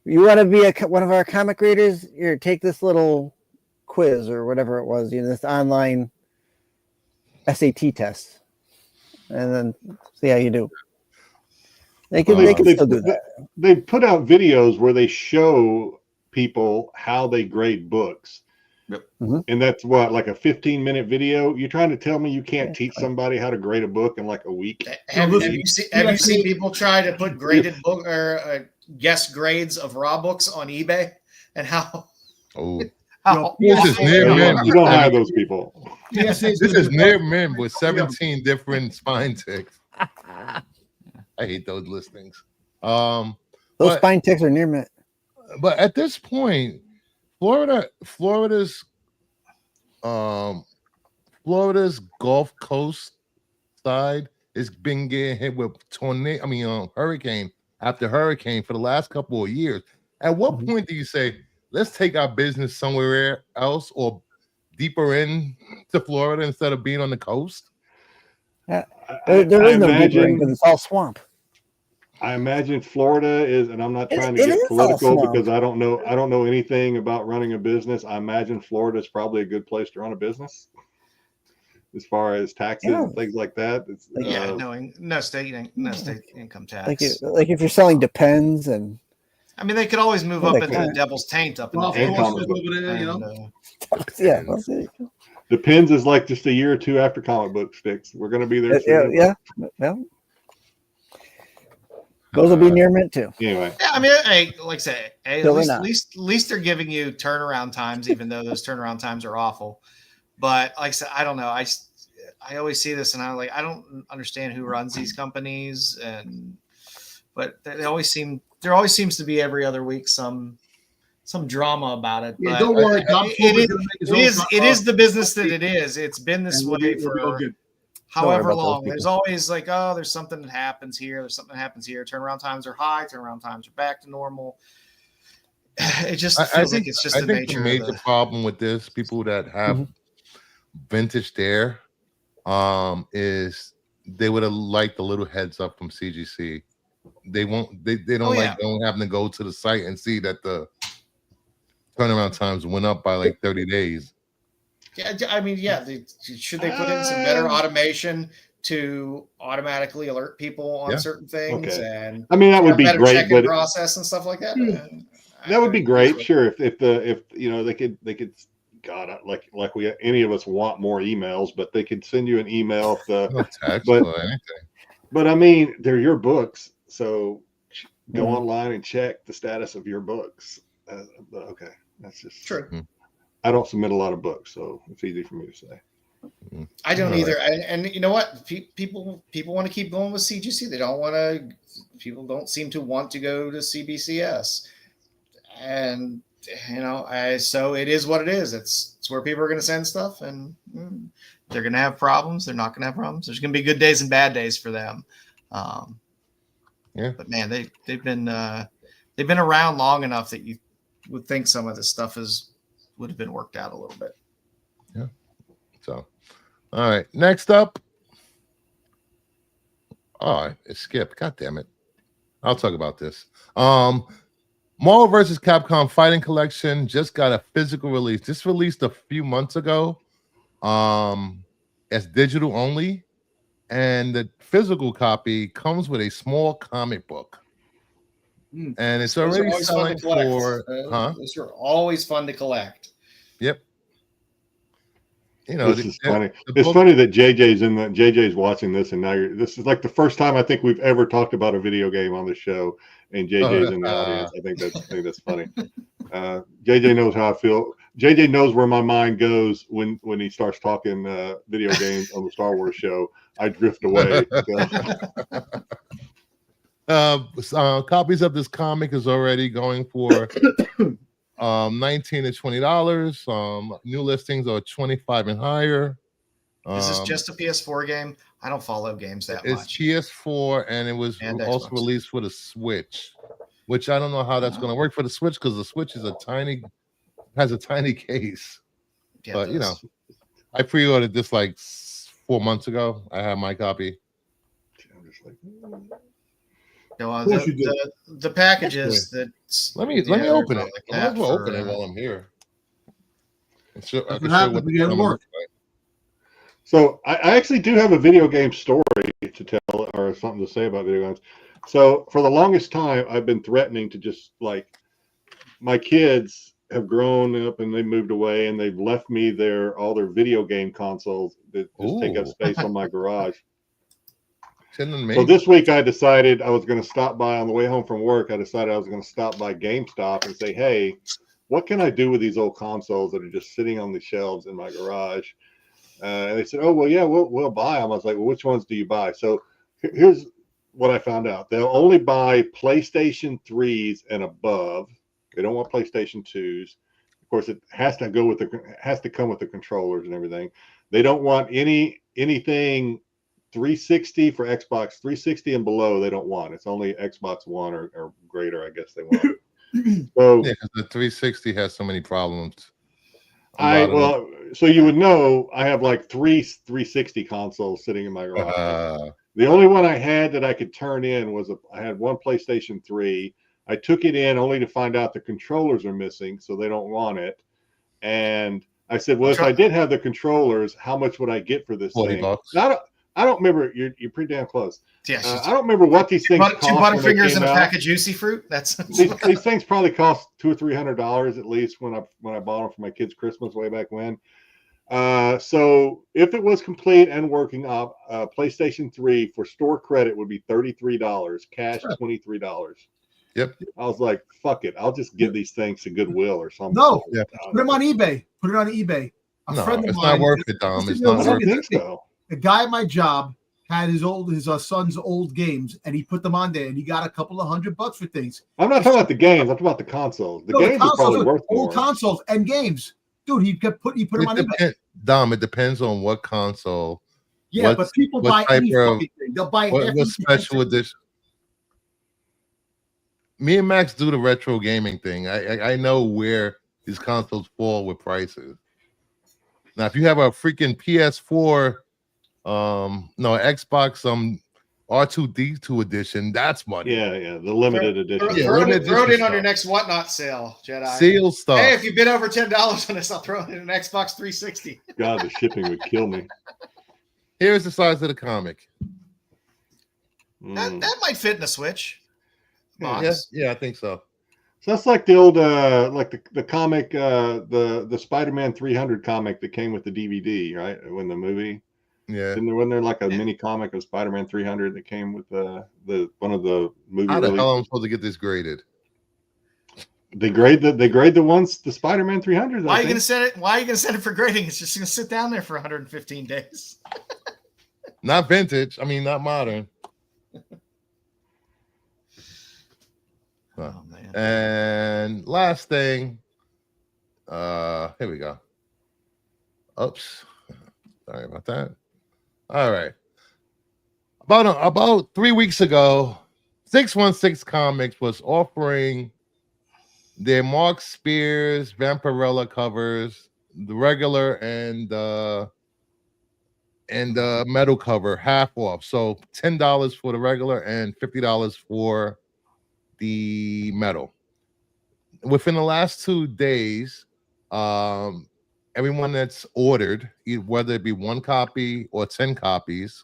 you want to be one of our comic readers? Here, take this little quiz or whatever it was, this online SAT test, and then see how you do. They can still do that. They put out videos where they show people how they grade books. Yep. Mm-hmm. And that's what, like a 15-minute video? You're trying to tell me you can't teach somebody how to grade a book in like a week? Have you seen people try to put graded book or guess grades of raw books on eBay and how? Oh, this is near men. You don't have those people. This is near men with 17 different spine ticks. I hate those listings. Those spine ticks are near mint. But at this point, Florida's Gulf Coast side has been getting hit with hurricane after hurricane for the last couple of years. At what point do you say, let's take our business somewhere else or deeper in to Florida instead of being on the coast? There is no deeper because it's all swamp. I imagine Florida is, and I'm not trying to get political because I don't know anything about running a business. I imagine Florida is probably a good place to run a business as far as taxes and things like that. It's, no state income tax. Like if you're selling Depends, and I mean, they could always move up into the Devil's Taint up in the Depends is like just a year or two after comic book Styx. We're going to be there. Yeah. Those will be near mint too. Anyway, yeah, I mean, like I say, at least they're giving you turnaround times, even though those turnaround times are awful. But like I said, I don't know. I always see this, and I don't understand who runs these companies, but there always seems to be every other week some drama about it. Yeah, but don't worry, it is the business that it is. It's been this way for however long. There's always there's something that happens here. There's something that happens here. Turnaround times are high. Turnaround times are back to normal. It just feels like it's just the nature. The major problem with this, people that have vintage there, is they would have liked a little heads up from CGC. They won't. They don't don't having to go to the site and see that the turnaround times went up by like 30 days. Yeah, I mean, should they put in some better automation to automatically alert people on certain things? Okay. And I mean, that would be great, but process and stuff like that. That would be great, sure. If they could, God, like any of us want more emails, but they could send you an email. But I mean, they're your books, so go online and check the status of your books. Okay, that's just true. I don't submit a lot of books, so it's easy for me to say. I don't either. And you know what? People want to keep going with CGC. They don't want to. People don't seem to want to go to CBCS. And so it is what it is. It's where people are going to send stuff, and they're going to have problems. They're not going to have problems. There's going to be good days and bad days for them. But man, they've been around long enough that you would think some of this stuff would have been worked out a little bit. Yeah. So, all right. Next up. Oh, it skipped. God damn it. I'll talk about this. Marvel vs. Capcom Fighting Collection just got a physical release. Just released a few months ago. It's digital only. And the physical copy comes with a small comic book. And it's already selling for Those are always fun to collect. Yep. This is funny. It's funny that JJ's watching this, and now this is like the first time I think we've ever talked about a video game on the show, and JJ's in the audience. I think that's funny. JJ knows how I feel. JJ knows where my mind goes when he starts talking video games on the Star Wars show. I drift away. Copies of this comic is already going for $19 to $20. New listings are 25 and higher. Is this just a PS4 game? I don't follow games that much. It's PS4, and it was also released for the Switch, which I don't know how that's going to work for the Switch because the Switch is has a tiny case. Yeah, but I pre-ordered this like 4 months ago. I have my copy. I'm just like, No, course you do. the packages that. Let me open it. I might as well open it while I'm here. I can What show happens what if the you get camera work? looks like. so I actually do have a video game story to tell or something to say about video games. So for the longest time, I've been threatening to just like my kids have grown up and they moved away and they've left me all their video game consoles that just take up Ooh. space on my garage. Shouldn't So maybe. this week I decided I was going to stop by on the way home from work. I decided I was going to stop by GameStop and say, hey, what can I do with these old consoles that are just sitting on the shelves in my garage? And they said, oh, well, yeah, we'll buy them. I was like, well, which ones do you buy? So here's what I found out. They'll only buy PlayStation 3s and above. They don't want PlayStation 2s. Of course, it has to come with the controllers and everything. They don't want anything 360 for Xbox 360 and below. They don't want. It's only Xbox One or greater, I guess they want. So Yeah, because the 360 has so many problems. so you would know I have like 360 consoles sitting in my garage. The only one I had that I could turn in was I had one PlayStation 3. I took it in only to find out the controllers are missing, so they don't want it. And I said, well, if I did have the controllers, how much would I get for this thing? $40. I don't remember. You're pretty damn close. Yeah, I don't remember what these things cost. Two Butterfingers and a pack of Juicy Fruit. That's these things probably cost $200 or $300 at least when I bought them for my kids' Christmas way back when. So if it was complete and working up, PlayStation 3 for store credit would be $33, cash $23. Yep. I was like, fuck it. I'll just give these things to Goodwill or something. No, Yeah. put them on eBay. Put it on eBay. No, it's not worth it, Dom. It's I not don't worth think so. A guy at my job had his son's old games, and he put them on there, and he got a couple of $100 for things. I'm not talking about the games. I'm talking about the consoles. The games are probably worth more. Old consoles and games, dude. He put them on eBay. Dom, it depends on what console. Yeah, but people buy any fucking thing. They'll buy what special edition. Me and Max do the retro gaming thing. I know where these consoles fall with prices. Now, if you have a freaking PS4, Xbox, R2D2 edition, that's money. Yeah, the limited edition. Throw it in on your next whatnot sale, Jedi. Seal stuff. Hey, if you bid over $10 on this, I'll throw it in an Xbox 360. God, the shipping would kill me. Here's the size of the comic. That might fit in a Switch box. Yeah, I think so. So that's like the old, the comic, the Spider-Man 300 comic that came with the DVD, right? When the movie, wasn't there like a mini comic of Spider-Man 300 that came with the one of the movie? How the hell am I supposed to get this graded? They grade the Spider-Man 300s. Why are you gonna send it? Why are you gonna send it for grading? It's just gonna sit down there for 115 days. Not vintage. I mean, not modern. Oh man. And last thing, here we go. Oops, sorry about that. All right, about 3 weeks ago, 616 Comics was offering their Mark Spears Vampirella covers, the regular and metal cover, half off. So $10 for the regular and $50 for the metal. Within the last 2 days, everyone that's ordered, whether it be 1 copy or 10 copies,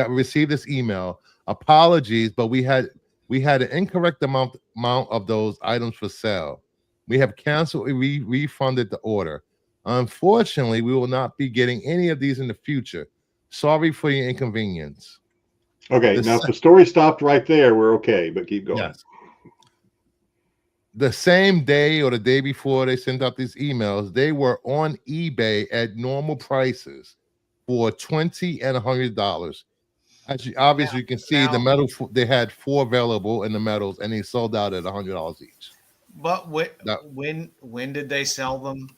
received this email. Apologies, but we had an incorrect amount of those items for sale. We have canceled. We refunded the order. Unfortunately, we will not be getting any of these in the future. Sorry for your inconvenience. Okay, now if the story stopped right there, we're okay, but keep going. Yes. The same day or the day before they sent out these emails, they were on eBay at normal prices for $20 and $100. As you, obviously, you can see the metal. They had 4 available in the metals, and they sold out at $100 each. But when did they sell them?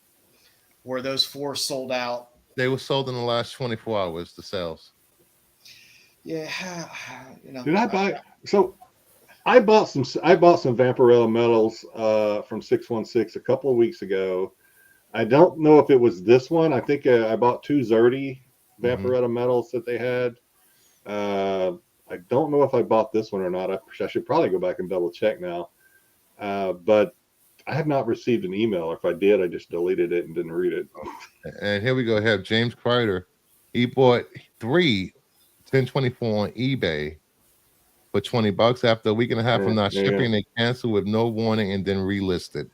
Were those 4 sold out? They were sold in the last 24 hours. The sales. Yeah, Did I buy? So I bought some Vampirella metals from 616 a couple of weeks ago. I don't know if it was this one. I think I bought 2 Zerti Vampiretta medals that they had. I don't know if I bought this one or not. I should probably go back and double check now. But I have not received an email. If I did, I just deleted it and didn't read it. And here we go. Have James Kreider. He bought 3 1024 on eBay for $20 after a week and a half from not shipping. They canceled with no warning and then relisted.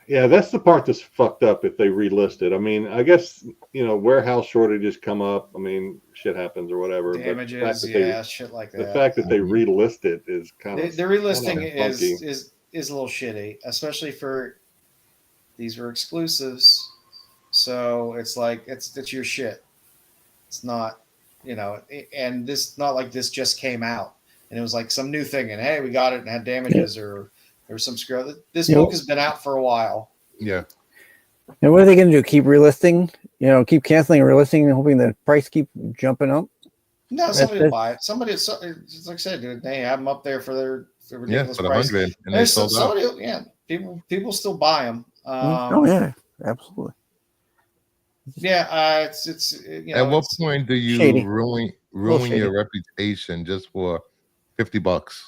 Yeah, that's the part that's fucked up if they relist it. I mean, I guess, warehouse shortages come up. I mean, shit happens or whatever. Damages, shit like that. The fact that they relist it is kind of... The relisting is a little shitty, especially for... These were exclusives. So it's like, it's your shit. It's not, and this, not like this just came out. And it was like some new thing. And, hey, we got it and had damages or... There's some screw. This book has been out for a while. Yeah. And what are they going to do? Keep relisting? Keep canceling and relisting and hoping the price keep jumping up? No, somebody will buy it. Somebody, like I said, dude, they have them up there for their ridiculous price. $100, and they sold out. People still buy them. Yeah, absolutely. Yeah, it's At what point do you shady. ruin your reputation just for $50?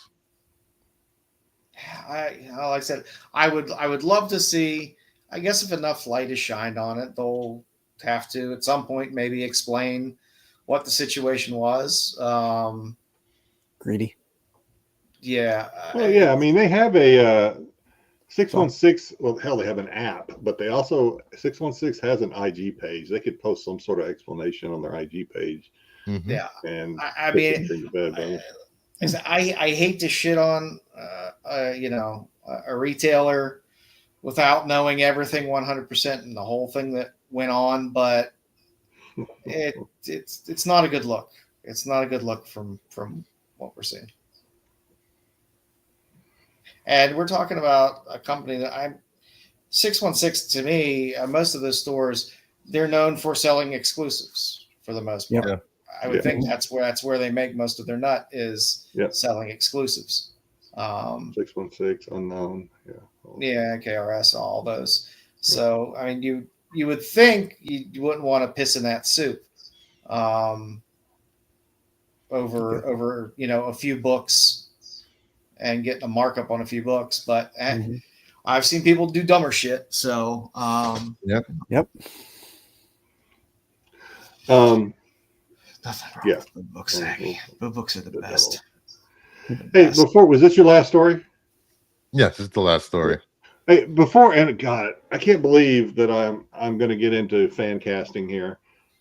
Like I said, I would love to see. I guess if enough light is shined on it, they'll have to at some point maybe explain what the situation was. Greedy. Yeah. Well, yeah. I mean, they have a 616. Well, hell, they have an app, but they also 616 has an IG page. They could post some sort of explanation on their IG page. Mm-hmm. Yeah. And I mean, I hate to shit on a retailer without knowing everything 100% and the whole thing that went on, but it's not a good look. It's not a good look from what we're seeing. And we're talking about a company that 616 to me, most of those stores, they're known for selling exclusives for the most part. Yeah. I would think that's where they make most of their nut is selling exclusives. 616 unknown. Yeah, KRS, all those. So I mean, you would think you wouldn't want to piss in that soup over a few books and getting a markup on a few books, but I've seen people do dumber shit. So Yep. Nothing wrong with the books, Aggie. The books are the best. Hey, was this your last story? Yes, it's the last story. Hey, God, I can't believe that I'm going to get into fan casting here.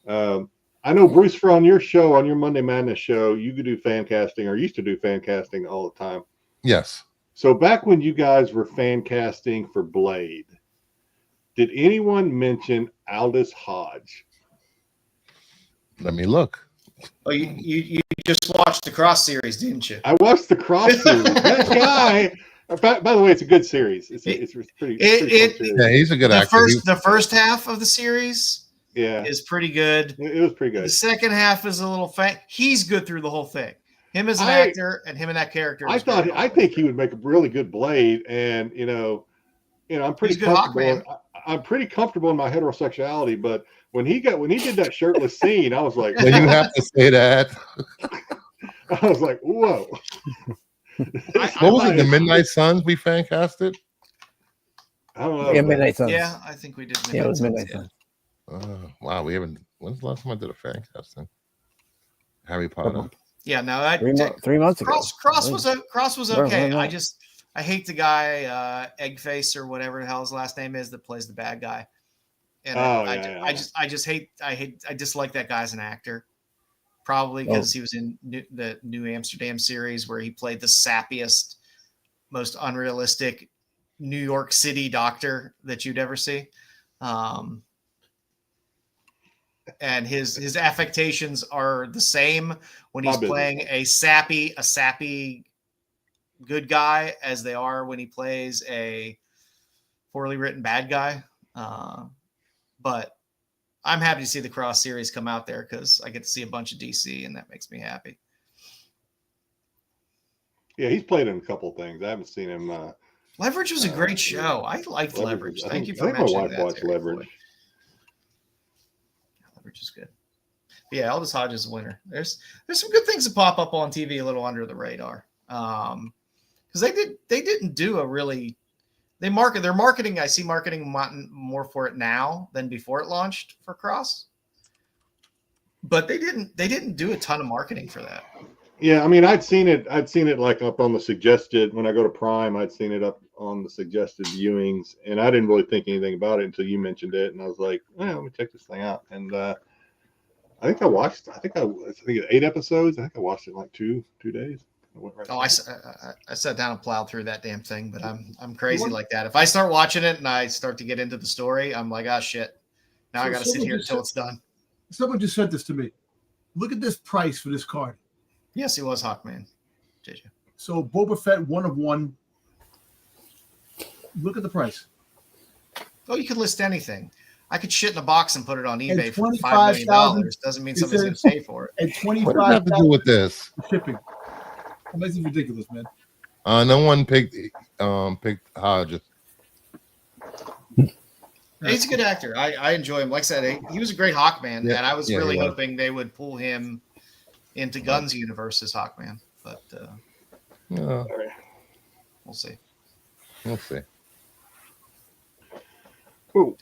I know, Bruce, for on your show, on your Monday Madness show, you could do fan casting or used to do fan casting all the time. Yes. So back when you guys were fan casting for Blade, did anyone mention Aldous Hodge? Let me look. Oh, you just watched the Cross series, didn't you? I watched the Cross series. That guy. By the way, it's a good series. It's pretty. Yeah, he's a good actor. The first half of the series, is pretty good. It was pretty good. The second half is a little faint. He's good through the whole thing. Him as an actor and him and that character. I think he would make a really good Blade, and I'm pretty comfortable. I'm pretty comfortable in my heterosexuality, but when he did that shirtless scene, I was like, well, you have to say that. I was like, whoa. What was it? The Midnight Suns we fan casted? I don't know. Yeah, Midnight Suns. Yeah, I think we did. Yeah, it was Midnight Suns. Wow, we haven't. When's the last time I did a fan casting? Harry Potter. Yeah, no, 3 months ago. Cross was okay. I hate the guy Eggface or whatever the hell his last name is that plays the bad guy. And I dislike that guy as an actor. Probably because he was in the New Amsterdam series where he played the sappiest, most unrealistic New York City doctor that you'd ever see. And his affectations are the same when he's playing a sappy good guy as they are when he plays a poorly written bad guy. But I'm happy to see the Cross series come out there because I get to see a bunch of DC and that makes me happy. Yeah, he's played in a couple of things. I haven't seen him Leverage was a great show. I liked Leverage. Thank you for I think my mentioning wife that. watched Terry Leverage. Floyd. Leverage is good. But yeah, Aldous Hodge is a winner. There's some good things that pop up on TV a little under the radar. Because they didn't do a really their marketing. I see marketing more for it now than before it launched for Cross. But they didn't do a ton of marketing for that. Yeah, I mean, I'd seen it like up on the suggested when I go to Prime. I'd seen it up on the suggested viewings, and I didn't really think anything about it until you mentioned it, and I was like, well, let me check this thing out. And I think I watched. I think 8 episodes. I think I watched it in like two days. I sat down and plowed through that damn thing, but I'm crazy like that. If I start watching it and I start to get into the story, I'm like, oh shit! Now I got to sit here until it's done. Someone just said this to me. Look at this price for this card. Yes, he was Hawkman. Did you? So Boba Fett 1 of 1. Look at the price. Oh, you could list anything. I could shit in a box and put it on eBay for $25,000. $5 million. Doesn't mean somebody's going to pay for it. And $25,000 What does that have to do with this? shipping. This is ridiculous, man. No one picked Hodges. He's a good actor. I enjoy him. Like I said, he was a great Hawkman, and I was really hoping they would pull him into Gunn's universe as Hawkman. But we'll see. We'll see. Cool.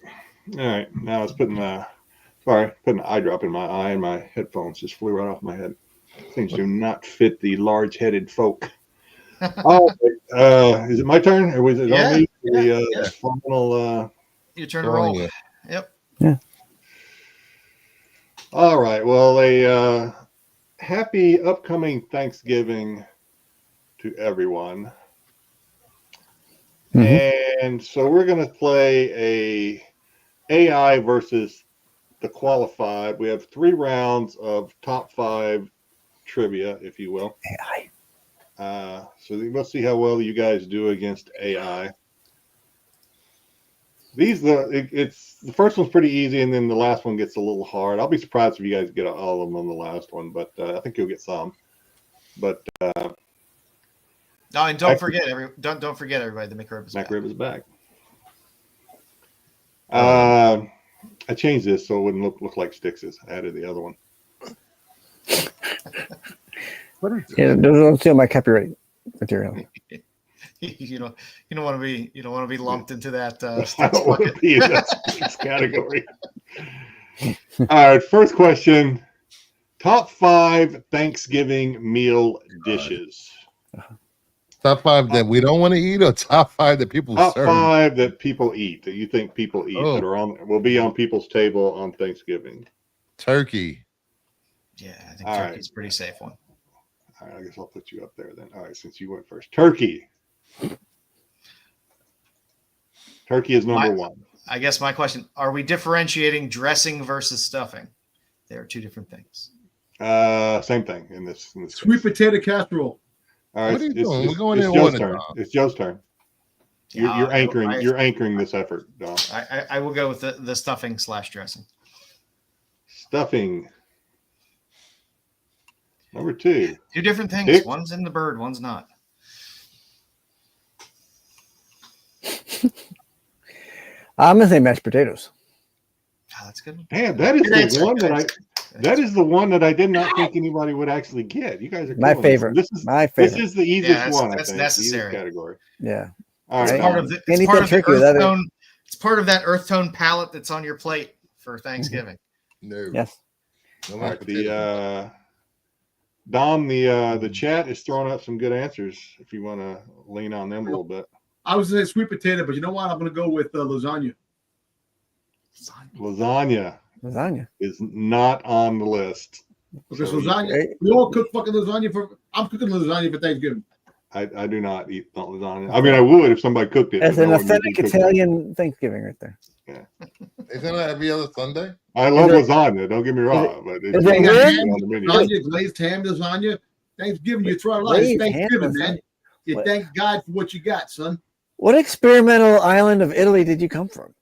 All right. Now it's putting an eye drop in my eye, and my headphones just flew right off my head. Things do not fit the large-headed folk. Is it my turn, or was it on me? The final. Your turn to roll. Yeah. Yep. Yeah. All right. Well, a happy upcoming Thanksgiving to everyone. And so we're going to play a AI versus the qualified. We have 3 rounds of top 5 trivia, if you will. AI. So let's see how well you guys do against AI. The first one's pretty easy, and then the last one gets a little hard. I'll be surprised if you guys get all of them on the last one, but I think you'll get some. But no, and don't forget everybody. The McRib is back. McRib is back. I changed this so it wouldn't look like Styx's. I added the other one. Yeah, don't steal my copyright material. You don't want to be lumped into that. I don't want to be in that Styx category. All right, first question: top 5 Thanksgiving meal dishes. Top 5 that we don't want to eat, or top 5 that people Top serve? 5 that people eat, that you think people eat, that will be on people's table on Thanksgiving. Turkey. Yeah, I think turkey's a pretty safe one. All right, I guess I'll put you up there then. All right, since you went first. Turkey. Turkey is number 1. I guess my question, are we differentiating dressing versus stuffing? They are 2 different things. Same thing in this Sweet potato casserole. All right, what are you doing? We're going in Joe's turn. It's Joe's turn. You're anchoring. You're anchoring this effort, Dom. I will go with the stuffing / dressing. Stuffing. Number 2. 2 different things. Dick? One's in the bird. One's not. I'm gonna say mashed potatoes. Oh, that's good. Man, that is the one that I did not think anybody would actually get. You guys are my favorite. This is my favorite. This is the easiest one. That's I think. necessary. The category. Yeah. All right. It's part of the earth tone. It's part of that earth tone palette that's on your plate for Thanksgiving. No. Yes. No All right, Dom, the chat is throwing up some good answers. If you want to lean on them a little bit. I was going to say sweet potato, but you know what? I'm going to go with lasagna. Lasagna is not on the list. Because lasagna, we all cook fucking lasagna I'm cooking lasagna for Thanksgiving. I do not eat lasagna. I mean, I would if somebody cooked it. It's an authentic Italian Thanksgiving right there. Yeah. Isn't that every other Sunday? I love lasagna. Don't get me wrong, but it's on the menu. Lasagna, glazed ham lasagna. Thanksgiving, you throw a lot. It's Thanksgiving, man. You thank God for what you got, son. What experimental island of Italy did you come from?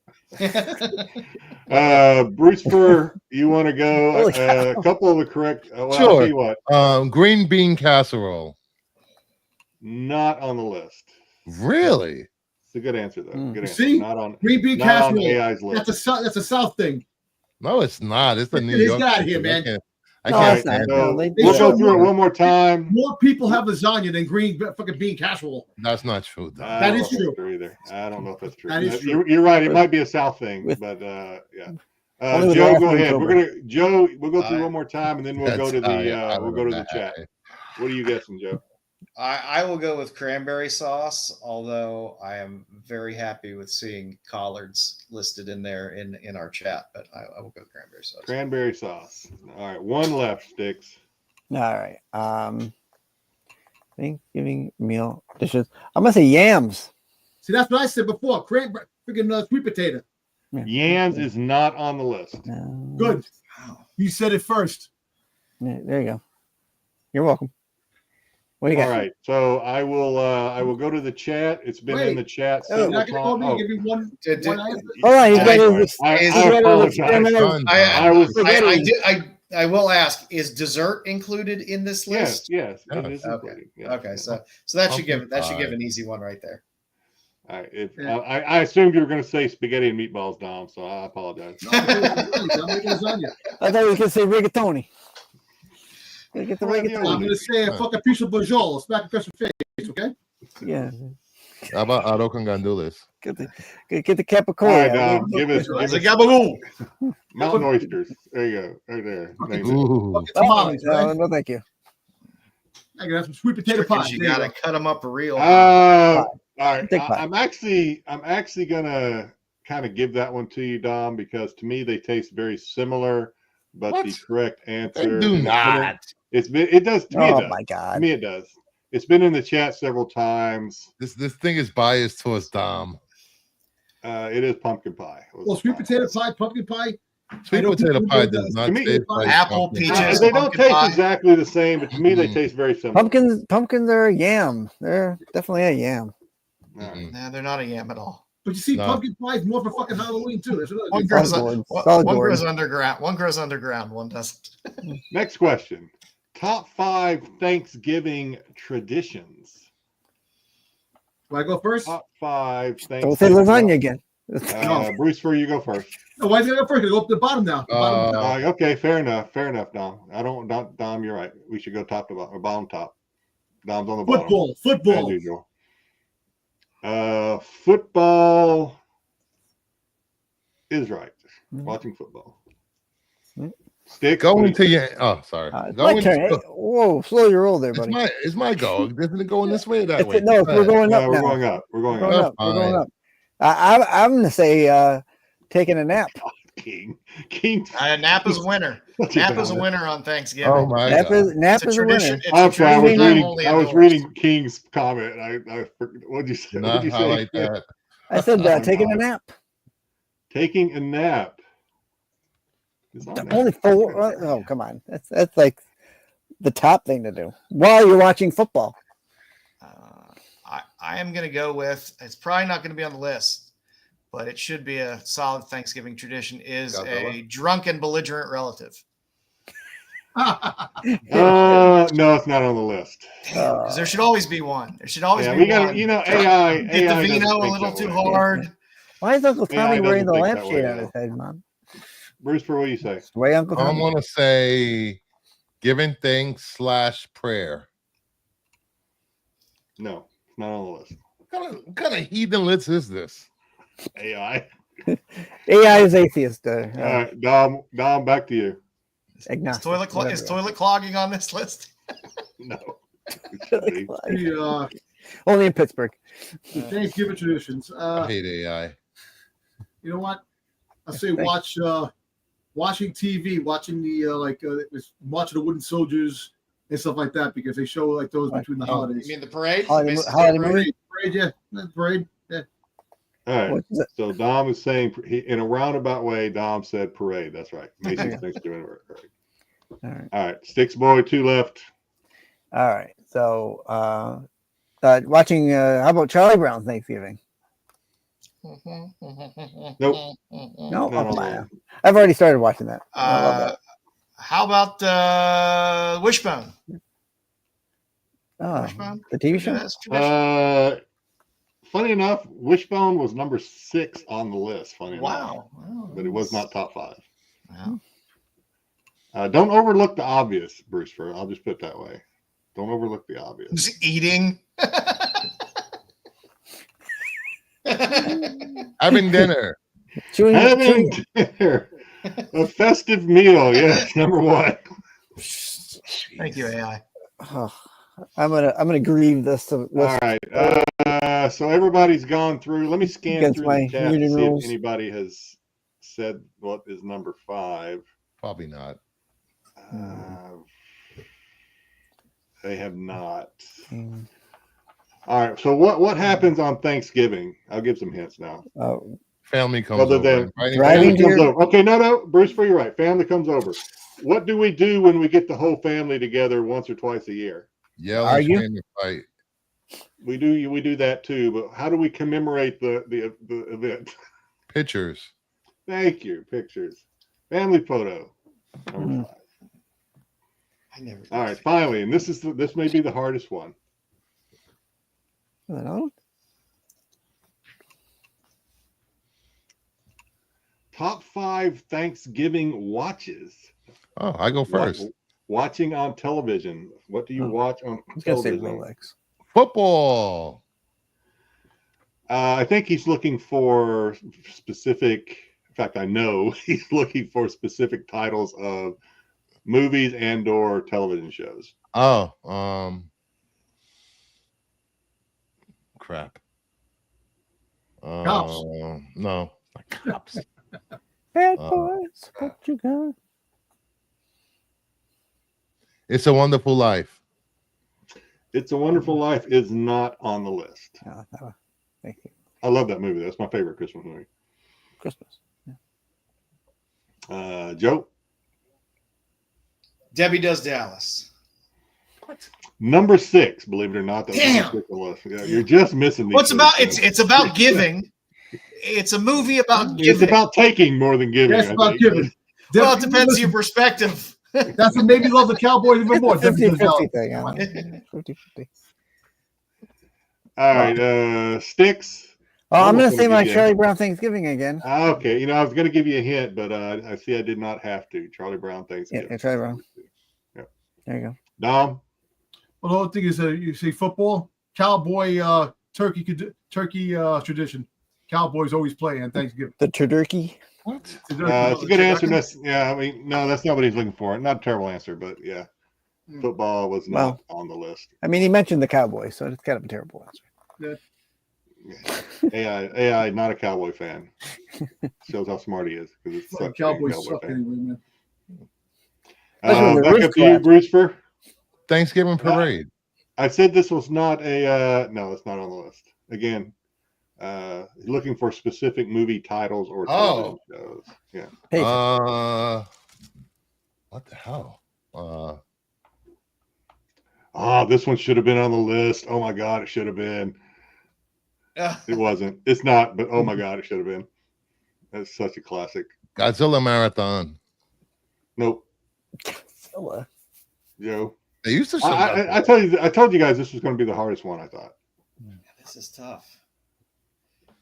Bruce Fur, you want to go? A couple of the correct. Well, sure. I'll tell you what. Green bean casserole. Not on the list. Really? It's a good answer though. Mm. Good answer. See? Not on Green bean not on casserole. AI's list. That's a South thing. No, it's not. It's the New He's York. got it here, thing. man. I No, can't it's not. stand So No, they- we'll they go show through it more- one more time. More people have lasagna than green fucking bean casserole. That's not true. Though. I That don't is know if that's true. either. I don't know if that's true. That is true. You're right. It might be a South thing, With- but yeah. Only with Joe, last go name's ahead. over. We'll go through one more time, and then we'll go to the chat. What are you guessing, Joe? I will go with cranberry sauce, although I am very happy with seeing collards listed in there in our chat, but I will go with cranberry sauce. Cranberry sauce. All right, one left, Styx. All right. Thanksgiving meal dishes. I'm gonna say yams. See, that's what I said before. Cranberry, freaking sweet potato. Yeah. Yams is not on the list. No. Good. Wow. You said it first. Yeah, there you go. You're welcome. What do you All got? right, so I will go to the chat. It's been in Wait. the chat You're several not gonna call me and times. give me one Did- answer. Hold on, he's I- got his. I he's got his apologize. experiment. I will ask, is dessert included in this list? Yes. Yeah. It is Okay. included. Yes. Okay, so that should give Pumpkin pie. an easy one right there. All right. Yeah. I assumed you were going to say spaghetti and meatballs, Dom, so I apologize. No, I'm making lasagna. I thought he was gonna say rigatoni. Get the Well, I'm rigatoni. gonna say a fucking piece of bajol, smack across your face, okay? Yeah. How about Aro con gandules? Get the All right, capicola. Dom, give us It's a gabagoo. mountain oysters. There you go. Right there. Thank you. Ooh. Tamales, No, right? no, thank you. I can have some sweet potato pie. You There you gotta go. cut them up real. All right. Take pie. I'm actually gonna kind of give that one to you, Dom, because to me they taste very similar, but What? the correct They answer do and not. it does to me. It Oh does. my To god. me, it does. It's been in the chat several times. This thing is biased towards Dom. It is pumpkin pie. Well, sweet potato pie, pumpkin pie. Sweet I don't potato think pie it does does. not To me, taste like apple, pumpkin peaches, pie. They don't pumpkin taste pie. exactly the same, but to me they Mhm. taste very similar. Pumpkins are a yam. They're definitely a yam. All right. Mhm. Nah, they're not a yam at all. But you see, No. pumpkin pie is more for fucking Halloween too. That's another One thing. grows, Solid one, gourd. Solid one gourd. grows underground. One grows underground. One doesn't. Next question. Top 5 Thanksgiving traditions. Do I go first? Top 5 Don't say Thanksgiving. lasagna again. Bruce, for you go first. No, why did I go first? I go up to the bottom now. The bottom. Okay, fair enough, Dom. Dom, you're right. We should go top to bottom, or bottom top. Dom's on the bottom. As Football. usual. Football is right. Watching football. Mm. Stick. Going to your sorry. It's my turn. Hey, whoa, slow your roll there, It's buddy. it's my go. Isn't it going this way or that way? No, we're going No, up we're now. going up. We're going We're up. going up. We're Fine. going up. I'm gonna say taking a nap. King. Nap is a winner. Such a Nap is a downer. winner on Thanksgiving. Oh my Nap god. is It's a a winner. tradition. It's I'm a sorry. tradition only I was endorsed. reading King's comment. What'd you say? Not What'd you say? highlight that. I said taking a nap. Taking a nap. It's on there. Only 4. Oh, come on. That's like the top thing to do while you're watching football. I am going to go with, it's probably not going to be on the list, but it should be a solid Thanksgiving tradition, is Godzilla? a drunk and belligerent relative. No, it's not on the list. Because there should always be one. There should always Yeah, be we got one. AI. Get the AI doesn't vino a think little that too way. hard. Why is Uncle Yeah, Tommy he wearing the doesn't think that lampshade way, on his yeah. head, Mom? Bruce, what do you say? Way Uncle I'm Tommy. gonna say giving thanks / prayer. No, it's not on the list. What kind of heathen list is this? AI. AI is atheist. All right, Dom, back to you. Is Agnostic. toilet clogging on this list? No. It should be. The Only in Pittsburgh. Thanksgiving traditions. I hate AI. You know what? I say watching TV, watching the watching the wooden soldiers and stuff like that, because they show like those between the You holidays. mean the parade? Holiday Basically, holiday the parade? movie? Parade, yeah, parade. Yeah. All right. What is it? So Dom is saying, in a roundabout way, Dom said parade. That's right. Macy's Thanksgiving parade. All right. All right. Styxboy, 2 left. All right. So watching how about Charlie Brown's Thanksgiving? Nope. No, Not oh, on the my. list. I've already started watching that. I love that. How about Wishbone? Oh, Wishbone? the TV show. That's tradition. funny enough, Wishbone was number 6 on the list. Funny enough, Wow. but it was not top 5. Wow. Don't overlook the obvious, Bruce. I'll just put it that way. Don't overlook the obvious. Just eating. Having dinner. Having dinner. A festive meal. Yes, number 1. Thank you, AI. Oh, I'm gonna grieve this. All right. So everybody's gone through. Let me scan Against through my the chat to reading see rules. if anybody has said what is number 5. Probably not. They have not. Mm. All right. So what happens on Thanksgiving? I'll give some hints now. Family comes Other over. than Inviting driving family to comes your- over. Okay, no, Bruce, for you're right. Family comes over. What do we do when we get the whole family together once or twice a year? Yell Are and you? scream and fight. We do that too. But how do we commemorate the event? Pictures. Thank you. Pictures. Family photo. Number 5. I never. All right, finally, and this may be the hardest one. Top 5 Thanksgiving watches. Oh, I go first. Watching on television. What do you watch on I was gonna say television? Rolex. Football. I think he's looking for specific. In fact, I know he's looking for specific titles of movies and/or television shows. Oh, crap. Cops. No, not cops. Bad boys, what you got? It's a Wonderful Life. It's a Wonderful Life is not on the list. Thank you. I love that movie. That's my favorite Christmas movie. Christmas. Joe? Debbie Does Dallas. Number 6, believe it or not. That was Damn. number 6 on the list. Yeah, you're just missing these. What's things, about? so. It's about giving. It's a movie about It's giving. about taking more than giving. That's I about think. giving. Well, it depends on your perspective. That's what made me love the Cowboys even more. It's a 50-50 Debbie thing. 50-50. All right, Styx. Oh, I'm Almost gonna say gonna my give you- Charlie Brown Thanksgiving again. Okay, I was going to give you a hint, but I see I did not have to. Charlie Brown Thanksgiving. Yeah, Charlie Brown. Yep. There you go. Dom? Well, the whole thing is you see football, cowboy, turkey tradition. Cowboys always play on Thanksgiving. The turkey. What? It's a good answer. That's no, that's not what he's looking for. Not a terrible answer, but yeah. Football was not on the list. I mean, he mentioned the Cowboys, so it's kind of a terrible answer. AI, not a Cowboy fan. Shows how smart he is. Because it's such Cowboys a suck fan. anyway, man. Especially when the Back roof up to you, collapsed. Brucefer. Thanksgiving parade. I said this was not a no, it's not on the list. Again, looking for specific movie titles or television shows. Yeah. Hey, What the hell? This one should have been on the list. Oh my god, it should have been. It wasn't. It's not, but oh my god, it should have been. That's such a classic. Godzilla Marathon. Nope. Godzilla. Joe. They used to show I told you guys this was going to be the hardest one, I thought. This is tough.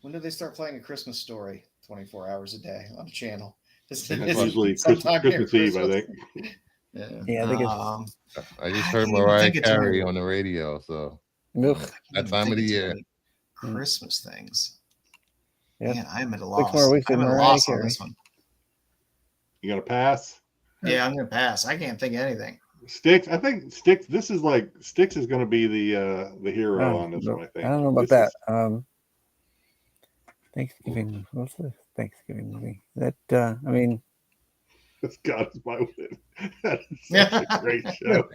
When did they start playing A Christmas Story 24 hours a day on a channel? That's usually Christmas Eve, I think. Yeah, I think it's. I just I heard didn't even Mariah think it's Carey movie. on the radio, so Ugh. that time of the year. Christmas things. Yeah. Man, I'm at a 6 loss. more weeks I'm in at a Mariah loss on Carey. this one. You going to pass? Yeah, I'm gonna pass. I can't think of anything. Styx, I think Styx. This is like Styx is going to be the hero on this one. I think. I don't know about This that. Thanksgiving. What's the Thanksgiving movie? That I mean, Is, God is my wit. That is such a great show.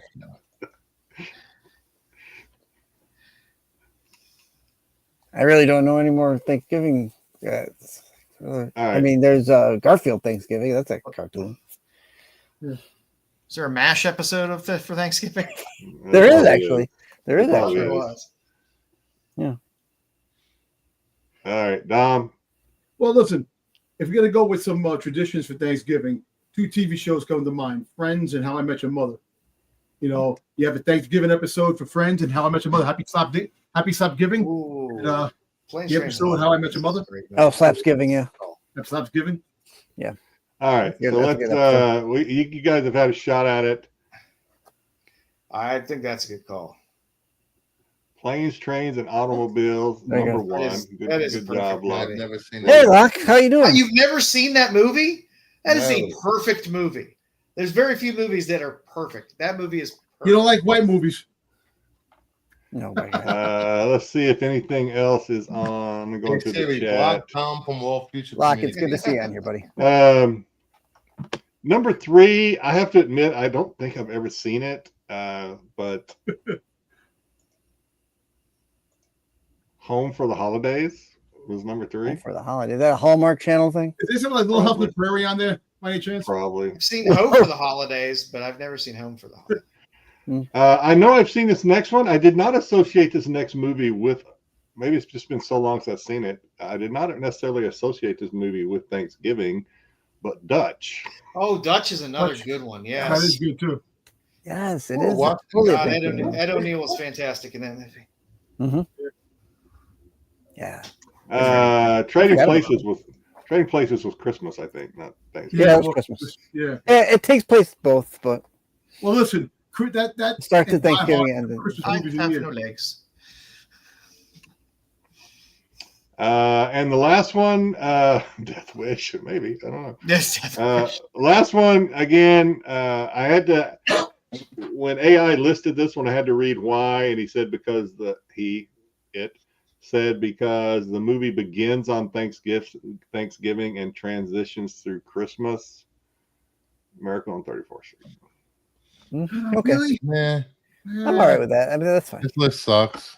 I really don't know any more Thanksgiving. I right. mean, there's Garfield Thanksgiving. That's a cartoon. Is there a MASH episode of for Thanksgiving? There is Probably actually. There is It probably actually. is. was. All right, Dom. Well, listen, if you're gonna go with some traditions for Thanksgiving, 2 TV shows come to mind: Friends and How I Met Your Mother. You know, you have a Thanksgiving episode for Friends and How I Met Your Mother. Happy Stop Giving. Ooh. And, Planes, The Trains, episode and How I Met Your Mother. Oh, Slapsgiving, yeah. That's Thanksgiving. All right, Good, so that's a let's. good episode. You guys have had a shot at it. I think that's a good call. Planes, Trains, and Automobiles. There you Number go. one. That is a Good perfect job, movie. Locke. I've never seen Hey, it. Locke, how you doing? You've never seen that movie? That is a No. perfect movie. There's very few movies that are perfect. That movie is perfect. You don't like white movies. No, my God. Let's see if anything else is on. I'm going to the Siri, chat. block Tom from all future Locke, it's good to see you on here, buddy. Number 3, I have to admit, I don't think I've ever seen it, but Home for the Holidays was number 3. For the holiday. Is that a Hallmark Channel thing? Is there something like Little House on the Prairie on there by any chance? Probably. I've seen Home for the Holidays, but I've never seen Home for the Holidays. I know I've seen this next one. I did not associate this next movie with, maybe it's just been so long since I've seen it. I did not necessarily associate this movie with Thanksgiving, but Dutch. Oh, Dutch is another Dutch. good one. That is Yes. good too. Yes, it Oh, is. what? Totally a God, Thanksgiving. Ed O'Neill was fantastic in that movie. Yeah. Trading forgot about Places was Christmas, I think, not Thanksgiving. Yeah, it was well, Christmas. Yeah. It takes place both, but Well, listen, that it starts at and Die Thanksgiving Hard, and Christmas I movies a have year. no legs. And the last one, Death Wish, maybe, I don't know. Yes. Last one again. I had to, when AI listed this one, I had to read why, and he said because it said because the movie begins on Thanksgiving and transitions through Christmas. Miracle on 34th Street. okay. Really? Yeah, I'm all right with that. I mean, that's fine. this list sucks.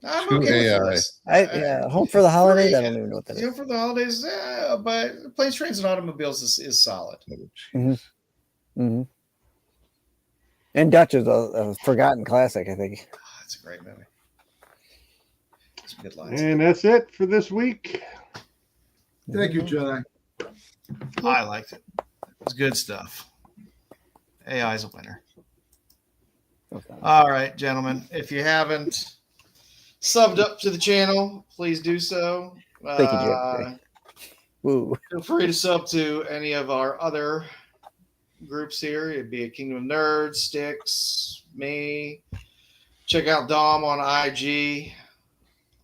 I'm True okay AI. with this. Yeah, Home for the Holidays. I don't even know what that Home is. for the Holidays, but Planes, Trains, and Automobiles is solid. hmm And Dutch is a forgotten classic, I think. Oh, that's a great movie. Some good lines. And that's it for this week. Thank you, Jedi. I liked it. It was good stuff. AI's a winner. Okay. All right, gentlemen. If you haven't subbed up to the channel, please do so. Thank you, Jay. Woo. Feel free to sub to any of our other groups here. It'd be a Kingdom of Nerds, Styx, me. Check out Dom on IG,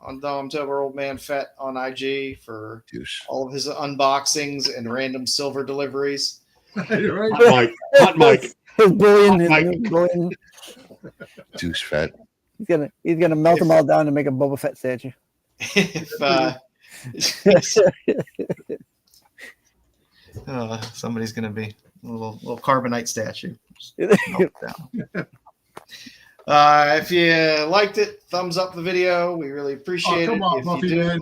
on Domtober Old Man Fett on IG for Douche. all of his unboxings and random silver deliveries. You're right. Hot mic. His bullion, Mike. his bullion. Douche fat. He's gonna melt them all down and make a Boba Fett statue. If somebody's gonna be a little carbonite statue. Melt down. If you liked it, thumbs up the video. We really Oh, appreciate come it. on, If Buffy, you do,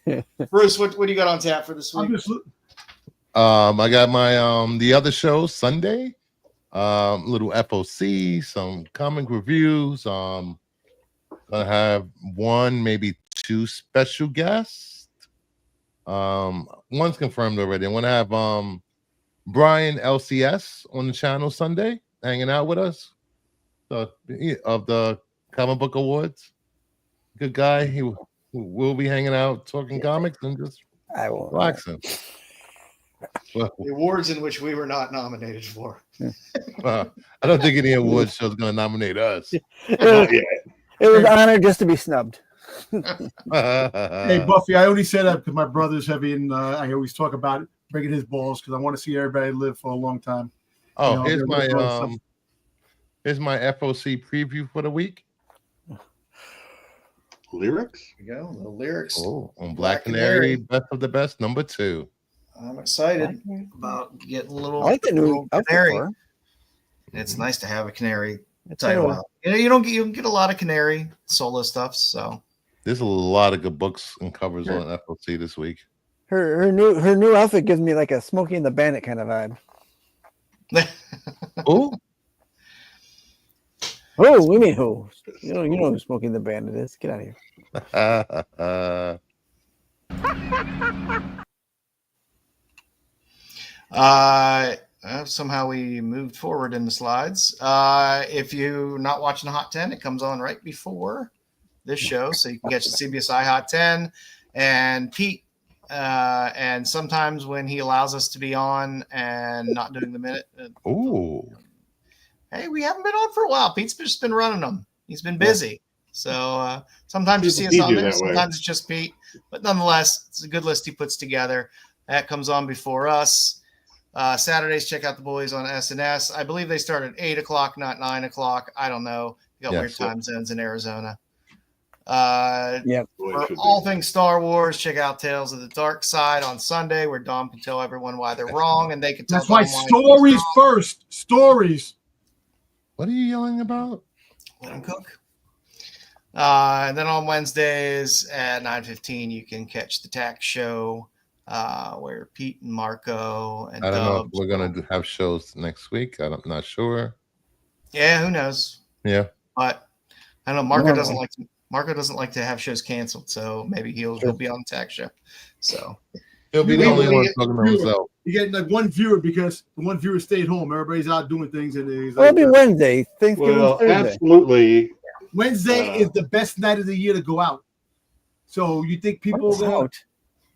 man. Bruce, what do you got on tap for this I'm week? just I got my the other show Sunday. Little FOC, some comic reviews. Gonna have one, maybe two special guests. One's confirmed already. I want to have Brian LCS on the channel Sunday, hanging out with us. Of the Comic Book Awards. Good guy. He will be hanging out, talking comics and just I won't. relaxing. Well, The awards in which we were not nominated for. I don't think any award show is going to nominate us. It was an honor just to be snubbed. Hey, Buffy, I only say that because my brother's heavy, and I always talk about it, breaking his balls because I want to see everybody live for a long time. Oh, You know, here's they're my doing stuff. here's my FOC preview for the week. Lyrics? There you go. The lyrics. Oh, on Black Canary, Best of the Best, number 2. I'm excited about getting a little. I like the new little outfit canary. for her. It's nice to have a canary It's title kinda- out. You don't get a lot of canary solo stuff, so There's a lot of good books and covers on FOC this week. Her new outfit gives me like a Smokey and the Bandit kind of vibe. Oh, Oh, we mean who? You know who Smokey and the Bandit is. Get out of here. somehow we moved forward in the slides. If you're not watching the Hot 10, it comes on right before this show, so you can catch the CBSI Hot 10. And Pete, and sometimes when he allows us to be on and not doing the minute. Ooh. Hey, we haven't been on for a while. Pete's just been running them. He's been busy. So sometimes you see us on there. Sometimes it's just Pete. But nonetheless, it's a good list he puts together. That comes on before us. Saturdays, check out the boys on SNS. I believe they start at 8 o'clock, not 9 o'clock. I don't know. You got weird time zones in Arizona. For all things Star Wars, check out Tales of the Dark Side on Sunday, where Dom can tell everyone why they're wrong, and they can tell. That's why stories first. Stories. What are you yelling about? Let him cook. And then on Wednesdays at 9:15, you can catch the Tax Show, where Pete and Marco and I don't know if Dubs we're gonna have shows next week. I'm not sure. Yeah, who knows? Yeah, but I don't know. Marco doesn't like to have shows canceled, so maybe he'll be on the Tax Show. So he'll be the only one talking to himself. You get like one viewer because the one viewer stayed home. Everybody's out doing things, and he's it'll be Wednesday. Thanksgiving Thursday. Absolutely. Wednesday is the best night of the year to go out. So you think people go out?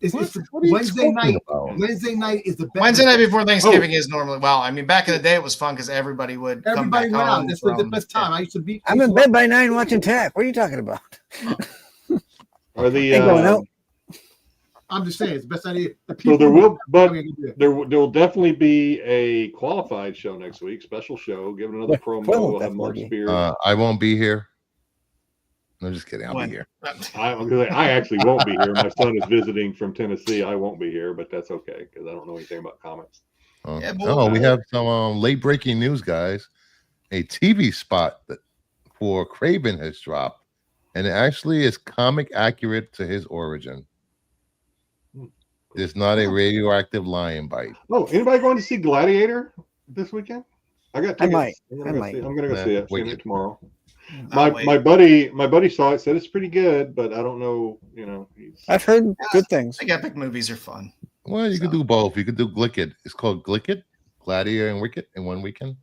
It's Wednesday night. Wednesday night is the best. Wednesday night before Thanksgiving is normally back in the day it was fun because everybody went out. That's the best time. I used to be. I'm in bed by 9 watching TAC. What are you talking about? Are the going out? I'm just saying it's the best idea. So there will definitely be a qualified show next week, special show. Give it another promo. We'll have Mark Spears. I won't be here. No, just kidding. I'll be here. I actually won't be here. My son is visiting from Tennessee. I won't be here, but that's okay because I don't know anything about comics. We have some late breaking news, guys. A TV spot for Craven has dropped, and it actually is comic accurate to his origin. It's not a radioactive lion bite. Oh, anybody going to see Gladiator this weekend? I got tickets. I might. I'm going to go see it. See it tomorrow. My buddy saw it, said it's pretty good, but I don't know. I've heard good things. I think epic movies are fun. Well, you could do both. You could do Glickit. It's called Glickit, Gladiator and Wicked in one weekend,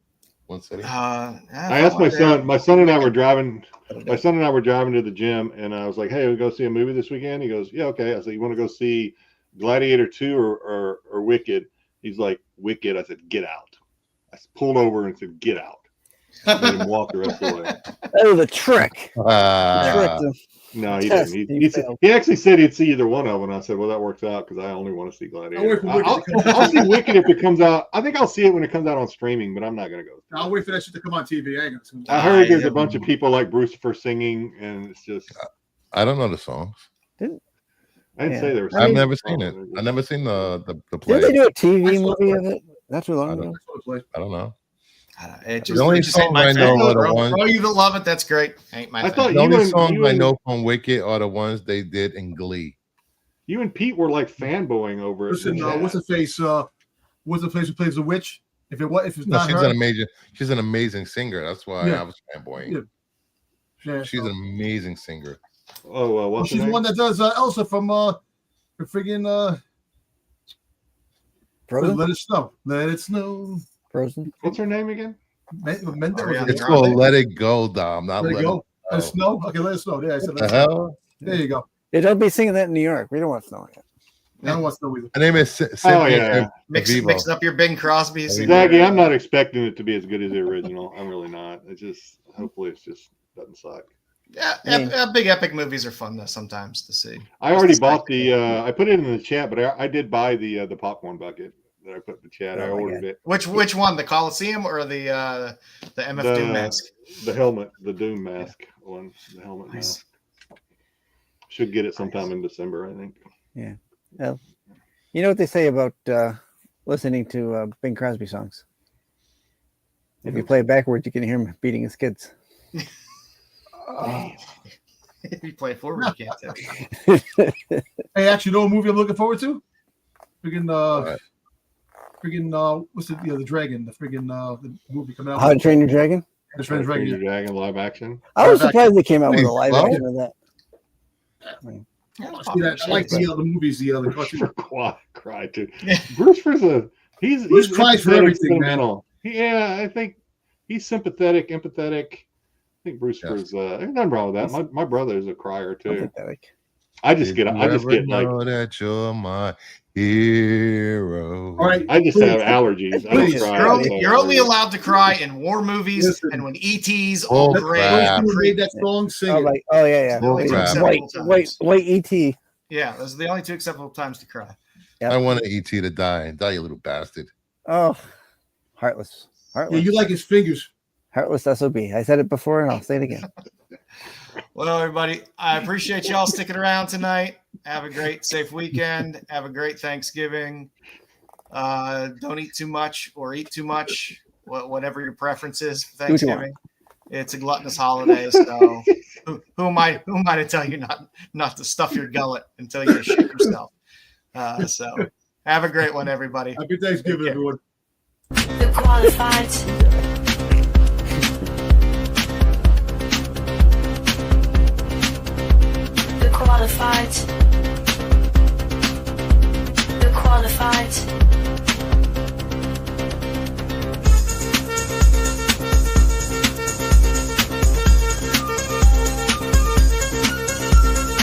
one city. I asked my son. My son and I were driving. My son and I were driving to the gym, and I was like, "Hey, we go see a movie this weekend." He goes, "Yeah, okay." I said, "You want to go see Gladiator 2 or Wicked?" He's like, "Wicked." I said, "Get out." I pulled over and said, "Get out." I made him walk the rest of the way. That was a trick. No, he didn't. He actually said he'd see either one of them. And I said, well, that works out because I only want to see Gladiator. I'll see Wicked if it comes out. I think I'll see it when it comes out on streaming, but I'm not going to go. I'll wait for that shit to come on TV. I heard there's a bunch of people like Bruce for singing, and it's just. I don't know the songs. I didn't say there was. I've never seen it. I've never seen the play. Did they do a TV movie of it? Not too long ago. I don't know. The only song I know are the ones. Oh, you that love it, that's great. Ain't my thing. The only songs I know from Wicked are the ones they did in Glee. You and Pete were like fanboying over it. Listen, what's the face? What's the face who plays the witch? If it's not she's her, she's an amazing singer. That's why I was fanboying. Yeah, she's an amazing singer. Oh, what's she's the one that does Elsa from freaking Frozen? Let It Snow. Let It Snow. Frozen. What's her name again? It's called Let It Go, Dom. Not Let It Go. Let It Snow. Okay, Let It Snow. Yeah, I said Let It Snow. There you go. Yeah, don't be singing that in New York. We don't want snow yet. I don't want snow either. Her name is Cynthia. Mixing up your Bing Crosby. Zaggy, I'm not expecting it to be as good as the original. I'm really not. It's just hopefully it just doesn't suck. Yeah, big epic movies are fun though sometimes to see. I already bought the. I put it in the chat, but I did buy the popcorn bucket that I put in the chat. I ordered it. Which one? The Coliseum or the MF Doom mask? The helmet, the Doom mask one. The helmet mask. Should get it sometime in December, I think. Yeah. You know what they say about listening to Bing Crosby songs? If you play it backwards, you can hear him beating his kids. If you play it forward, you can't tell. Hey, actually, you know what movie I'm looking forward to? Freaking what's the dragon? The movie coming out. How to Train Your Dragon? How to Train Your Dragon live action. I was surprised they came out with a live action of that. I like the other movies, the other cartoon. Cry too. Bruce cries for everything, man. Yeah, I think he's sympathetic, empathetic. think Brewster's there's nothing wrong with that. My brother is a crier too. Pathetic. I just Did get you like know that you're my hero. All right. I just have allergies. I don't Please, cry. You're only allowed to cry in war movies Listen. and when ET's all Oh, gray. crap. Who made that song? Sing Oh, it. like, oh yeah, The only two crap. acceptable times. Wait, ET. Yeah, those are the only two acceptable times to cry. Yep. I want ET to die. Die, you little bastard. Oh, heartless. Yeah, Heartless. you like his fingers. Heartless SOB. I said it before and I'll say it again. Well, everybody, I appreciate y'all sticking around tonight. Have a great, safe weekend. Have a great Thanksgiving. Don't eat too much or eat too much, whatever your preference is for Thanksgiving. It's a gluttonous holiday, so who am I to tell you not to stuff your gullet until you shit yourself? So have a great one, everybody. Happy Thanksgiving, everyone. The qualified. The qualified.